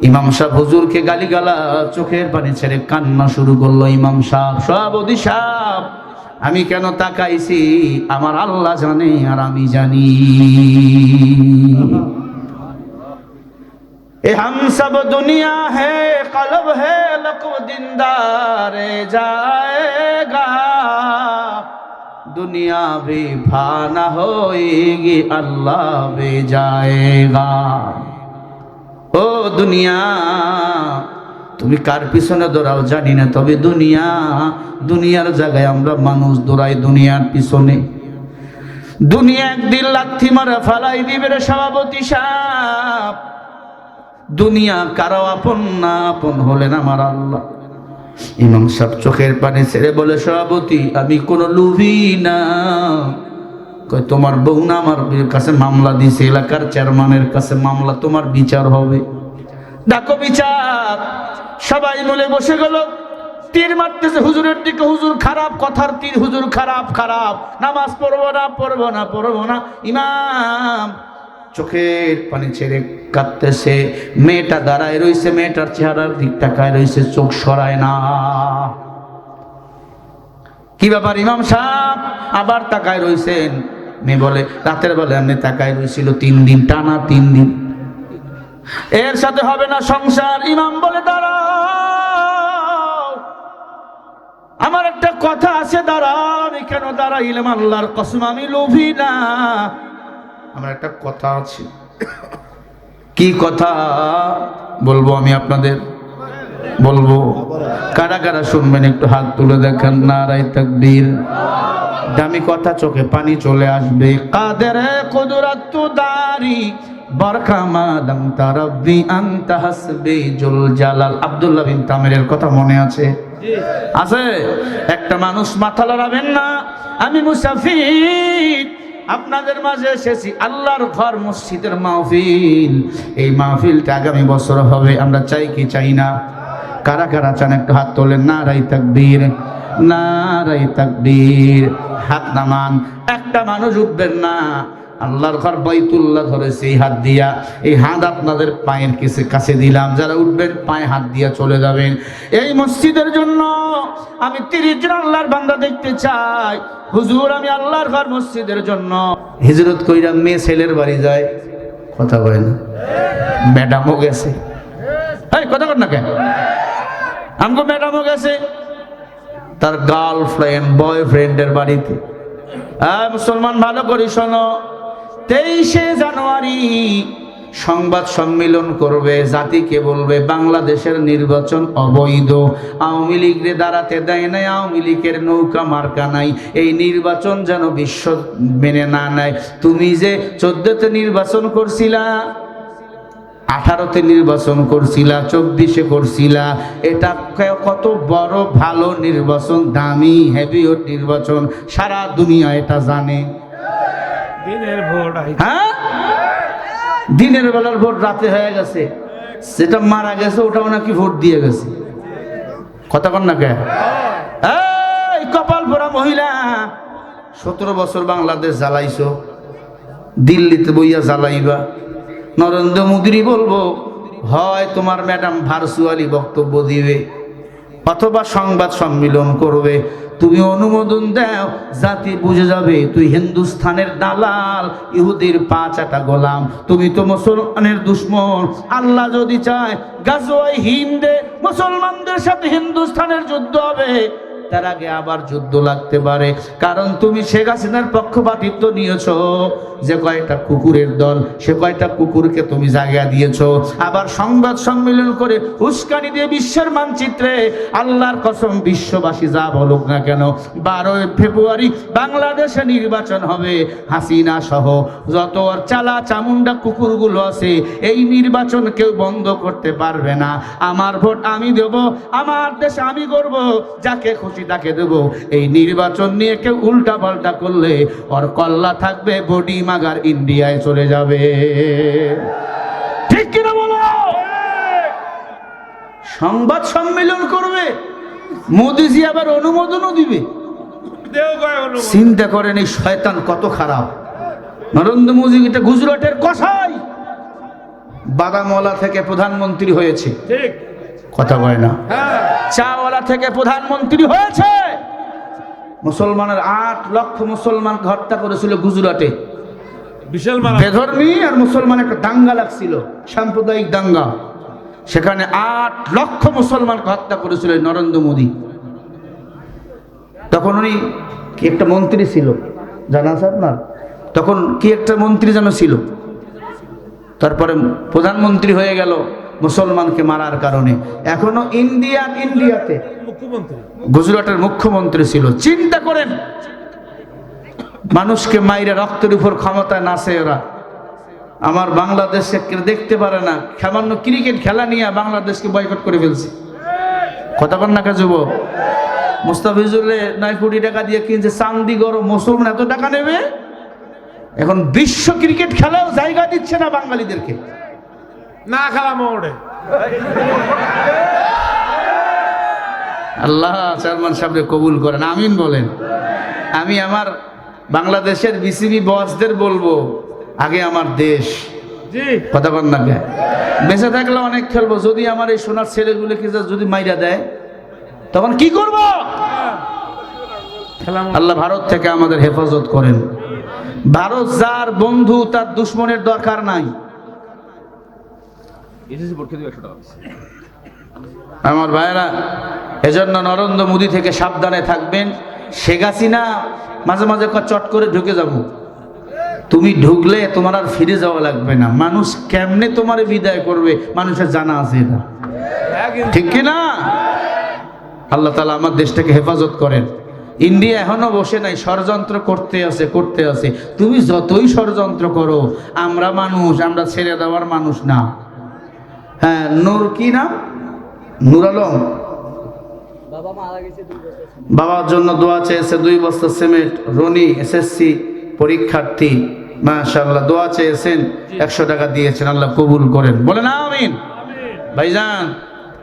ইমাম সাহেব হুজুরকে গালিগালা, চোখের পানি ছেড়ে কান্না শুরু করলো। ইমাম সাহেব, সভাপতি সাহেব, আমি কেন তাকাইছি আমার আল্লাহ জানে আর আমি জানি। ए हम सब दुनिया है कलब है लकब दीनदार जाएगा, दुनिया भी फाना होएगी अल्लाह भी जाएगा। ও দুনিয়া, তুমি কার পিছনে দৌড়াও জানি না, তবে দুনিয়া, দুনিয়ার জায়গায় আমরা মানুষ দৌড়াই দুনিয়ার পিছনে। দুনিয়া একদিন লাথি মারা ফালাই দিবে রে সভাপতি সাহেব। দুনিয়া কারো আপন না, আপন হলেন আমার আল্লাহ। ইমাম সাহেব চোখের পানি ছেড়ে বলে সভাপতি আমি কোনো লুভি না। কয় তোমার বউ না আমার কাছে মামলা দিয়েছে, এলাকার চেয়ারম্যানের কাছে মামলা, তোমার বিচার হবে, ডাকো বিচার। সবাই মিলে বসে গেল, তীর মারতেছে হুজুরের দিকে। হুজুর খারাপ কথার তীর, হুজুর খারাপ খারাপ, নামাজ পড়বো না পড়বো না পড়বো না। ইমাম চোখের পানি ছেড়ে কাঁদতেছে। মেয়েটা দাঁড়ায় রয়েছে, মেয়েটার চেহারার দিক তাকায় রয়েছে, চোখ সরায় না। কি ব্যাপার ইমাম সাহেব? আবার তাকায় রয়েছেন। মেয়ে বলে রাতের বেলা এমনি তাকায় রয়েছিল 3 দিন টানা, 3 দিন, এর সাথে হবে না সংসার। ইমাম বলে দাঁড়াও, আমার একটা কথা আছে, দাঁড়াও। আমি কেন দাঁড়াইলাম? আল্লাহর কসম আমি লোভী না, আমার একটা কথা আছে। কি কথা বলবো আমি আপনাদের? বলবো, কারা কারা শুনবেন একটু হাত তুলে দেখেন। নারায়ে তাকবীর। দামি কথা, চোখে পানি চলে আসবে। কাদের কুদরত দারি বরকামা দাম তারাব্বি আনতা হাসবি জুল জালাল। আব্দুল্লাহ বিন তামিরের কথা মনে আছে? আছে। একটা মানুষ মাথা লড়াবেন না, আমি মুসাফির আপনাদের মাঝে এসেছি, আল্লাহর ঘর মসজিদের মাহফিল। এই মাহফিলটা আগামী বছর হবে, আমরা চাই কি চাই না? কারা কারা চান একটু হাত তোলেন। নারায়ে তাকবীর, নারায়ে তাকবীর। হাত নামান, একটা মানুষ উঠবেন না। আল্লাহর ঘর বাইতুল্লাহ ধরেছে এই হাত দিয়া, এই হাত আপনাদের পায়ের কাছে দিলাম। যারা উঠবেন পায়ে হাত দিয়া চলে যাবেন। এই মসজিদের জন্য আমি 30 জন আল্লাহর বান্দা দেখতে চাই। হুজুর আমি আল্লাহর ঘর মসজিদের জন্য হিজরত কইরা মেয়ে ছেলের বাড়ি যায়, কথা কয় না, ম্যাডামও গেছে। এই কথা কর না কেন? আমগো ম্যাডামও গেছে তার গার্লফ্রেন্ড বয়ফ্রেন্ডের বাড়িতে। মুসলমান ভালো করে শোনো, 23শে জানুয়ারি সংবাদ সম্মেলন করবে, জাতিকে বলবে বাংলাদেশের নির্বাচন অবৈধ, আওয়ামী লীগরে দাঁড়াতে দেয় নাই, আওয়ামী লীগের নৌকা মার্কা নাই, এই নির্বাচন যেন বিশ্ব মেনে না নেয়। তুমি যে 14তে নির্বাচন করছিলা, 18তে নির্বাচন করছিলা, 24-এ করছিলা, এটা কত বড় ভালো নির্বাচন, দামি হেভিওট নির্বাচন, সারা দুনিয়া এটা জানে। দিনের ভোট, হ্যাঁ, দিনের বেলার ভোট রাতে হয়ে গেছে, সেটা মারা গেছে ওটাও নাকি ভোট দিয়ে গেছে। কথা কন না কে? এই কপাল পোড়া মহিলা, 17 বছর বাংলাদেশ জ্বালাইছো, দিল্লিতে বইয়া জ্বালাইবা। নরেন্দ্র মোদী বলবো, হয় তোমার ম্যাডাম ভার্চুয়ালি বক্তব্য দিবে অথবা সংবাদ সম্মেলন করবে, তুমি অনুমোদন দাও, জাতি বুঝে যাবে তুই হিন্দুস্থানের দালাল, ইহুদির পা চাটা গোলাম, তুমি তো মুসলমানের দুশ্মন। আল্লাহ যদি চায় গাজওয়ায়ে হিন্দে মুসলমানদের সাথে হিন্দুস্থানের যুদ্ধ হবে, তার আগে আবার যুদ্ধ লাগতে পারে। কারণ তুমি শেখ হাসিনার পক্ষপাতিত্ব নিয়েছো, যে কয়টা কুকুরের দল সে কয়টা কুকুরকে তুমি জায়গা দিয়েছো। আবার সংবাদ সম্মেলন করে উস্কানি দিয়ে বিশ্বের মানচিত্রে, আল্লাহর কসম বিশ্ববাসী যা বলুক না কেন, 12 ফেব্রুয়ারি বাংলাদেশে নির্বাচন হবে। হাসিনা সহ যত আর চালা চামুন্ডা কুকুরগুলো আছে, এই নির্বাচন কেউ বন্ধ করতে পারবে না। আমার ভোট আমি দেব, আমার দেশ আমি করব, যাকে খুশি তাকে দেব। এই নির্বাচন নিয়ে কেউ উল্টা পাল্টা করলে ওর কল্লা থাকবে বডি মাগার ইন্ডিয়ায় চলে যাবে। ঠিক কিনা বলো? সংবাদ সম্মেলন করবে, মোদিজি আবার অনুমোদনও দিবে। চিন্তা করেন এই শয়তান কত খারাপ। নরেন্দ্র মোদী এটা গুজরাটের কসাই, বাদামওয়ালা থেকে প্রধানমন্ত্রী হয়েছে, কথা কয় না, চাওয়ালা থেকে প্রধানমন্ত্রী হয়েছে। মুসলমানের 8 লক্ষ মুসলমানকে হত্যা করেছিল গুজরাটে। বেধর্মী আর মুসলমান একটা দাঙ্গা লাগছিল, সাম্প্রদায়িক দাঙ্গা। সেখানে 8 লক্ষ মুসলমানকে হত্যা করেছিল নরেন্দ্র মোদী। তখন উনি কি একটা মন্ত্রী ছিল জানা আছে আপনার? তখন কি একটা মন্ত্রী যেন ছিল, তারপরে প্রধানমন্ত্রী হয়ে গেল মুসলমানকে মারার কারণে। এখনো ইন্ডিয়াতে গুজরাটের মুখ্যমন্ত্রী ছিল। চিন্তা করেন, মানুষকে মাইরে রক্তের উপর ক্ষমতায় নাচে ওরা। আমার বাংলাদেশে দেখতে পারে না, সামান্য ক্রিকেট খেলা নিয়ে বাংলাদেশকে বয়কট করে ফেলছে। কথা বল না কাজব, মুস্তাফিজুরে 9 কোটি টাকা দিয়ে কিনছে চান্দি গরম, মুসলমান এত টাকা নেবে? এখন বিশ্ব ক্রিকেট খেলাও জায়গা দিচ্ছে না বাঙালিদেরকে। না খেলা মোড়ে আল্লাহ চেয়ারম্যান সাহেবকে কবুল করেন, আমিন বলেন। আমি আমার বাংলাদেশের বিসিবি বসদের বলবো, আগে আমার দেশ। কথা বল না, বেঁচে থাকলে অনেক খেলবো, যদি আমার এই সোনার ছেলেগুলোকে যদি মাইরা দেয় তখন কি করব? আল্লাহ ভারত থেকে আমাদের হেফাজত করেন। ভারত যার বন্ধু তার দুশ্মনের দরকার নাই। আমার ভাইরা, এজন্য নরেন্দ্র মোদী থেকে সাবধানে থাকবেন। শেখ হাসিনা মাঝে মাঝে চট করে ঢুকে যাব, তুমি ঢুকলে তোমার আর ফিরে যাওয়া লাগবে না। মানুষ কেমনে তোমার বিদায় করবে মানুষের জানা আছে এটা, ঠিক কিনা? আল্লাহ তাআলা আমার দেশটাকে হেফাজত করেন। ইন্ডিয়া এখনো বসে নাই, ষড়যন্ত্র করতে আছে। তুমি যতই ষড়যন্ত্র করো, আমরা মানুষ, আমরা ছেড়ে দেওয়ার মানুষ না। হ্যাঁ, নূর কি নাম, নূর আলম বাবার জন্য দোয়া চেয়েছে, 2 বস্তা সিমেন্ট। রনি এসএসসি পরীক্ষার্থী, মাশাআল্লাহ দোয়া চেয়েছেন, 100 টাকা দিয়েছেন। আল্লাহ কবুল করেন, বলেন আমিন। ভাইজান,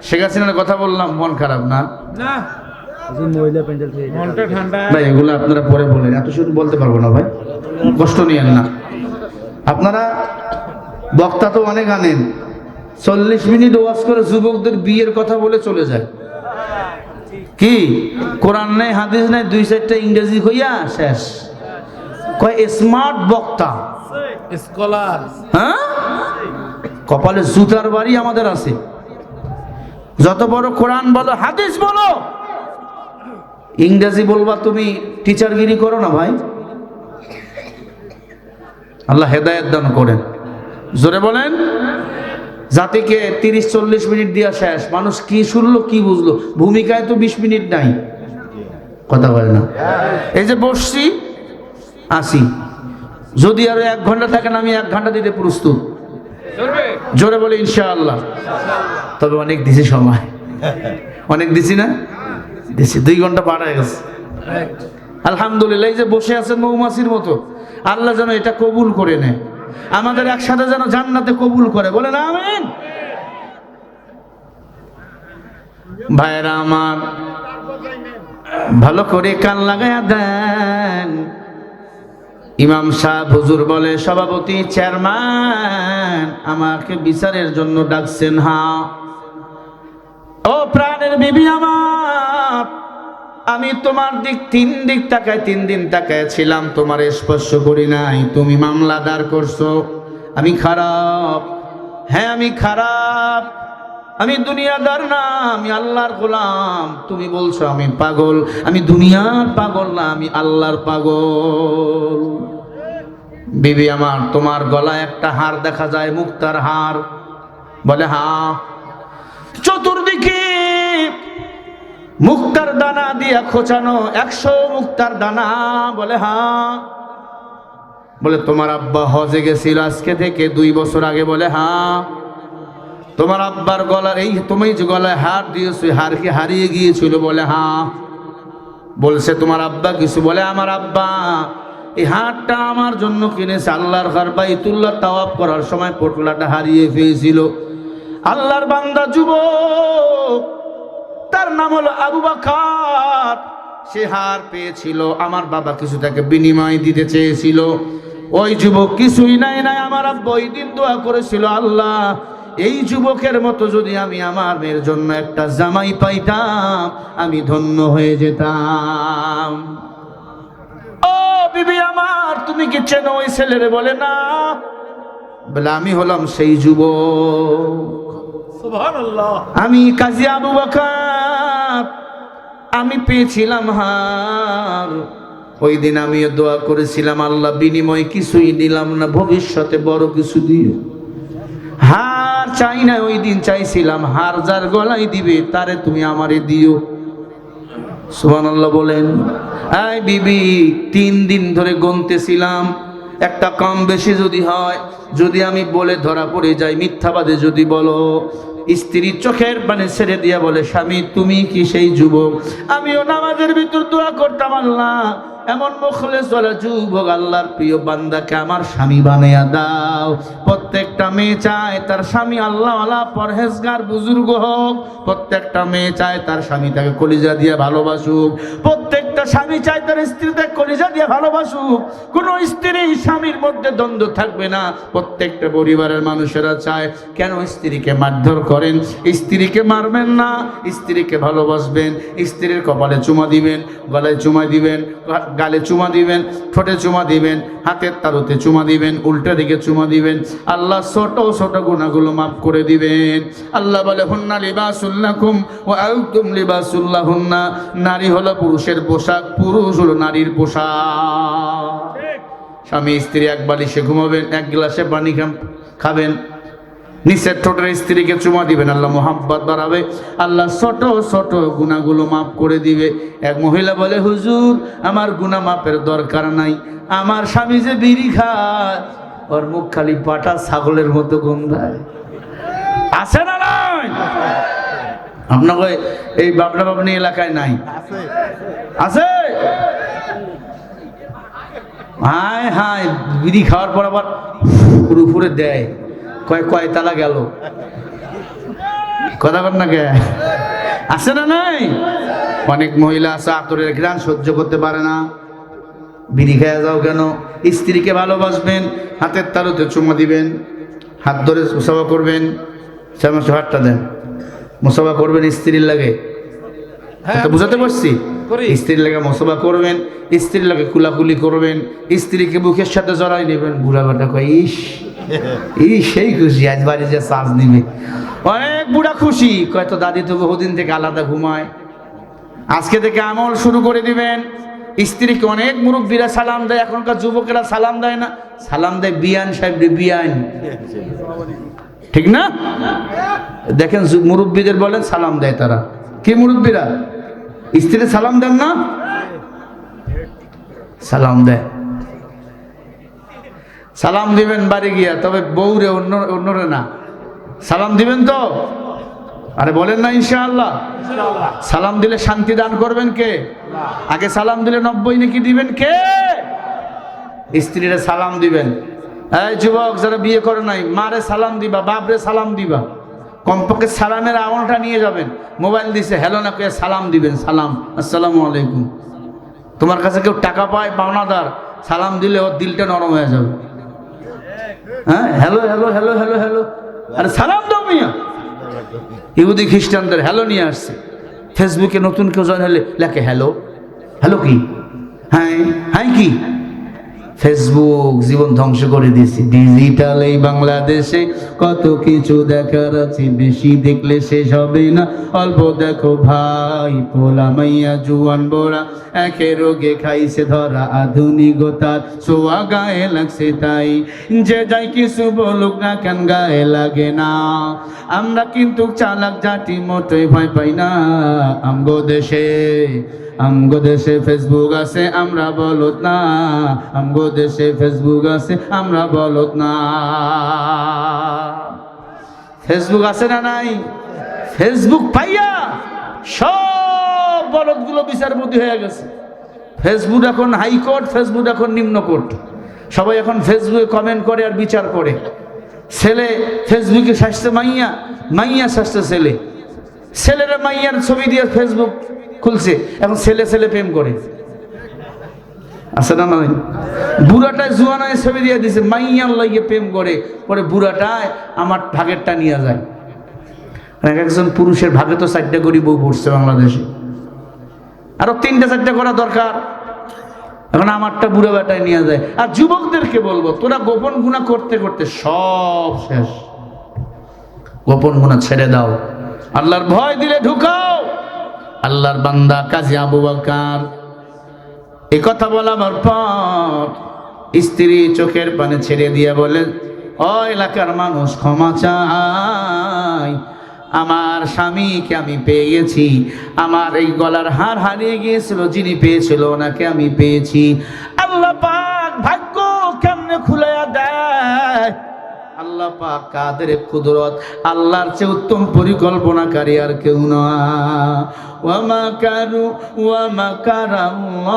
শেখ হাসিনার কথা বললাম, মন খারাপ না? ভাই এগুলো আপনারা পরে বলেন, এত শুধু বলতে পারবো না ভাই, কষ্ট নিয়েন না। আপনারা বক্তা তো অনেক আনেন, 40 মিনিট ওয়াজ করে যুবকদের বিয়ের কথা বলে চলে যায়। কি কোরআন নেই, হাদিস নেই, 2-4টা ইংরেজি হইয়া শেষ। কয় স্মার্ট বক্তা, স্কলার। হ্যাঁ, কপালে জুতার বাড়ি আমাদের আছে। যত বড় কোরআন বলো, হাদিস বলো, ইংরেজি বলবা তুমি টিচারগিরি করো না ভাই। আল্লাহ হেদায়েত দান করেন, জোরে বলেন। জাতিকে 30-40 মিনিট দিয়া শেষ, মানুষ কি শুনলো কি বুঝলো? ভূমিকায় তো 20 মিনিট নাই, কথা বলে না। এই যে বসছি আসি, যদি আরো 1 ঘন্টা থাকেন আমি 1 ঘন্টা দিতে প্রস্তুত, জোরে বলে ইনশাআল্লাহ। তবে অনেক দিছি সময়, অনেক দিছি না, দিছি 2 ঘন্টা পার হয়ে গেছে। আলহামদুলিল্লাহ। এই যে বসে আছেন মৌমাছির মতো, আল্লাহ যেন এটা কবুল করে নেয়, আমাদের একসাথে যেন জান্নাতে কবুল করে, বলে না আমিন। ভাইরা আমার, ভালো করে কান লাগায়া দেন। ইমাম সাহেব হুজুর বলে, সভাপতি চেয়ারম্যান আমাকে বিচারের জন্য ডাকছেন। হ্যাঁ, ও প্রাণের বিবি আমার, আমি তোমার দিক 3 দিন তাকায় ছিলাম, তোমার স্পর্শ করি নাই। তুমি মামলা দাঁড় করছো, আমি খারাপ। হ্যাঁ আমি খারাপ, আমি দুনিয়াদার না, আমি আল্লাহর গোলাম। তুমি বলছো আমি পাগল, আমি দুনিয়ার পাগল না, আমি আল্লাহর পাগল। বিবি আমার, তোমার গলায় একটা হার দেখা যায়, মুক্তার হার। বলে হ্যাঁ। চতুর্দিকে মুক্তার দানা দিয়া খোঁচানো, 100 মুক্তার দানা। বলে হ্যাঁ। বলে তোমার আব্বা হজে গেছিল আজকে থেকে 2 বছর আগে। বলে হ্যাঁ। তোমার আব্বার গলার এই তুমি যে গলায় হার দিয়েছো, হার কি হারিয়ে গিয়েছিল? বলে হ্যাঁ। বলছে তোমার আব্বা কিছু? বলে আমার আব্বা এই হারটা আমার জন্য কিনেছে, আল্লাহর ঘর বাইতুল্লাহ তাওয়াফ করার সময় পোটলাটা হারিয়ে ফেলেছিল। আল্লাহর বান্দা যুবক, তার নাম হলো আবু বকর। সে হার পেয়েছিল, আমার বাবা কিছু তাকে বিনিময় দিতে চেয়েছিল। ওই যুবক কিছুই নাই। আমার আব্বা ওই দিন দোয়া করেছিল, আল্লাহ এই যুবকের মতো যদি আমি আমার মেয়ের জন্য একটা জামাই পাইতাম, আমি ধন্য হয়ে যেতাম। ও বিবি আমার, তুমি কি চেনো ওই ছেলেরে? বলে না। বলে আমি হলাম সেই যুবক, সুবহানাল্লাহ। আমি কাজী আবু বকর। আমি পেয়েছিলাম হার। ওই দিন আমি দোয়া করেছিলাম, আল্লাহ বিনিময় কিছুই দিলাম না, ভবিষ্যতে বড় কিছু দিও। হার চাই না, ওই দিন চাইছিলাম হার যার গলায় দিবে তারে তুমি আমারে দিও। সুবহানাল্লাহ বলেন। এই বিবি, 3 দিন ধরে গুনতেছিলাম, একটা কম বেশি যদি হয়, যদি আমি বলে ধরা পড়ে যাই, মিথ্যাবাদে যদি বলো। স্ত্রী চোখের পানি ছেড়ে দিয়া বলে, স্বামী তুমি কি সেই যুবক? আমিও নামাজের ভিতর দোয়া করতাম, আল্লাহ এমন মুখলেস ওয়ালা যুবক, আল্লাহর প্রিয় বান্দাকে আমার স্বামী বানাইয়া দাও। প্রত্যেকটা মেয়ে চায় তার স্বামী আল্লাহওয়ালা পরহেজগার বুজুর্গ হোক। প্রত্যেকটা মেয়ে চায় তার স্বামী তাকে কলিজা দিয়ে ভালোবাসুক। প্রত্যেকটা স্বামী চায় তার স্ত্রী তাকে কলিজা দিয়ে ভালোবাসুক। কোনো স্ত্রী স্বামীর মধ্যে দ্বন্দ্ব থাকবে না। প্রত্যেকটা পরিবারের মানুষেরা চায়, কেন স্ত্রীকে মারধর করেন? স্ত্রীকে মারবেন না, স্ত্রীকে ভালোবাসবেন। স্ত্রীর কপালে চুমা দিবেন, গলায় চুমা দিবেন, গালে চুমা দিবেন, ঠোঁটে চুমা দিবেন, হাতের তালুতে চুমা দিবেন, উল্টা দিকে চুমা দিবেন। আল্লাহ ছোট ছোট গুনাহগুলো মাফ করে দিবেন। আল্লাহ বলে, হুন্না লিবাসুল লাকুম ওয়া আনতুম লিবাসুল লাহুন্না। নারী হলো পুরুষের পোশাক, পুরুষ হলো নারীর পোশাক। স্বামী স্ত্রী এক বালিশে ঘুমাবেন, 1 গ্লাসে পানি খাবেন, নিচের ঠোঁটের স্ত্রীকে চুমা দিবেন, আল্লাহ মোহাব্বত বাড়াবে, আল্লাহ ছোট ছোট গুনাহগুলো মাফ করে দিবে। এক মহিলা বলে, হুজুর আমার গুনাহ মাফের দরকার নাই, আমার স্বামী যে বিড়ি খায়, ওর মুখ খালি পাটা ছাগলের মতো গন্ধায়। আছে না নাই? আপনাকে এই বাবলা বাবনি এলাকায় নাই? আছে। হায় হায়, বিড়ি খাওয়ার পর আবার উপরে দেয়, কয় তালা গেল, কথা বল না কে? আছে না নাই? অনেক মহিলা আছে আতরের ঘ্রাণ সহ্য করতে পারে না, বিড়ি খেয়ে যাও কেন? স্ত্রীকে ভালোবাসবেন, হাতের তালুতে চুমা দিবেন, হাত ধরে মুসাফা করবেন। হাতটা দেন, মুসাফা করবেন স্ত্রীর লাগে। বুঝাতে পারছি? স্ত্রীর লাগে মুসাফা করবেন, স্ত্রীর লাগে কুলাকুলি করবেন, স্ত্রীকে বুকের সাথে জড়াই নেবেন। বুড়া বেটা কয়, ইস সেই খুশি, আজ বাড়ি যে চার্জ নিবে। অনেক বুড়া খুশি, কয় তো দাদি তো বহুদিন থেকে আলাদা ঘুমায়, আজকে থেকে আমল শুরু করে দিবেন। স্ত্রীকে অনেক মুরব্বীরা সালাম দেয়, এখনকার যুবকেরা সালাম দেয় না, সালাম দেয় বিয়ান সাহেব, বিয়ান, ঠিক না? দেখেন মুরব্বীদের বলেন সালাম দেয় তারা। কি মুরব্বীরা? স্ত্রী সালাম দেন না? সালাম দেয়। সালাম দিবেন বাড়ি গিয়া, তবে বউরে অন্যরে না। সালাম দিবেন তো? আরে বলেন না ইনশাআল্লাহ। সালাম দিলে শান্তি দান করবেন কে? আগে সালাম দিলে 90 নাকি দিবেন কে? স্ত্রীরা সালাম দিবেন। এই যুবক যারা বিয়ে করে নাই, মারে সালাম দিবা, বাপরে সালাম দিবা, কমপক্ষে সালামের আমলটা নিয়ে যাবেন। মোবাইল দিছে হ্যালো না কে সালাম দিবেন, সালাম আসসালামু আলাইকুম। তোমার কাছে কেউ টাকা পায় পাওনাদার, সালাম দিলে ওর দিলটা নরম হয়ে যাবে। হ্যাঁ, hello hello hello hello hello, আরে সালাম দাও মিয়া। ইহুদি খ্রিস্টানদের হ্যালো নিয়ে আসছে। ফেসবুকে নতুন কেউ জয়েন হলে লেখে হ্যালো। হ্যালো কি? হ্যাঁ হ্যাঁ কি? ফেসবুক জীবন ধ্বংস করে দিয়েছে। ডিজিটাল এই বাংলাদেশে কত কিছু দেখার আছে, বেশি দেখলে শেষ হবে না। অল্প দেখো ভাই, পোলা মাইয়া জুয়ান বোরা একে রোগে খাইছে ধরা, আধুনিকতার ছোঁয়া গায়ে লাগছে তাই। যে যাই কিছু বলুক না কেন গায়ে লাগে না, আমরা কিন্তু চালাক জাতি মোটেই ভয় পাই না। আমগো দেশে ফেসবুক আছে আমরা বলত না, আমগো দেশে ফেসবুক আছে আমরা বলত না। ফেসবুক আছে না নাই? ফেসবুক পাইয়া সব বলদগুলো বিচারপতি হয়ে গেছে। ফেসবুক এখন হাইকোর্ট, ফেসবুক এখন নিম্ন কোর্ট। সবাই এখন ফেসবুকে কমেন্ট করে আর বিচার করে। ছেলে ফেসবুকে শাসতে মাইয়া, মাইয়া শাসতে ছেলে, ছেলেরা মাইয়ার ছবি দিয়ে ফেসবুক খুলছে, এখন ছেলে ছেলে প্রেম করে। আছে না নয়? বুড়াটায় জুয়ানায় ছবি দিয়ে দিছে, মাইয়ার লাগিয়ে প্রেম করে, পরে বুড়াটায় আমার ভাগেরটা নিয়ে যায়। এক একজন পুরুষের ভাগে তো 4টা করে বউ পড়ছে বাংলাদেশে, আরো 3টা 4টা করা দরকার। এখন আমারটা বুড়া বেটায় নিয়ে যায়। আর যুবকদেরকে বলবো, তোরা গোপন গুনাহ করতে করতে সব শেষ। গোপন গুনাহ ছেড়ে দাও, আল্লাহর ভয় দিলে ঢুকাও। আল্লাহর বান্দা কাজী আবু বকর এই কথা বলার পর স্ত্রী চোখের পানি ছেড়ে দিয়ে বলেন, ও এলাকার মানুষ ক্ষমা চাই, আমার স্বামীকে আমি পেয়ে গেছি। আমার এই গলার হার হারিয়ে গিয়েছিল, যিনি পেয়েছিল ওনাকে আমি পেয়েছি। আল্লাহ পাক ভাগ্য কেমনে খুলাইয়া দেয়, আল্লাহ পাক কাদের কুদরত, আল্লাহর চেয়ে উত্তম পরিকল্পনাকারী আর কেউ না। ওয়া মাকারু ওয়া মাকারাল্লাহ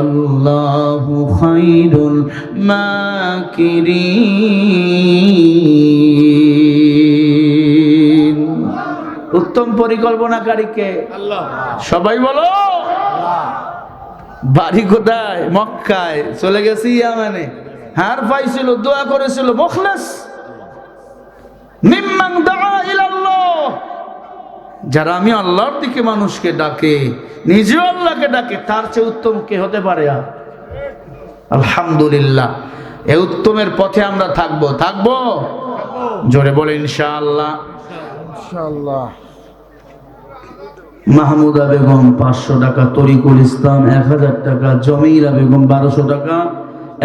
আল্লাহু খায়রুল মাকিরিন। উত্তম পরিকল্পনাকারী কে? আল্লাহ। সবাই বলো বাড়ি কোথায়? মক্কায়, চলে গেছি ইয়ামানে, হার পাইছিল, দোয়া করেছিল, মুখলেস মিম্মান দাআ ইলাল্লাহ। যারা আমি আল্লাহর দিকে মানুষকে ডাকে, নিজেও আল্লাহকে ডাকে, তার চেয়ে উত্তম কে হতে পারে? আর আলহামদুলিল্লাহ, এই উত্তমের পথে আমরা থাকবো। জোরে বলে ইনশাআল্লাহ। ইনশাআল্লাহ। মাহমুদা বেগম 500 টাকা, তরিকুল ইসলাম 1000 টাকা, জমিলা বেগম 1200 টাকা,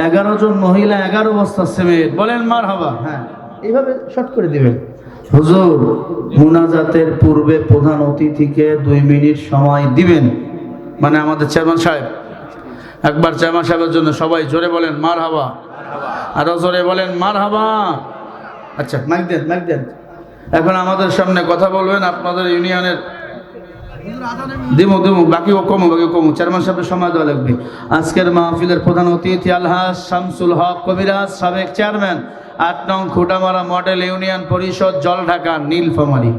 11 জন মহিলা 11 বস্তা সিমেন্ট। বলেন মারহাবা। হ্যাঁ, এইভাবে শর্ট করে দিবেন। হুজুর মুনাজাতের পূর্বে প্রধান অতিথিকে 2 মিনিট সময় দিবেন, মানে আমাদের চেয়ারম্যান সাহেব। একবার চেয়ারম্যান সাহেবের জন্য সবাই জোরে বলেন মারহাবা, আরো জোরে বলেন মারহাবা। আচ্ছা, মাইক দেন। এখন আমাদের সামনে কথা বলবেন আপনাদের ইউনিয়নের। দিমু বাকি কমু চেয়ারম্যান সাহেবের সময় দেওয়া লাগবে। আজকের মাহফিলের প্রধান অতিথি আলহাজ শামসুল হক কবিরাজ, সাবেক চেয়ারম্যান, 8 নং খুঁটামারা মডেল ইউনিয়ন পরিষদ, জলঢাকা, নীলফামারী।